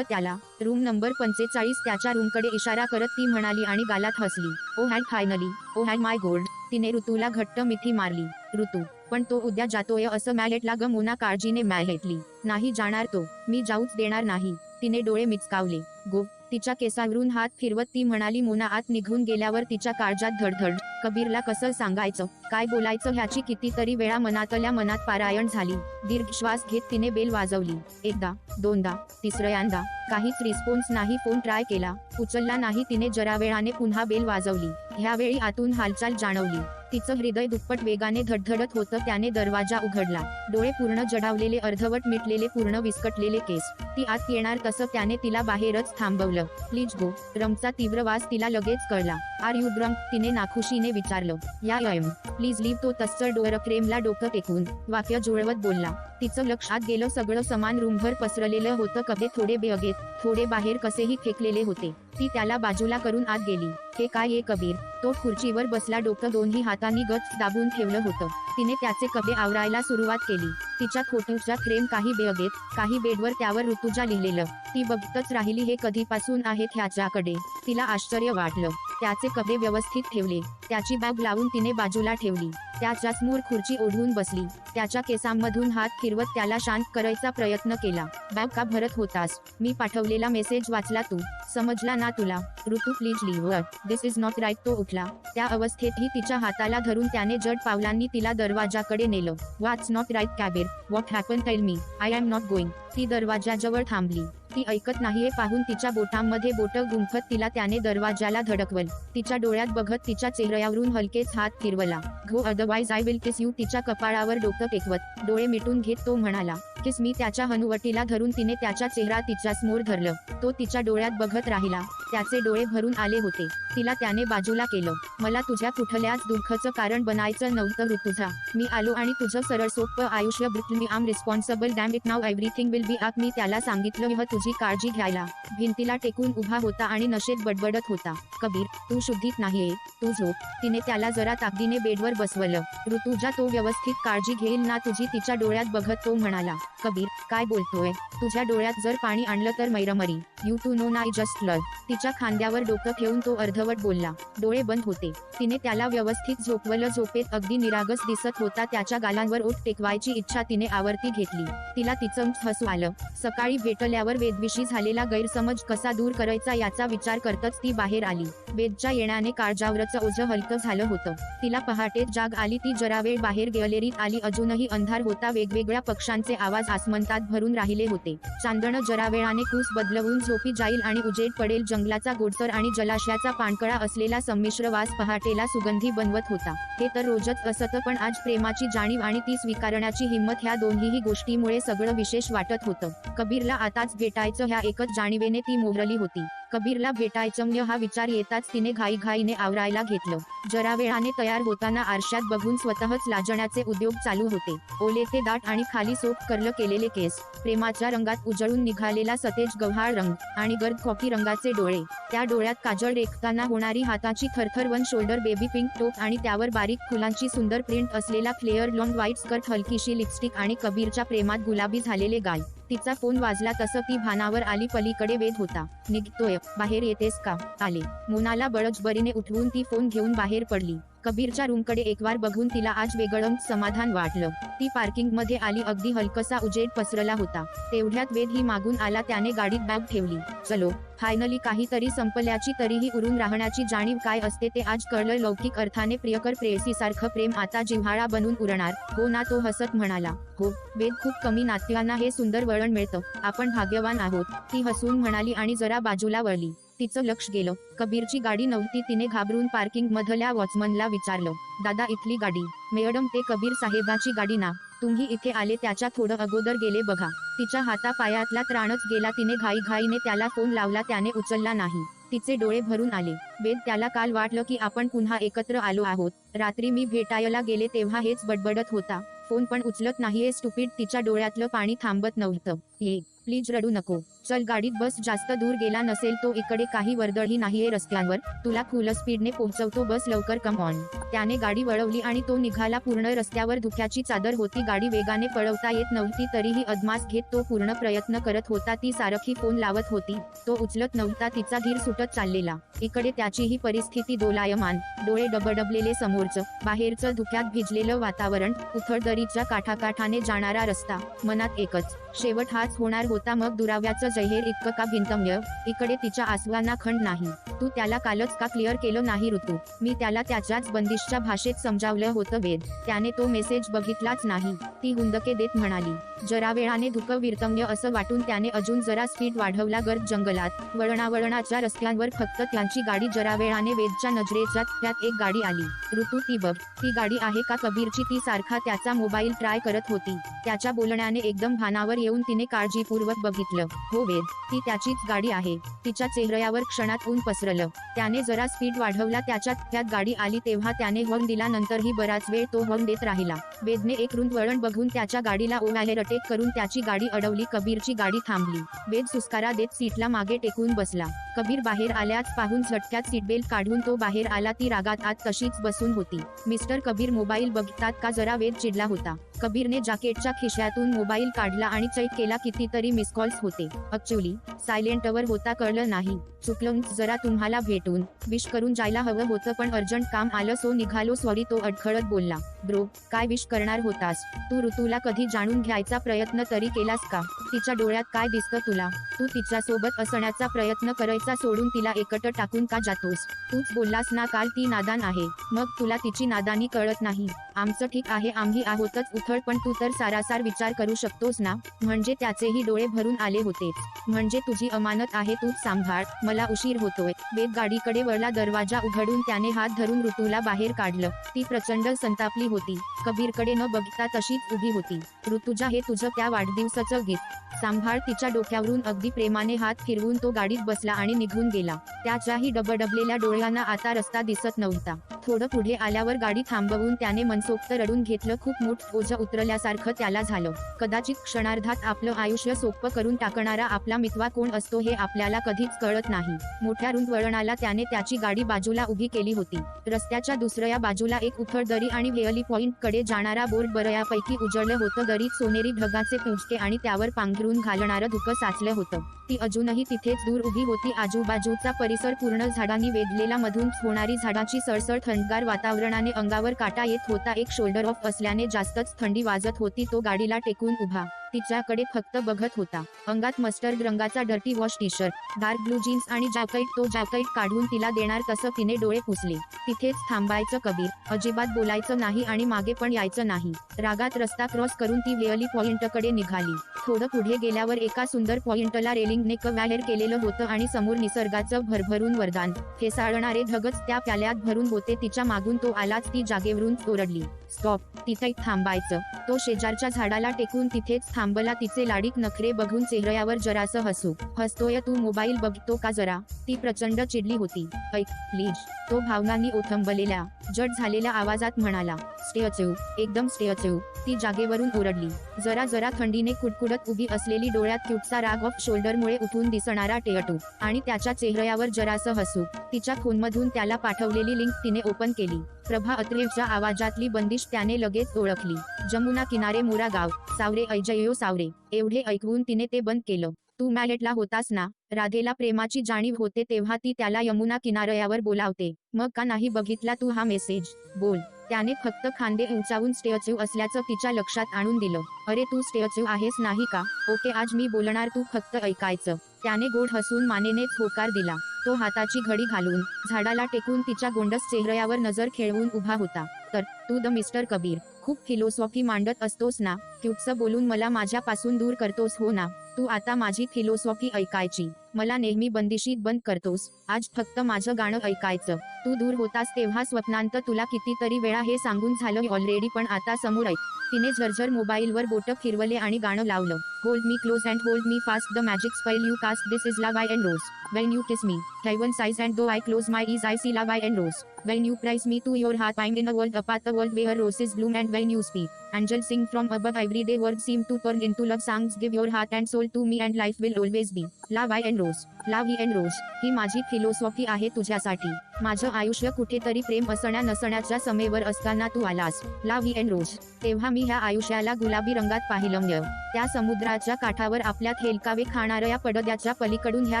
त्याला. Room number 45. त्याच्या रूमकडे इशारा करत ती म्हणाली आणि गालात हसली. Oh had finally. Oh had my gold. तिने ऋतूला घट्ट मिठी मारली. ऋतू, पण तो उद्या जातोय असं मॅलेटला ग. मोना काळजीने मॅलेटली. नाही जाणार तो. मी जाऊच देणार नाही. तिने डोळे मिचकावले. गो. तिच्या केसावरून हात फिरवत ती म्हणाली. मोना आत निघून गेल्यावर तिच्या काळजात धडधड. कबीरला कसं सांगायचं, काय बोलायचं ह्याची कितीतरी वेळा मनातल्या मनात पारायण झाली. दीर्घ श्वास घेत तिने बेल वाजवली. एकदा, दोनदा, तिसऱ्यांदा. काहीच रिस्पॉन्स नाही. फोन ट्राय केला, उचलला नाही. तिने जरा वेळाने पुन्हा बेल वाजवली. ह्यावेळी आतून हालचाल जाणवली. तिचं हृदय दुप्पट वेगाने धडधडत होतं. त्याने दरवाजा उघडला. डोळे पूर्ण जडावलेले, अर्धवट मिटलेले, पूर्ण विस्कटलेले केस. ती आत येणार तसं त्याने तिला बाहेरच थांबवलं. Please go. रमचा तीव्र वास तिला लगेच कळला. Are you drunk? तिने नाखुशीने विचारलं. या एम. Please leave. तो तस्सर डोअर फ्रेमला डोकं टेकून वाक्य जुळवत बोलला. तिचं लक्ष आत गेलं. सगळं समान रूमभर पसरलेलं होतं. कपडे थोडे बेअगेत, थोडे बाहेर कसेही फेकलेले होते. ती त्याला बाजूला करून आत गेली. हे काय आहे कबीर? तो खुर्चीवर बसला. डोकं दोन्ही हातांनी गच्च दाबून ठेवलं होतं. तिने त्याचे कपडे आवरायला सुरुवात केली. तिच्या खोटूच्या फ्रेम काही बेअगेत, काही बेडवर, त्यावर ऋतुजा लिहिलेलं. ती बघतच राहिली. हे कधीपासून आहेत ह्याच्याकडे? तिला आश्चर्य वाटलं. त्याचे कपडे व्यवस्थित ठेवले. त्याची बॅग लावून तिने बाजूला ठेवली. त्याच्या समोर खुर्ची ओढून बसली. त्याच्या केसांमधून हात फिरवत त्याला शांत करायचा प्रयत्न केला. बॅग का भरत होतास? मी पाठवलेला मेसेज वाचला तू? समजला ना तुला? Ritu, please leave. This is not right. तो उठला. त्या अवस्थेतही तिच्या हाताला धरून त्याने जड पावलांनी तिला दरवाजाकडे नेलं. What's not right Kabir? What happen? Tell me. I am not going. ती दरवाजाजवळ थांबली. ती ऐकत नाहीये पाहून तिच्या बोटांमध्ये बोटं गुंफत तिला त्याने दरवाजाला धडकवल. तिच्या डोळ्यात बघत तिच्या चेहऱ्यावरून हलकेच हात फिरवला. "Go otherwise I will kiss you." तिच्या कपाळावर डोकं टेकवत डोळे मिटून घेत तो म्हणाला, "किस मी." त्याच्या हनुवटीला धरून तिने त्याचा चेहरा तिच्यासमोर धरलं. तो तिच्या डोळ्यात बघत राहिला. त्याचे डोळे भरून आले होते. तिला त्याने बाजूला केलं. "मला तुझ्या कुठल्याच दुःखाचं कारण बनायचं नव्हतं ऋतुजा. मी आलो आणि तुझं सरळ सोपं आयुष्य ब्रिटल मी am responsible damn it now everything will be मी त्याला सांगितलं तुझी काळजी घ्यायला." भिंतीला टेकून उभा होता आणि नशेत बडबडत होता, "कबीर, तू शुद्धीत नाहीये, तू झोप." तिने त्याला जरा ताकदीने बेडवर बसवलं. "ऋतुजा, तो व्यवस्थित काळजी घेईल ना तुझी?" तिच्या डोळ्यात बघत तो म्हणाला. "कबीर, काय बोलतोय? तुझ्या डोळ्यात जर पाणी आणलं तर मैरमरी. यू टू नो नाय जस्ट लव." तिच्या खांद्यावर डोकं ठेवून तो अर्धवट बोलला. डोळे बंद होते. तिने त्याला व्यवस्थित झोपवलं. झोपेत अगदी निरागस दिसत होता. त्याच्या गालांवर ओठ टेकवायची इच्छा तिने आवर्ती घेतली. तिला तिचं हसू आलं. सकाळी भेटल्यावर वेदविषयी झालेला गैरसमज कसा दूर करायचा याचा विचार करतच ती बाहेर आली. वेदच्या येण्याने काळजावरचं ओझं हलकं झालं होतं. तिला पहाटेच जाग आली. ती जरा वेळ बाहेर गॅलरीत आली. अजूनही अंधार होता. वेगवेगळ्या पक्ष्यांचे आवाज आसमंतात भरून राहिले होते. चांदणं जरा वेळाने कूस बदलवून झोपी जाईल आणि उजेड पडेल. जंगलाचा गोडसर आणि जलाशयाचा पाणकळा असलेला संमिश्र वास पहाटेला सुगंधी बनवत होता. हे तर रोजच असतं, पण आज प्रेमाची जाणीव आणि ती स्वीकारण्याची हिंमत ह्या दोन्हीही गोष्टीमुळे सगळं विशेष वाटत होतं. कबीरला आताच भेटायचं ह्या एकच जाणीवेने ती मोहरली होती. कबीरला भेटायचं हा विचार येताच तिने घाईघाईने आवरायला घेतलं. जरा वेळाने तयार होताना आरशात बघून स्वतःच लाजण्याचे उद्योग चालू होते. ओले ते दाट आणि खाली सोप कर्ल केलेले केस, प्रेमाच्या रंगात उजळून निघालेला सतेज गव्हाळ रंग आणि गर्द कॉफी रंगाचे डोळे. त्या डोळ्यात काजळ रेखताना होणारी हाताची थरथर. One shoulder baby pink top आणि त्यावर बारीक फुलांची सुंदर प्रिंट असलेला फ्लेअर लॉंग व्हाईट स्कर्ट, हलकीशी लिपस्टिक आणि कबीरच्या प्रेमात गुलाबी झालेले गाल. तिचा फोन वाजला तसं ती भानावर आली. पलीकडे वेद होता. "निघतोय, बाहेर येतेस का?" "आले." मोनाला बळजबरीने उठवून ती फोन घेऊन बाहेर पडली. कबीरच्या रूमकडे एकवार बघून तिला आज वेगळंच समाधान वाटलं. ती पार्किंगमध्ये आली. अगदी हलकसा उजेड पसरला होता. तेवढ्यात वेदही मागून आला. त्याने गाडीत बॅग ठेवली. "चलो, फायनली काहीतरी संपल्याची तरीही उरून राहण्याची जाणीव काय असते ते आज कळलं." लौकिक अर्थाने प्रियकर प्रेयसीसारखं प्रेम आता जिव्हाळा बनून उरणार. "हो ना?" तो हसत म्हणाला. "हो." वेद, खूप कमी नात्यांना हे सुंदर वळण मिळतं. आपण भाग्यवान आहोत." ती हसून म्हणाली आणि जरा बाजूला वळली. तिचं लक्ष गेलं. कबीरची गाडी नव्हती. तिने घाबरून पार्किंग मधल्या वॉचमनला विचारलं, "दादा, इथली गाडी?" "मॅडम, ते कबीर साहेबाची गाडी ना. तुम्ही इथे आले त्याच्या थोडं अगोदर गेले बघा." तिच्या हातापायातला त्राणच गेला. तिने घाईघाईने त्याला फोन लावला. त्याने उचलला नाही. तिचे डोळे भरून आले. "वेद, त्याला काल वाटलं की आपण पुन्हा एकत्र आलो आहोत. रात्री मी भेटायला गेले तेव्हा हेच बडबडत होता. फोन पण उचलत नाहीये स्टुपिड." तिच्या डोळ्यातलं पाणी थांबत नव्हतं. "ये, प्लीज रडू नको. चल गाडीत बस. जास्त दूर गेला नसेल तो. इकडे काही वर्दळही नाहीये रस्त्यांवर. तुला फुल स्पीडने पोहोचवतो. बस लवकर, कम ऑन." त्याने गाडी वळवली आणि तो निघाला. पूर्ण रस्त्यावर धुक्याची चादर होती. गाडी वेगाने पळवता येत नव्हती तरीही अदमास घेत तो पूर्ण प्रयत्न करत होता. ती सारखी फोन लावत होती. तो उचलत नव्हता. तिचा धीर सुटत चाललेला. इकडे त्याचीही परिस्थिती दोलायमान. डोळे डबडबलेले समोरचं, बाहेरचं धुक्यात भिजलेलं वातावरण, उथळदरीच्या काठाकाठाने जाणारा रस्ता. मनात एकच शेवट हाच होणार होता. मग दुराव्याचं जहेर इतकं का भिंतम्य? इकडे तिच्या आसवांना खंड नाही. "तू त्याला कालच का क्लिअर केलं नाही ऋतू?" "मी त्याला त्याच्याच बंदिशच्या भाषेत समजावलं होतं वेद. त्याने तो मेसेज बघितलाच नाही." ती हुंदके देत म्हणाली. जरा वेळाने धुकं विरतम्य असं वाटून त्याने अजून जरा स्पीड वाढवला. गर्द जंगलात वळणावळणाच्या रस्त्यांवर फक्त त्यांची गाडी. जरा वेळाने वेदच्या नजरेच्या त्यात एक गाडी आली. "ऋतू, ती बघ." "ती गाडी आहे का कबीरची?" ती सारखा त्याचा मोबाईल ट्राय करत होती. त्याच्या बोलण्याने एकदम भानावर येऊन तिने काळजीपूर्वक बघितलं. "हो वेद, ती त्याचीच गाडी आहे." तिच्या चेहऱ्यावर क्षणात ऊन पसरलं. त्याने जरा स्पीड वाढवला. त्यात गाडी आली तेव्हा त्याने हॉर्न दिला. नंतरही बराच वेळ तो हॉर्न देत राहिला. वेदने एक रुंद वळण बघून त्याच्या गाडीला ओव्हरटेक करून त्याची गाडी अडवली. कबीरची गाडी थांबली. वेद सुस्कारा देत सीटला मागे टेकून बसला. कबीर बाहेर आल्याच पाहून झटक्यात सीटबेल्ट काढून तो बाहेर आला. ती रागात आत तशीच बसून होती. "मिस्टर कबीर, मोबाईल बघतात का?" जरा वेद चिडला होता. कबीरने जॅकेटच्या खिशातून मोबाईल काढला आणि चेक केला. कितीतरी मिस कॉल्स होते. "ऍक्च्युली सायलेंटवर होता, कळलं नाही. चुकलं. जरा तुम्हाला भेटून विश करून जायला हवं होतं, पण अर्जंट काम आलं सो निघालो. सॉरी." तो अडखळत बोलला. ब्रो, काय विश करणार होतास? तू ऋतूला कधी जाणून घ्यायचा प्रयत्न तरी केलास का? तिच्या डोळ्यात काय दिसतं तुला? तू तिच्यासोबत असण्याचा प्रयत्न करायचा सोडून तिला एकटं टाकून का जातोस? तूच बोललास ना काल ती नादान आहे, मग तुला तिची नादानी कळत नाही? आमचं ठीक आहे, आम्ही आहोतच उथळ, पण तू तर सारासार विचार करू शकतोस ना? म्हणजे त्याचेही डोळे भरून आले होतेच. म्हणजे तुझी अमानत आहे, तूच सांभाळ, मला उशीर होतोय. वेद गाडीकडे वळला. दरवाजा उघडून त्याने हात धरून ऋतूला बाहेर काढलं. ती प्रचंड संतापली होती. कबीरकडे न बघता तशीच उभी होती. ऋतुजा, हे तुझं त्या वाढदिवसाचं गिफ्ट सांभाळ. तिच्या डोक्यावरून अगदी प्रेमाने हात फिरवून तो गाडीत बसला आणि निघून गेला. त्याच्याही डबडबलेल्या डोळ्यांना आता रस्ता दिसत नव्हता. थोडं पुढे आल्यावर गाडी थांबवून त्याने मनसोक्त रडून घेतलं. खूप मोठं ओझं उतरल्यासारखं त्याला झालं. कदाचित क्षणार्धात आपलं आयुष्य सोपं करून टाकणारा आपला मितवा कोण असतो हे आपल्याला कधीच कळत नाही. मोठ्या रुंद वळणाला त्याने त्याची गाडी बाजूला उभी केली होती. रस्त्याच्या दुसऱ्या बाजूला एक उथळ दरी आणि व्हेअली पॉइंट कडे जाणारा बोर्ड बऱ्यापैकी उजळलं होतं. दरीत सोनेरी ढगाचे पुंजके आणि त्यावर पांघरून घालणारं धुकं साचलं होतं. ती अजूनही तिथेच दूर उभी होती. आजूबाजूचा परिसर पूर्ण झाडांनी वेढलेला. मधून होणारी झाडाची सळसळ थंडगार वातावरणाने अंगावर काटा येत होता. एक शोल्डर ऑफ असल्याने जास्तच थंडी वाजत होती. तो गाडीला टेकून उभा तिच्याकडे फक्त बघत होता. अंगात मस्टर्ड रंगाचा dirty wash T shirt, dark blue jeans आणि जॅकेट. तो जॅकेट काढून तिला देणार तसं तिने डोळे पुसले. तिथेच थांबायचं कबीर, अजिबात बोलायचं नाही आणि मागे पण यायचं नाही. रागात रस्ता क्रॉस करून ती व्हेअली पॉइंटकडे निघाली. थोडं पुढे गेल्यावर एका सुंदर पॉइंटला रेलिंगने कव्हर केलेलं होतं आणि समोर निसर्गाचं भरभरून वरदान. फेसाळणारे ढगच त्या प्याल्यात भरून होते. तिच्या मागून तो आलाच. ती जागेवरून ओरडली, स्टॉप, तिथे थांबायचं. तो शेजारच्या झाडाला टेकून तिथेच थांबला. तिचे लाडीक नखरे बघून चेहऱ्यावर जरासं हसू. हसतोय तू, मोबाईल बघतो का जरा? ती प्रचंड चिडली होती. ऐक प्लीज, तो भावनांनी ओथंबलेल्या जड झालेल्या आवाजात म्हणाला. स्टेअचू, एकदम स्टेअचू. ती जागेवरून ओरडली. जरा जरा थंडीने कुडकुडत उभी असलेली, डोळ्यात क्यूटचा राग ऑफ शोल्डरमुळे उठून दिसणारा टेअटू आणि त्याच्या चेहऱ्यावर जरासं हसू. तिच्या फोनमधून त्याला पाठवलेली लिंक तिने ओपन केली. प्रभा अत्रेच्या आवाजातली बंदिश त्याने लगेच ओळखली. जमुना किनारे मोरा गाव, सावरे ऐजयो सावरे. एवढे ऐकवून तिने ते बंद केलं. तू मॅलेटला होतास ना? राधेला प्रेमाची जाणीव होते तेव्हा ती त्याला यमुना किनाऱ्यावर बोलावते. मग का नाही बघितला तू हा मेसेज? बोल. त्याने फक्त खांदे उंचावून स्टेअचू असल्याचं तिच्या लक्षात आणून दिलं. अरे तू स्टेअचू आहेस नाही का? ओके, आज मी बोलणार, तू फक्त ऐकायचं. त्याने गोड हसून मानेनेच होकार दिला. तो हाताची घडी घालून झाडाला टेकून तिच्या गोंडस चेहऱ्यावर नजर खेळवून उभा होता. तर तू द मिस्टर कबीर खूप फिलॉसॉफी मांडत असतोस ना? क्यूटचं बोलून मला माझ्यापासून दूर करतोस हो ना? तू आता माझी फिलॉसॉफी ऐकायची, मला नेहमी बंदिशीत बंद करतोस. आज फक्त माझं गाणं ऐकायचं. तू दूर होतास तेव्हा स्वप्नांत तुला कितीतरी वेळा हे सांगून झालं ऑलरेडी, पण आता समोर ऐक. तिने झरझर मोबाईलवर बोटं फिरवले आणि गाणं लावलं. Hold me close and hold me fast, the magic spell you cast, this is love and rose. When you kiss me, heaven sighs and though I close my eyes I see love and rose. When you press me to your heart I'm in a world apart, a world where roses bloom and when you speak, angels sing from above, everyday words seem to turn into love songs. Give your heart and soul to me and life will always be love and rose. Love and rose ही माझी फिलॉसॉफी आहे तुझ्यासाठी. माझं आयुष्य कुठेतरी प्रेम असण्या नसण्याच्या सीमेवर असताना तू आलास. लव्ह अँड रोज. तेव्हा मी ह्या आयुष्याला गुलाबी रंगात पाहिलं. त्या समुद्राच्या काठावर आपल्यात हेलकावे खाणाऱ्या पडद्याच्या पलीकडून ह्या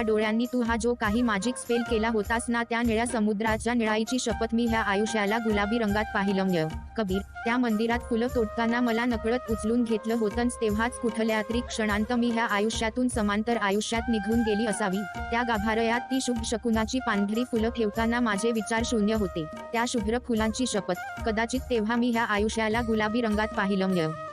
डोळ्यांनी तू हा जो काही मॅजिक स्पेल केला होतास ना, त्या निळ्या समुद्राच्या निळाईची शपथ मी ह्या आयुष्याला गुलाबी रंगात पाहिलं. कबीर, त्या मंदिरात फुलं तोडताना मला नकळत उचलून घेतलं होतंच तेव्हाच कुठल्या तरी क्षणांत मी ह्या आयुष्यातून समांतर आयुष्यात निघून गेली असावी. त्या गाभाऱ्यात ती शुभ शकुनाची पांढरी फुलं ठेवताना माझे विचार शून्य होते. त्या शुभ्र फुलांची शपथ, कदाचित तेव्हा मी ह्या आयुष्याला गुलाबी रंगात पाहिलं.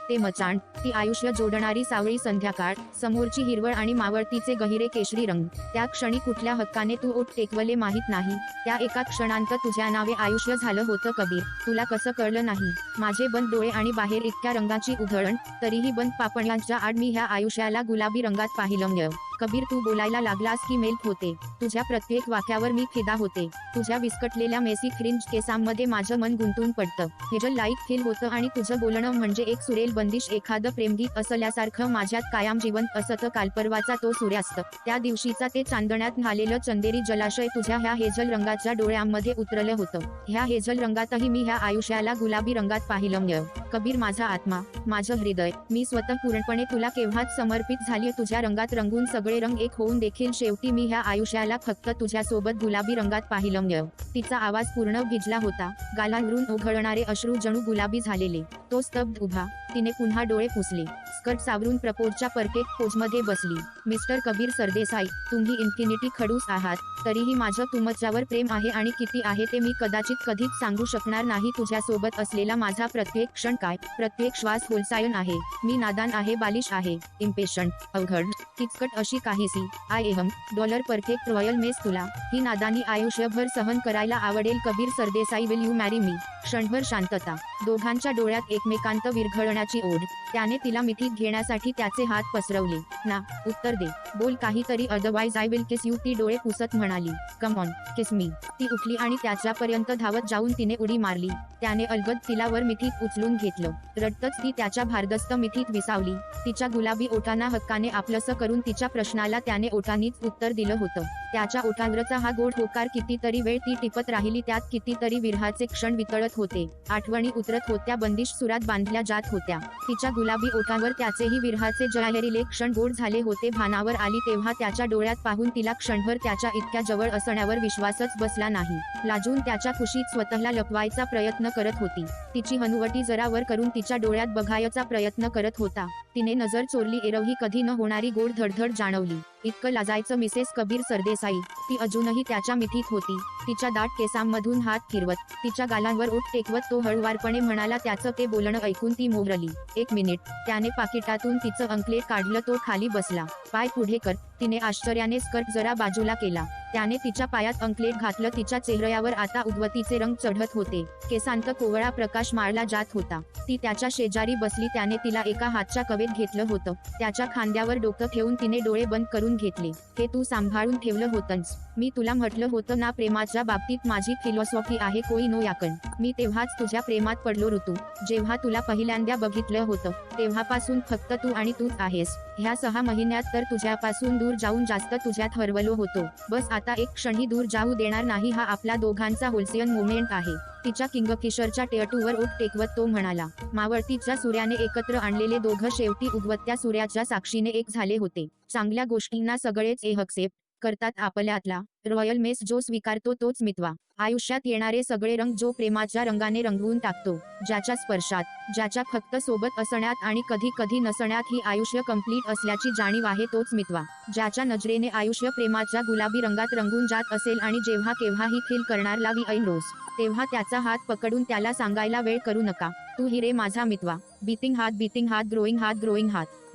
ते मचाण, ती आयुष्य जोडणारी सावळी संध्याकाळ, समोरची हिरवळ आणि मावळतीचे गहिरे केशरी रंग. त्या क्षणी कुठल्या हक्काने तू ओठ टेकवले माहीत नाही. त्या एका क्षणांत तुझ्या नावे आयुष्य झालं होतं कबीर. तुला कसं कळलं नाही? माझे बंद डोळे आणि बाहेर इतक्या रंगाची उधळण, तरीही बंद पापण्यांच्या आड मी ह्या आयुष्याला गुलाबी रंगात पाहिलं. कबीर, तू बोलायला लागलास की मेल्ट होते. तुझ्या प्रत्येक वाक्यावर मी फिदा होते. तुझ्या विस्कटलेल्या मेसी फ्रिंज केसांमध्ये माझं मन गुंतून पडतं. हेजल लाईक फील होतं आणि तुझं बोलणं म्हणजे एक सुरेल बंदिश, एखादं प्रेमगीत असल्यासारखं माझ्यात कायम जिवंत असतं. कालपरवाचा तो सूर्यास्त, त्या दिवशीचा ते चांदण्यात न्हालेलं चंदेरी जलाशय तुझ्या ह्या हेजल रंगाच्या डोळ्यांमध्ये उतरलं होतं. ह्या हेजल रंगातही मी ह्या आयुष्याला गुलाबी रंगात पाहिलं. कबीर, माझा आत्मा, माझं हृदय, मी स्वतः पूर्णपणे तुला केव्हाच समर्पित झाली. तुझ्या रंगात रंगून सगळे सगळे रंग एक होऊन देखील शेवटी मी ह्या आयुष्याला फक्त तुझ्यासोबत गुलाबी रंगात पाहिलं. तिचा आवाज पूर्ण भिजला होता, गालांवरून ओघळणारे अश्रू जणू गुलाबी झालेले. तो स्तब्ध उभा. तिने पुन्हा डोळे पुसले, स्कर्ट सावरून प्रपोजच्या परफेक्ट पोजमध्ये बसली. मिस्टर कबीर सरदेसाई, तुम्ही इन्फिनिटी खडूस आहात, तरीही माझं तुमच्यावर प्रेम आहे आणि किती आहे ते मी कदाचित कधीच सांगू शकणार नाही. तुझ्यासोबत असलेला माझा प्रत्येक क्षण काय, प्रत्येक श्वास होलसायन आहे. मी नादान आहे, बालिश आहे, इम्पेशंट, अवघड, किचकट अशी काहीसी. I am dollar perfect royal mess. तुला ही नादानी आयुष्यभर सहन करायला आवडेल. Kabir Sardesai, will you marry me? क्षणभर शांतता, दोघांच्या डोळ्यात एकमेकांत विरघळण्याची ओढ. त्याने तिला मिठीत घेण्यासाठी त्याचे हात पसरवले. ना, उत्तर दे, बोल काहीतरी, otherwise I will kiss you. ती डोळे पुसत म्हणाली, कम ऑन, किस मी. ती उठली आणि त्याच्यापर्यंत धावत जाऊन तिने उडी मारली. त्याने अलगद तिला वर मिठीत उचलून घेतलं. रडतच ती त्याच्या भारदस्त मिठीत विसावली. तिच्या गुलाबी ओठांना हक्काने आपलंसं करून तिच्या प्रश्नाला त्याने ओठांनीच उत्तर दिलं होतं. त्याच्या ओठांवरचा हा गोड होकार कितीतरी वेळ ती टिपत राहिली. त्यात कितीतरी विरहाचे क्षण वितळत होते, आठवणी उतरत होत्या, बंदिश सुरात बांधल्या जात होत्या. तिच्या गुलाबी ओठांवर त्याचेही विरहाचे जळालेले क्षण गोड झाले होते. भानावर आली तेव्हा त्याच्या डोळ्यात पाहून तिला क्षणभर त्याच्या इतक्या जवळ असण्यावर विश्वासच बसला नाही. लाजून त्याच्या खुशीत स्वतःला लपवायचा प्रयत्न करत होती. तिची हनुवटी जरा वर करून तिच्या डोळ्यात बघायचा प्रयत्न करत होता. तिने नजर चोरली. एरवी कधी न होणारी गोड धडधड जाणवली. इतकं लाजायचं मिसेस कबीर सरदेसाई? ती अजूनही त्याच्या मिठीत होती. तिच्या दाट केसांमधून हात फिरवत, तिच्या गालांवर ओठ टेकवत तो हळुवारपणे म्हणाला. त्याचं ते बोलणं ऐकून ती मोहरली. एक मिनिट. त्याने पाकिटातून तिचं अंकलेट काढलं. तो खाली बसला. पाय पुढे कर. तिने आश्चर्याने स्कर्ट जरा बाजूला केला. त्याने तिच्या पायात अंकलेट घातलं. तिच्या चेहऱ्यावर आता उद्वतीचे रंग चढत होते. केसांत कोवळा प्रकाश मारला जात होता. ती त्याच्या शेजारी बसली. त्याने तिला एका हातच्या कवेत घेतलं होतं. त्याच्या खांद्यावर डोकं ठेवून तिने डोळे बंद करून घेतले. हे तू सांभाळून ठेवलं होतंस. मी तुला म्हटलं होतं ना, प्रेमाच्या बाबतीत माझी फिलॉसॉफी आहे, कोई नो याकन. मी तेव्हाच तुझ्या प्रेमात पडलो ऋतू. जेव्हा तुला पहिल्यांदा बघितलं होतं तेव्हापासून फक्त तू आणि तूच आहेस. ह्या 6 महिन्यात तर तुझ्यापासून दूर जाऊन जास्त तुझ्यात हरवलो होतो. बस आता एक क्षणही दूर जाऊ देणार नाही. हा आपला दोघांचा होल्सियन मोमेंट आहे. तिच्या किंगफिशरच्या टेटूवर ओठ टेकवत तो म्हणाला. मावळतीच्या सूर्याने एकत्र आणलेले दोघं शेवटी उगवत्या सूर्याच्या साक्षीने एक झाले होते. चांगल्या गोष्टींना सगळेच एक्सेप्ट करतात. आपल्यातला रॉयल मेस जो स्वीकारतो तोच मितवा. आयुष्यात येणारे सगळे रंग जो प्रेमाच्या रंगाने रंगवून टाकतो. ज्याच्या स्पर्शात, ज्याच्या फक्त सोबत असण्यात आणि कधी कधी नसण्यात ही आयुष्य कंप्लीट असल्याची जाणीव आहे, तोच मितवा. ज्याच्या नजरेने आयुष्य प्रेमाच्या गुलाबी रंगात रंगून जात असेल आणि जेव्हा केव्हाही फील करणार लावी ऐन रोज, तेव्हा त्याचा हात पकडून त्याला सांगायला वेळ करू नका, तू ही रे माझा मितवा. बीटिंग हार्ट,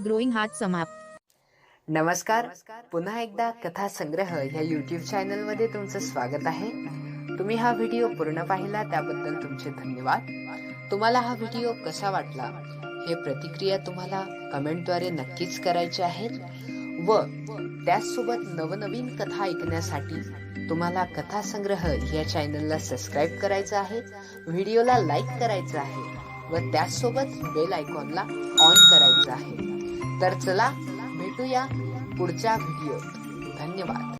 ग्रोईंग हार्ट समाप्त. नमस्कार. पुन्हा एकदा कथा संग्रह ह्या YouTube चॅनलमध्ये तुमचं स्वागत आहे. तुम्ही हा व्हिडिओ पूर्ण पाहिला त्याबद्दल तुमचे धन्यवाद. तुम्हाला हा व्हिडिओ कसा वाटला हे प्रतिक्रिया तुम्हाला कमेंटद्वारे नक्कीच करायची आहेत. व त्याचसोबत नवनवीन कथा ऐकण्यासाठी तुम्हाला कथा संग्रह या चॅनलला सबस्क्राईब करायचं आहे, व्हिडिओला लाईक करायचं आहे व त्याचसोबत बेल आयकॉनला ऑन करायचं आहे. तर चला भेटूया पुढच्या व्हिडिओत. धन्यवाद.